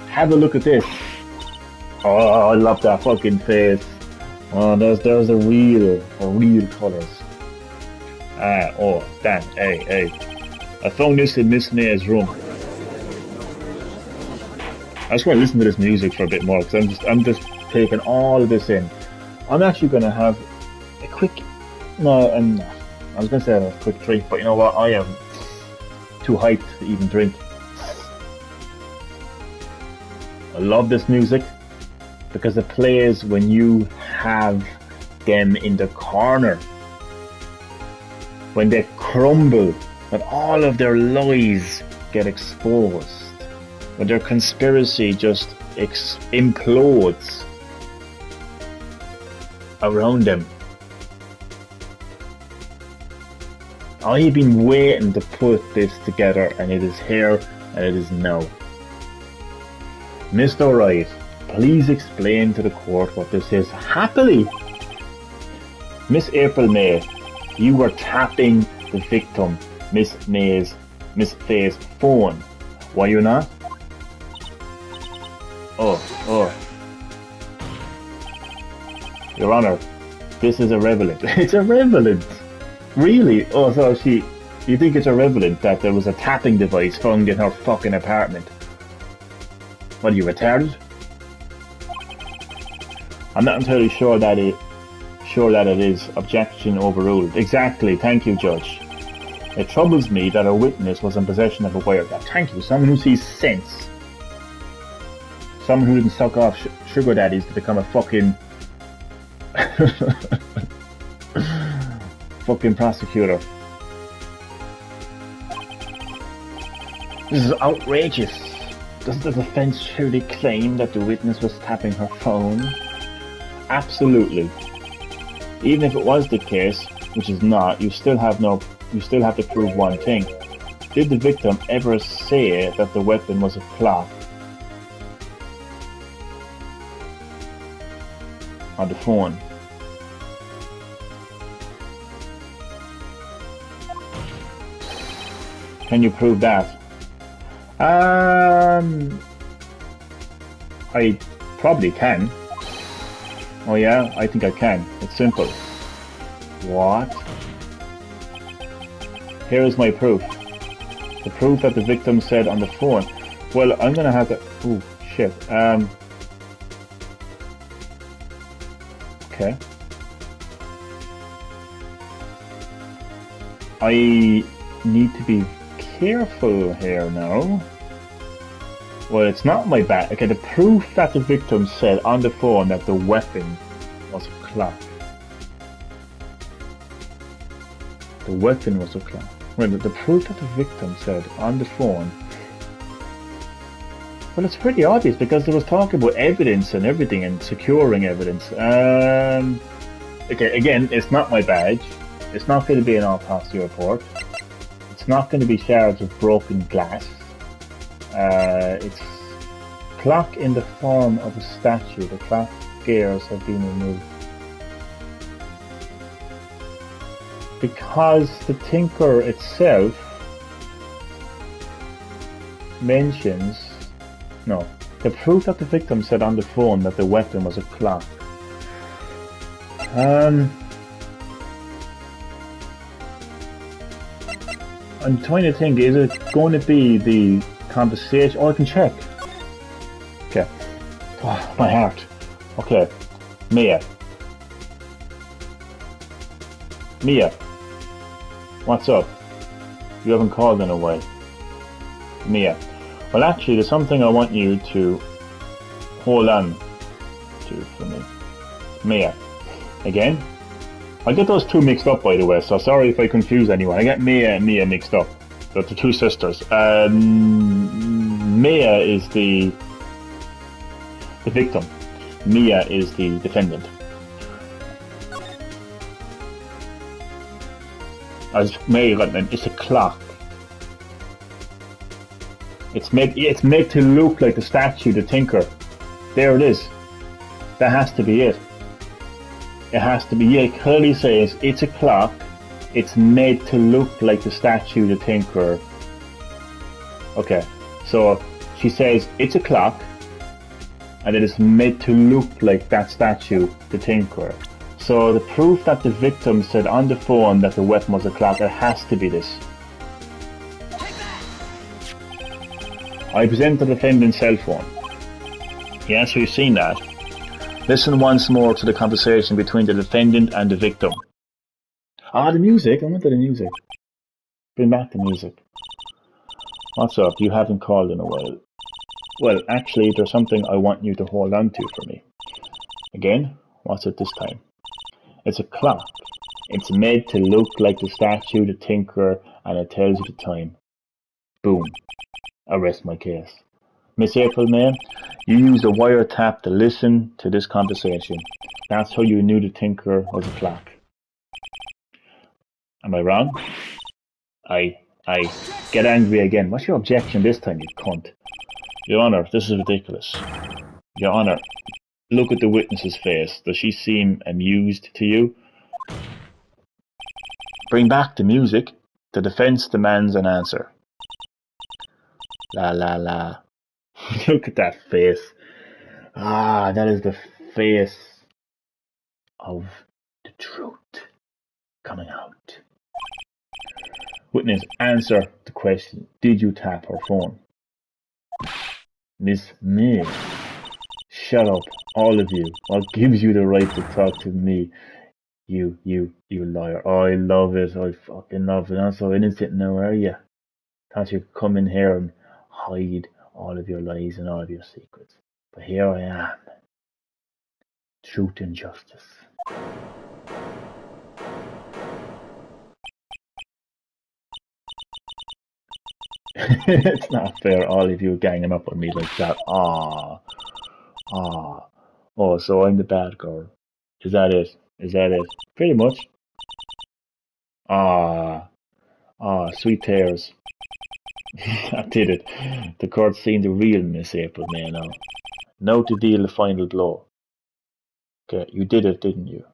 Have a look at this. Oh, I love that fucking face. Oh, there's a real colours. Oh, damn, hey. I found this in Miss May's room. I just want to listen to this music for a bit more because I'm just taking all of this in. I'm actually going to have a quick, I was going to say a quick drink, but you know what? I am too hyped to even drink. I love this music because it plays when you have them in the corner. When they crumble, when all of their lies get exposed. When their conspiracy just implodes around them. I've been waiting to put this together, and it is here, and it is now. Mr. Wright, please explain to the court what this is. Happily, Miss April May, you were tapping the victim, Miss Faye's phone. Were you not? Oh. Your Honor, this is irrelevant. It's irrelevant. Really? Oh, so you think it's irrelevant that there was a tapping device found in her fucking apartment? What, are you retarded? I'm not entirely sure that it is. Objection overruled. Exactly. Thank you, Judge. It troubles me that a witness was in possession of a wiretap. Thank you. Someone who sees sense. Someone who didn't suck off sugar daddies to become a fucking fucking prosecutor. This is outrageous. Does the defense truly claim that the witness was tapping her phone? Absolutely. Even if it was the case, which is not, you still have to prove one thing. Did the victim ever say that the weapon was a clock? On the phone. Can you prove that? I probably can. Oh yeah, I think I can. It's simple. What? Here is my proof. The proof that the victim said on the phone. Well, I'm gonna have to... Oh, shit. Okay. I need to be careful here now. Well, it's not my bad. Okay, the proof that the victim said on the phone that the weapon was a clock. The weapon was a clock. Well, the proof that the victim said on the phone. Well, it's pretty obvious because they was talking about evidence and everything and securing evidence. Okay, again, it's not my badge. It's not going to be an autopsy report. It's not going to be shards of broken glass. It's clock in the form of a statue. The clock gears have been removed. Because the tinker itself mentions... No, the proof that the victim said on the phone that the weapon was a clock. I'm trying to think, is it going to be the conversation? Oh, I can check. Okay. Oh, my heart. Okay. Mia, what's up? You haven't called in a while. Mia. Well, actually, there's something I want you to hold on to for me. Mia. Again? I get those two mixed up, by the way, so sorry if I confuse anyone. I get Mia and Mia mixed up. They're the two sisters. Mia is the victim. Mia is the defendant. As Mary got, it's a clock. It's made to look like the statue, the Tinker. There it is. That has to be it. It has to be. Yeah, it clearly says it's a clock. It's made to look like the statue, the Tinker. Okay, so she says it's a clock, and it is made to look like that statue, the Tinker. So the proof that the victim said on the phone that the weapon was a clock, it has to be this. I present the defendant's cell phone. Yes, we've seen that. Listen once more to the conversation between the defendant and the victim. Ah, the music. I wanted the music. Bring back the music. What's up? You haven't called in a while. Well, actually, there's something I want you to hold on to for me. Again, what's it this time? It's a clock. It's made to look like the statue, the Tinker, and it tells you the time. Boom. I rest my case. Miss April May, you used a wiretap to listen to this conversation. That's how you knew the Tinker was a clock. Am I wrong? I get angry again. What's your objection this time, you cunt? Your Honour, this is ridiculous. Your Honour, look at the witness's face. Does she seem amused to you? Bring back the music. The defence demands an answer. La la la. Look at that face. Ah, that is the face of the truth coming out. Witness, answer the question. Did you tap her phone? Miss May. Shut up, all of you. What gives you the right to talk to me? You liar. Oh, I love it. I fucking love it. I'm so innocent now, are you? Thought you'd come in here and hide all of your lies and all of your secrets. But here I am. Truth and justice. It's not fair, all of you ganging up on me like that. Oh, so I'm the bad girl. Is that it? Is that it? Pretty much. Sweet tears. I did it. The court's seen the real Miss April May now. Now to deal the final blow. Okay, you did it, didn't you?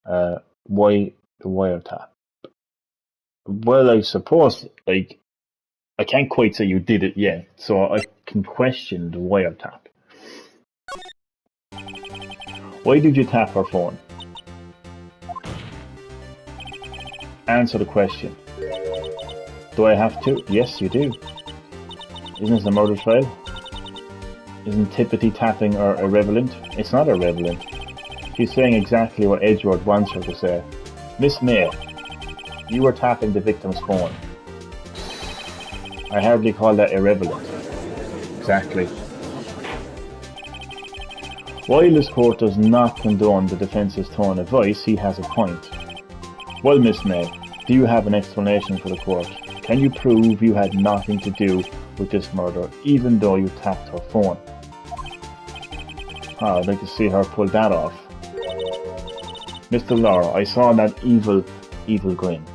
Why the wiretap? Well, I suppose, like, I can't quite say you did it yet, so I can question the wiretap. Why did you tap her phone? Answer the question. Do I have to? Yes, you do. Isn't this a murder trial? Isn't tippity tapping irrelevant? It's not irrelevant. She's saying exactly what Edgeworth wants her to say. Miss May, you were tapping the victim's phone. I hardly call that irrelevant. Exactly. While this court does not condone the defence's tone of voice, he has a point. Well, Miss May, do you have an explanation for the court? Can you prove you had nothing to do with this murder, even though you tapped her phone? Oh, I'd like to see her pull that off. Mr. Law, I saw that evil grin.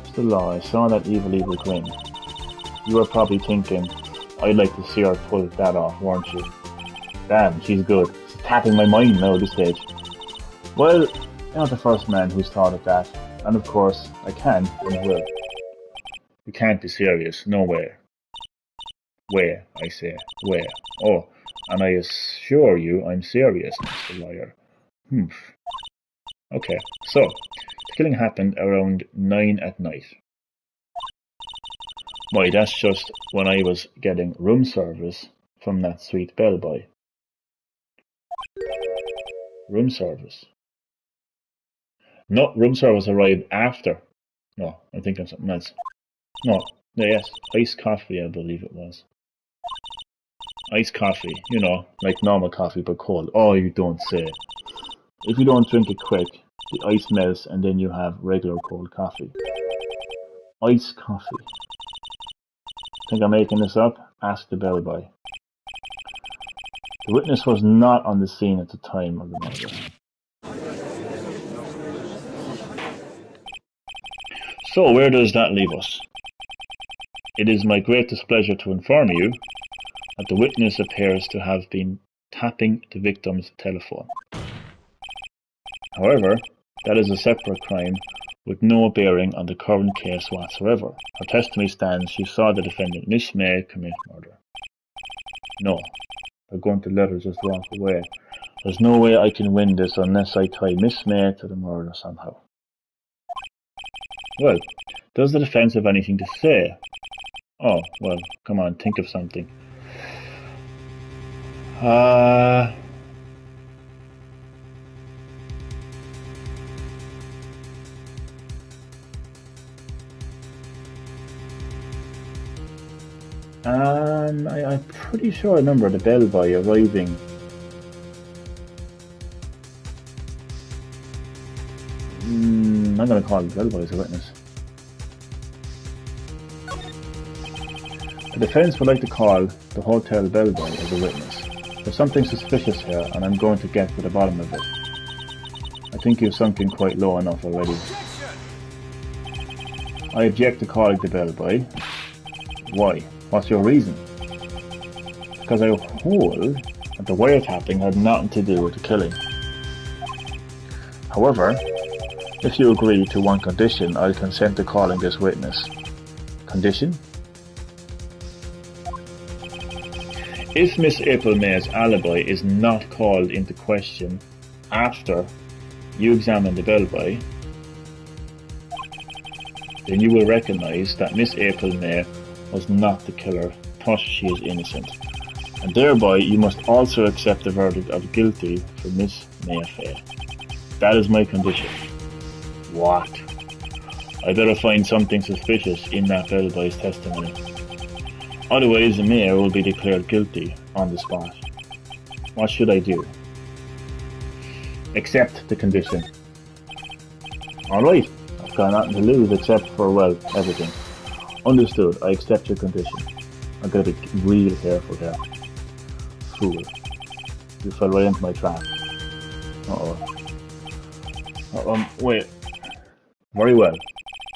Mr. Law, I saw that evil grin. You were probably thinking, I'd like to see her pull that off, weren't you? Damn, she's good. She's tapping my mind now at this stage. Well, you're not the first man who's thought of that. And of course, I can and will. You can't be serious. No way. Where, I say. Where? Oh, and I assure you I'm serious, Mr. Lawyer. Okay, so, the killing happened around 9 at night. Why, that's just when I was getting room service from that sweet bellboy. Room service? No, room service arrived after. No, I'm thinking of something else. No, yes, iced coffee, I believe it was. Iced coffee, you know, like normal coffee but cold. Oh, you don't say. If you don't drink it quick, the ice melts and then you have regular cold coffee. Iced coffee. Think I'm making this up? Asked the bellboy. The witness was not on the scene at the time of the murder. So where does that leave us? It is my greatest pleasure to inform you that the witness appears to have been tapping the victim's telephone. However, that is a separate crime with no bearing on the current case whatsoever. Her testimony stands she saw the defendant, Miss May, commit murder. No, they're going to let her just walk away. There's no way I can win this unless I tie Miss May to the murder somehow. Well, does the defense have anything to say? Oh, well, come on, think of something. I'm pretty sure I remember the bellboy arriving. I'm going to call the bellboy as a witness. The defense would like to call the hotel bellboy as a witness. There's something suspicious here, and I'm going to get to the bottom of it. I think you've sunk in quite low enough already. I object to calling the bellboy. Why? What's your reason? Because I hold that the wiretapping had nothing to do with the killing. However, if you agree to one condition, I'll consent to calling this witness. Condition? If Miss April May's alibi is not called into question after you examine the bellboy, then you will recognize that Miss April May was not the killer, thus she is innocent. And thereby you must also accept the verdict of guilty for Miss May Faye. That is my condition. What? I better find something suspicious in that bellboy's testimony. Otherwise the mayor will be declared guilty on the spot. What should I do? Accept the condition. Alright, I've got nothing to lose except for, well, everything. Understood, I accept your condition. I've got to be real careful here. Fool. You fell right into my trap. Wait. Very well.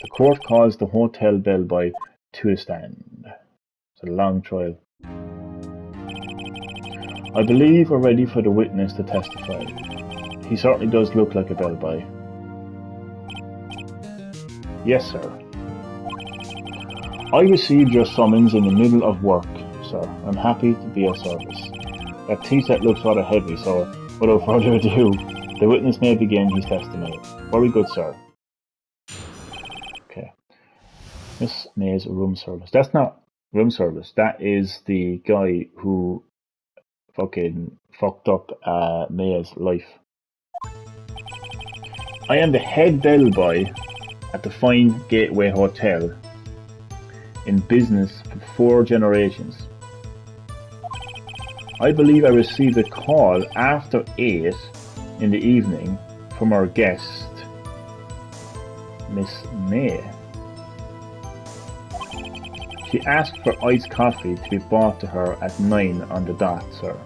The court calls the hotel bellboy to the stand. It's a long trial. I believe we're ready for the witness to testify. He certainly does look like a bellboy. Yes, sir. I received your summons in the middle of work, sir. I'm happy to be of service. That tea set looks rather heavy, so without further ado, the witness may begin his testimony. Very good, sir. Okay. Miss May's room service. That's not room service. That is the guy who fucking fucked up May's life. I am the head bellboy at the fine Gateway Hotel, in business for 4 generations. I believe I received a call after 8 in the evening from our guest, Miss May. She asked for iced coffee to be brought to her at 9 on the dot, sir.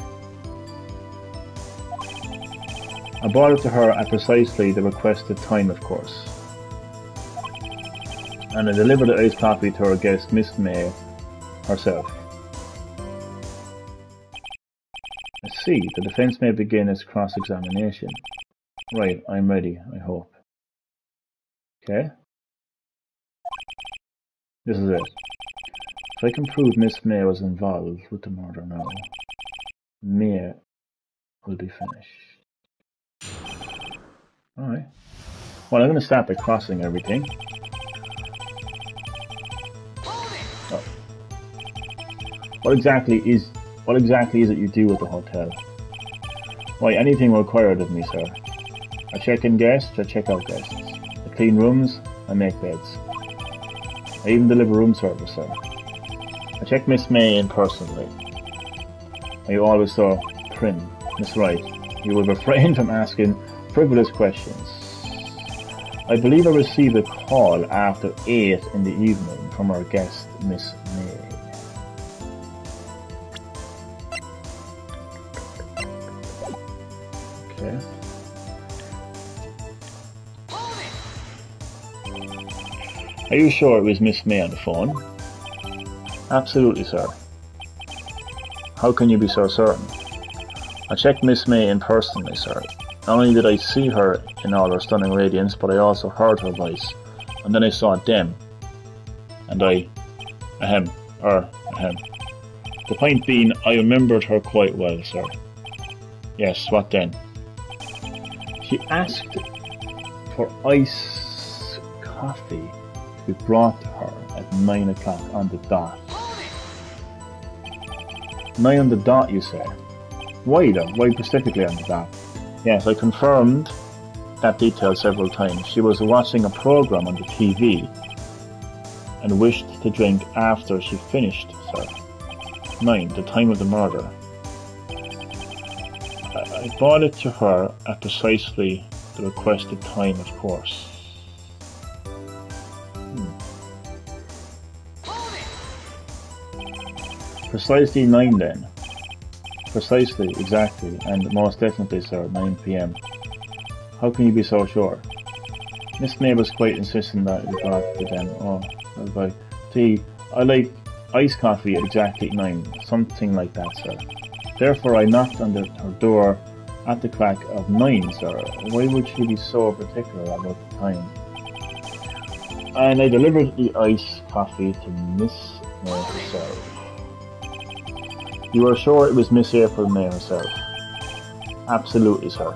I brought it to her at precisely the requested time, of course. And I delivered the iced coffee to our guest, Miss May herself. I see, the defense may begin its cross-examination. Right, I'm ready, I hope. Okay? This is it. If I can prove Miss May was involved with the murder now, May will be finished. Alright. Well, I'm going to start by crossing everything. Oh. What exactly is it you do at the hotel? Why, anything required of me, sir. I check in guests, I check out guests. I clean rooms, I make beds. I even deliver room service, sir. I check Miss May in personally. Are you always so prim? Miss Wright, you will refrain from asking frivolous questions. I believe I received a call after 8 in the evening from our guest, Miss May. Okay. Are you sure it was Miss May on the phone? Absolutely, sir. How can you be so certain? I checked Miss May in personally, sir. Not only did I see her in all her stunning radiance, but I also heard her voice. And then I saw them. And ahem. The point being, I remembered her quite well, sir. Yes, what then? She asked for iced coffee to be brought to her at 9 o'clock on the dot. 9 on the dot, you say? Why though? Why specifically on the dot? Yes, I confirmed that detail several times. She was watching a program on the TV and wished to drink after she finished, sir. 9, the time of the murder. I brought it to her at precisely the requested time, of course. Precisely 9 then. Precisely, exactly, and most definitely, sir, 9 p.m. How can you be so sure? Miss May was quite insistent that we got to them. Oh, I was like, tea. I like iced coffee at exactly 9, something like that, sir. Therefore, I knocked on her door at the crack of 9, sir. Why would she be so particular about the time? And I delivered the iced coffee to Miss May herself. You are sure it was Miss April May herself? Absolutely, sir.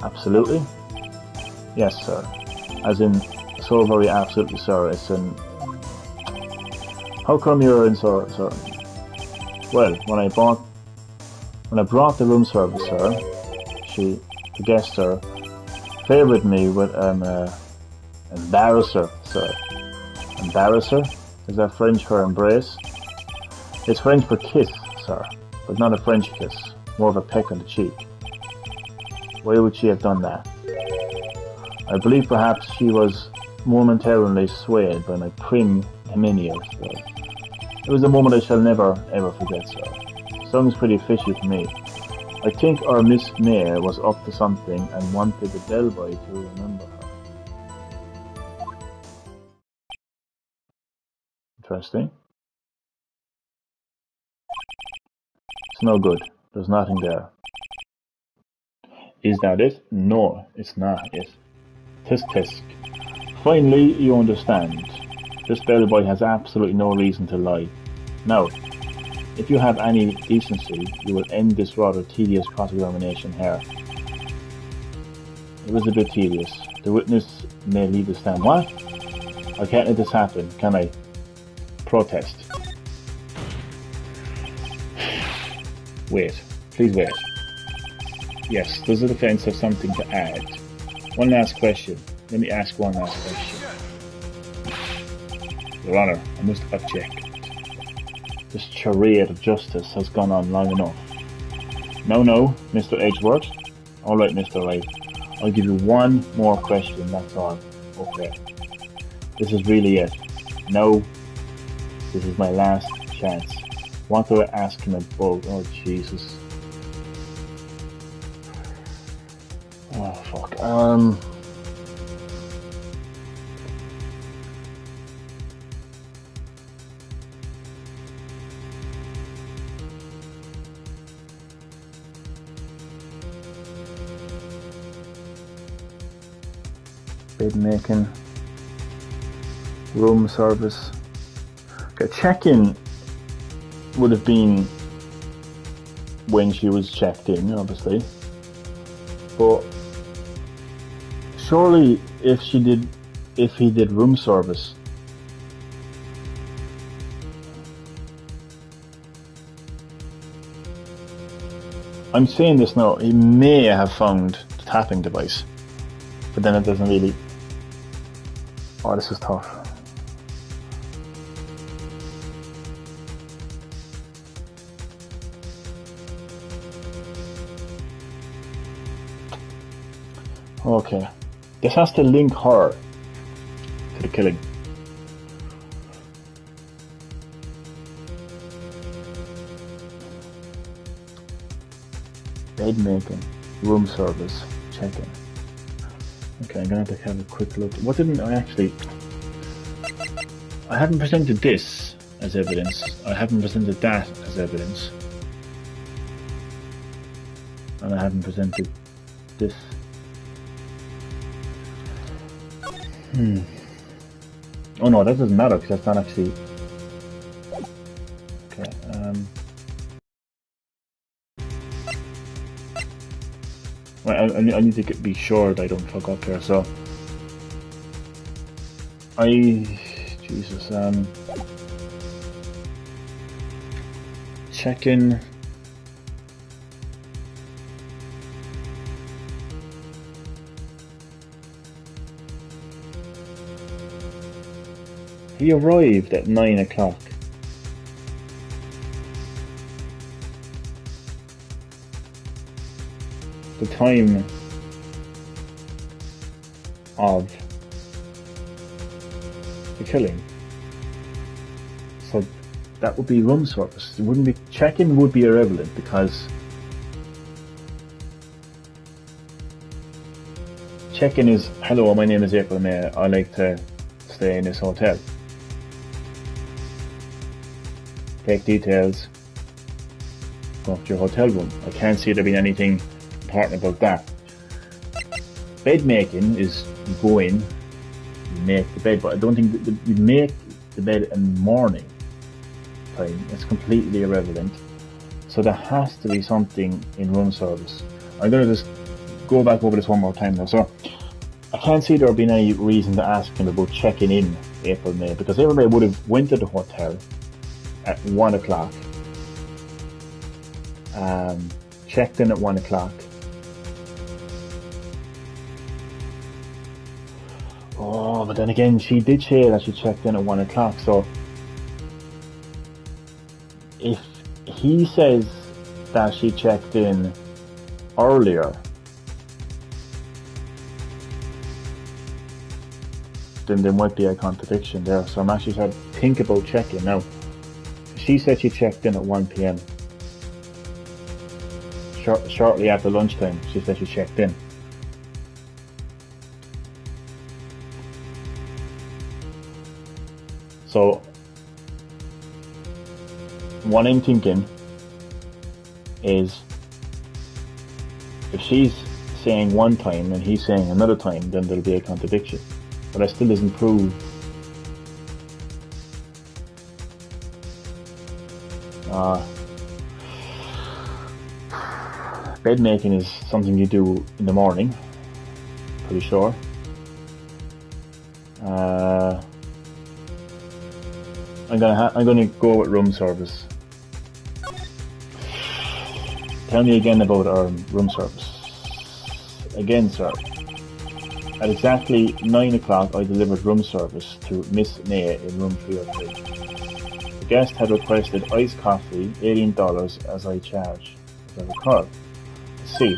Absolutely? Yes, sir. As in, so very absolutely, sir. It's in... How come you're in so certain? Well, when I brought the room service, sir, the guest, sir, favoured me with an embarrasser, sir. Embarrasser? Is that French for embrace? It's French for kiss, sir, but not a French kiss, more of a peck on the cheek. Why would she have done that? I believe perhaps she was momentarily swayed by my prim demeanour, sir. It was a moment I shall never, ever forget, sir. Sounds pretty fishy to me. I think our Miss May was up to something and wanted the bellboy to remember her. Interesting. It's no good. There's nothing there. Is that it? No, it's not it. Tisk tisk. Finally, you understand. This bellboy has absolutely no reason to lie. Now, if you have any decency, you will end this rather tedious cross-examination here. It was a bit tedious. The witness may leave the stand. What? I can't let this happen, can I? Protest. Wait. Please wait. Yes, does the defence have something to add? One last question. Let me ask one last question. Your Honour, I must object. This charade of justice has gone on long enough. No, Mr. Edgeworth. Alright, Mr. Wright. I'll give you one more question, that's all. Okay. This is really it. No. This is my last chance. What do I ask him about? Oh, Jesus. Oh, fuck. Bed making. Room service. Okay, check-in would have been when she was checked in, obviously. But surely if he did room service, I'm saying this now, he may have found the tapping device, but then it doesn't really. Oh, this is tough. Okay. This has to link her to the killing. Bed making. room service check-in. Okay, I'm gonna have to have a quick look. What didn't I actually... I haven't presented this as evidence. I haven't presented that as evidence. And I haven't presented this. Oh no, that doesn't matter because that's not actually... Okay, Well, I need to be sure that I don't fuck up here, so... Jesus, check-in... He arrived at 9 o'clock. The time of the killing. So that would be room service. It wouldn't be check-in would be irrelevant because check-in is hello, my name is April May. I like to stay in this hotel. Take details. Go up to your hotel room. I can't see there being anything important about that. Bed making is you go in, you make the bed, but I don't think that you make the bed in the morning time. It's completely irrelevant. So there has to be something in room service. I'm going to just go back over this one more time now. So I can't see there being any reason to ask him about checking in April May, because April May would have went to the hotel at 1 o'clock, checked in at 1 o'clock. Oh, but then again, she did say that she checked in at 1 o'clock, so if he says that she checked in earlier, then there might be a contradiction there. So I'm actually trying to think about checking now. She said she checked in at 1 p.m. Shortly after lunchtime, she said she checked in. So, what I'm thinking is, if she's saying one time and he's saying another time, then there'll be a contradiction. But that still doesn't prove bed making is something you do in the morning, pretty sure. I'm gonna go with room service. Tell me again about our room service. Again, sir. At exactly 9 o'clock, I delivered room service to Miss May in room 303. The guest had requested iced coffee, $18 as I charge, as I recall. Let's see.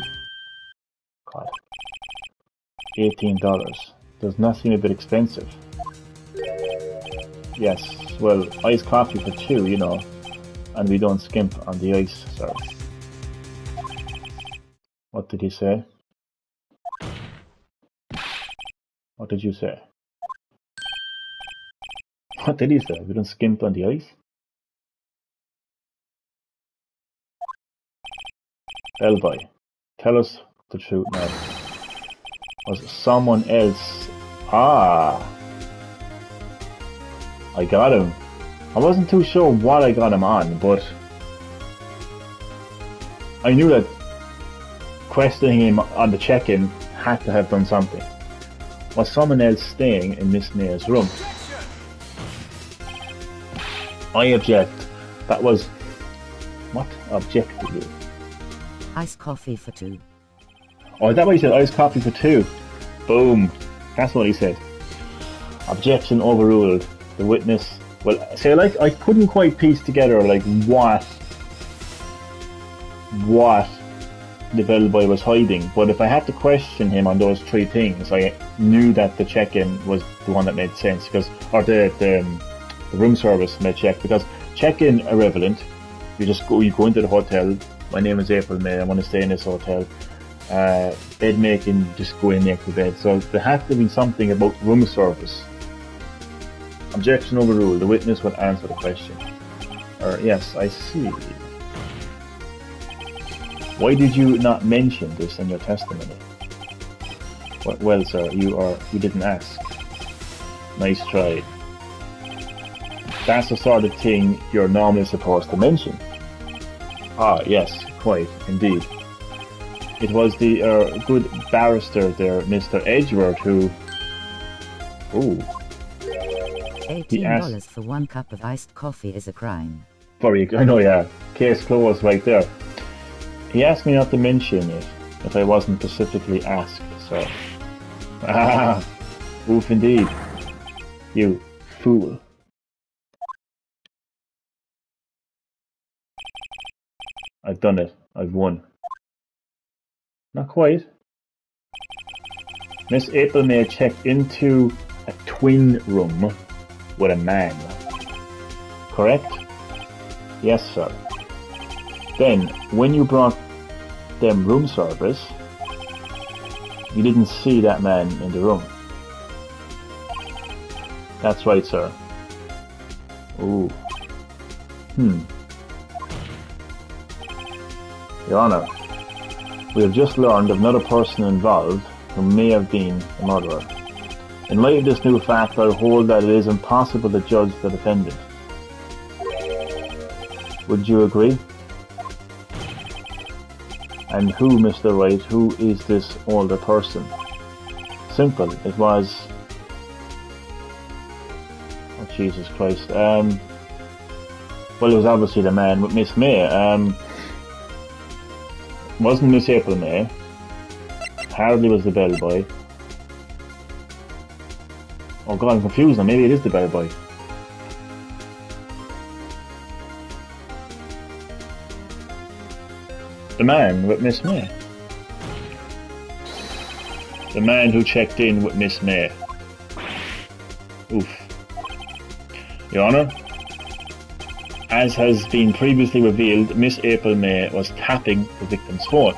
God. $18. Does not seem a bit expensive. Yes, well, iced coffee for two, you know, and we don't skimp on the ice, sir. What did he say? What did you say? What did he say? We don't skimp on the ice? Bellboy, tell us the truth now. Was someone else... Ah! I got him. I wasn't too sure what I got him on, but I knew that questioning him on the check-in had to have done something. Was someone else staying in Miss May's room? I object. That was... What object to you? Iced coffee for two. Oh, is that what he said? Iced coffee for two. Boom. That's what he said. Objection overruled. The witness... Well, say, like, I couldn't quite piece together, like, what the bellboy was hiding, but if I had to question him on those three things, I knew that the check-in was the one that made sense, because, or the room service made check, because check-in irrelevant. You go into the hotel. My name is April May. I want to stay in this hotel. bed making, just go in next to bed. So there has to be something about room service. Objection overruled. The witness will answer the question. Or yes, I see. Why did you not mention this in your testimony? Well, sir, you didn't ask. Nice try. That's the sort of thing you're normally supposed to mention. Ah, yes, quite, indeed. It was the good barrister there, Mr. Edgeworth, who... Ooh. $18 for 1 cup of iced coffee is a crime. I know, yeah. Case closed right there. He asked me not to mention it if I wasn't specifically asked, so... Ah, oof indeed. You fool. I've done it. I've won. Not quite. Miss April may have checked into a twin room with a man. Correct? Yes, sir. Then, when you brought them room service, you didn't see that man in the room. That's right, sir. Ooh. Your Honor, we have just learned of another person involved who may have been the murderer. In light of this new fact, I hold that it is impossible to judge the defendant. Would you agree? And who, Mr. Wright, who is this older person? Simple, it was... Oh, Jesus Christ. Well, it was obviously the man with Miss May. Wasn't Miss April May. Hardly was the bellboy. Oh god, I'm confused now. Maybe it is the bellboy. The man with Miss May. The man who checked in with Miss May. Oof. Your Honor, as has been previously revealed, Miss April May was tapping the victim's phone.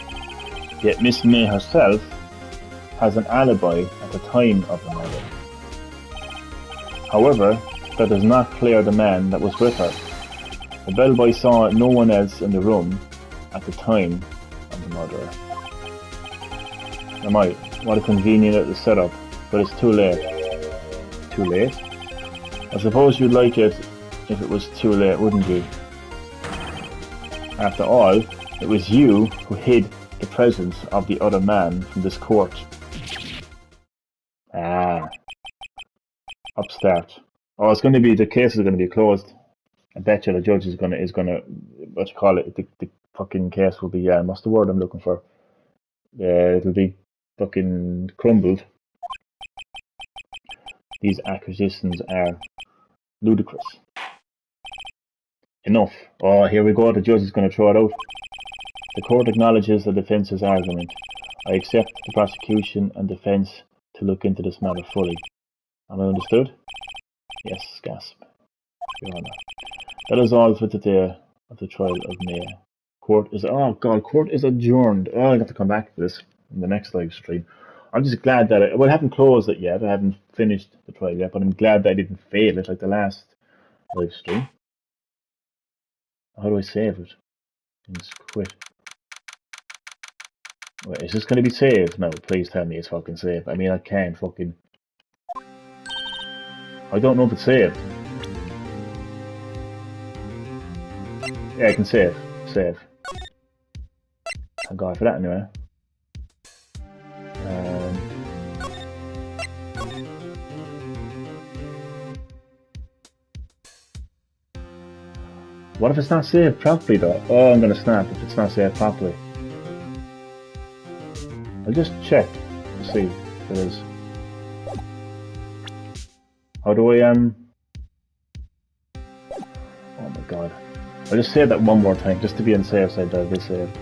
Yet Miss May herself has an alibi at the time of the murder. However, that does not clear the man that was with her. The bellboy saw no one else in the room at the time of the murder. What a convenient little setup, but it's too late. Too late? I suppose you'd like it if it was too late, wouldn't you? After all, it was you who hid the presence of the other man from this court. Ah. Upstart. Oh, it's going to be, the case is going to be closed. I bet you the judge is going to, what you call it, the fucking case will be, what's the word I'm looking for? It'll be fucking crumbled. These accusations are ludicrous. Enough. Oh, here we go, the judge is going to throw it out. The court acknowledges the defence's argument. I accept the prosecution and defense to look into this matter fully. Am I understood? Yes, gasp. Your Honor. That is all for today of the trial of May. Court is adjourned. Oh, I have to come back to this in the next live stream. I'm just glad that I haven't closed it yet. I haven't finished the trial yet, but I'm glad that I didn't fail it like the last live stream. How do I save it? Just quit. Wait, is this going to be saved? No, please tell me it's fucking saved. I mean, I can't fucking... I don't know if it's saved. Yeah, I can save. Save. Thank God for that anyway. What if it's not saved properly though? Oh, I'm gonna snap if it's not saved properly. I'll just check to see if it is. How do I Oh my god. I'll just save that one more time just to be on the safe side that it is saved.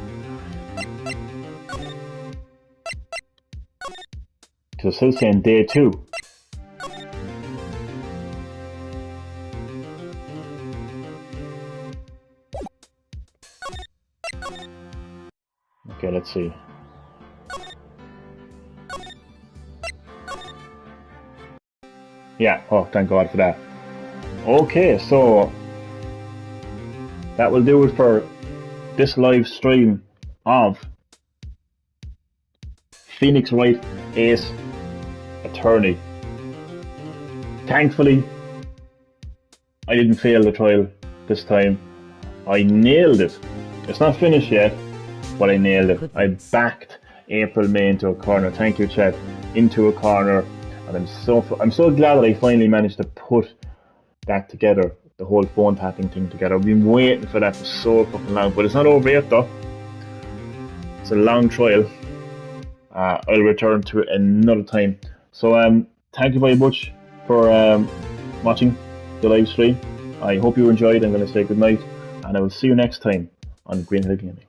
Because it's still saying day 2. Okay, let's see. Yeah, oh, thank God for that. Okay, so that will do it for this live stream of Phoenix Wright Ace Attorney. Thankfully, I didn't fail the trial this time. I nailed it. It's not finished yet, but I nailed it. I backed April May into a corner. Thank you, Chet. Into a corner, and I'm so glad that I finally managed to put that together, the whole phone tapping thing together. I've been waiting for that for so fucking long, but it's not over yet though. It's a long trial. I'll return to it another time. So thank you very much for watching the live stream. I hope you enjoyed. I'm going to say good night, and I will see you next time on Green Hill Gaming.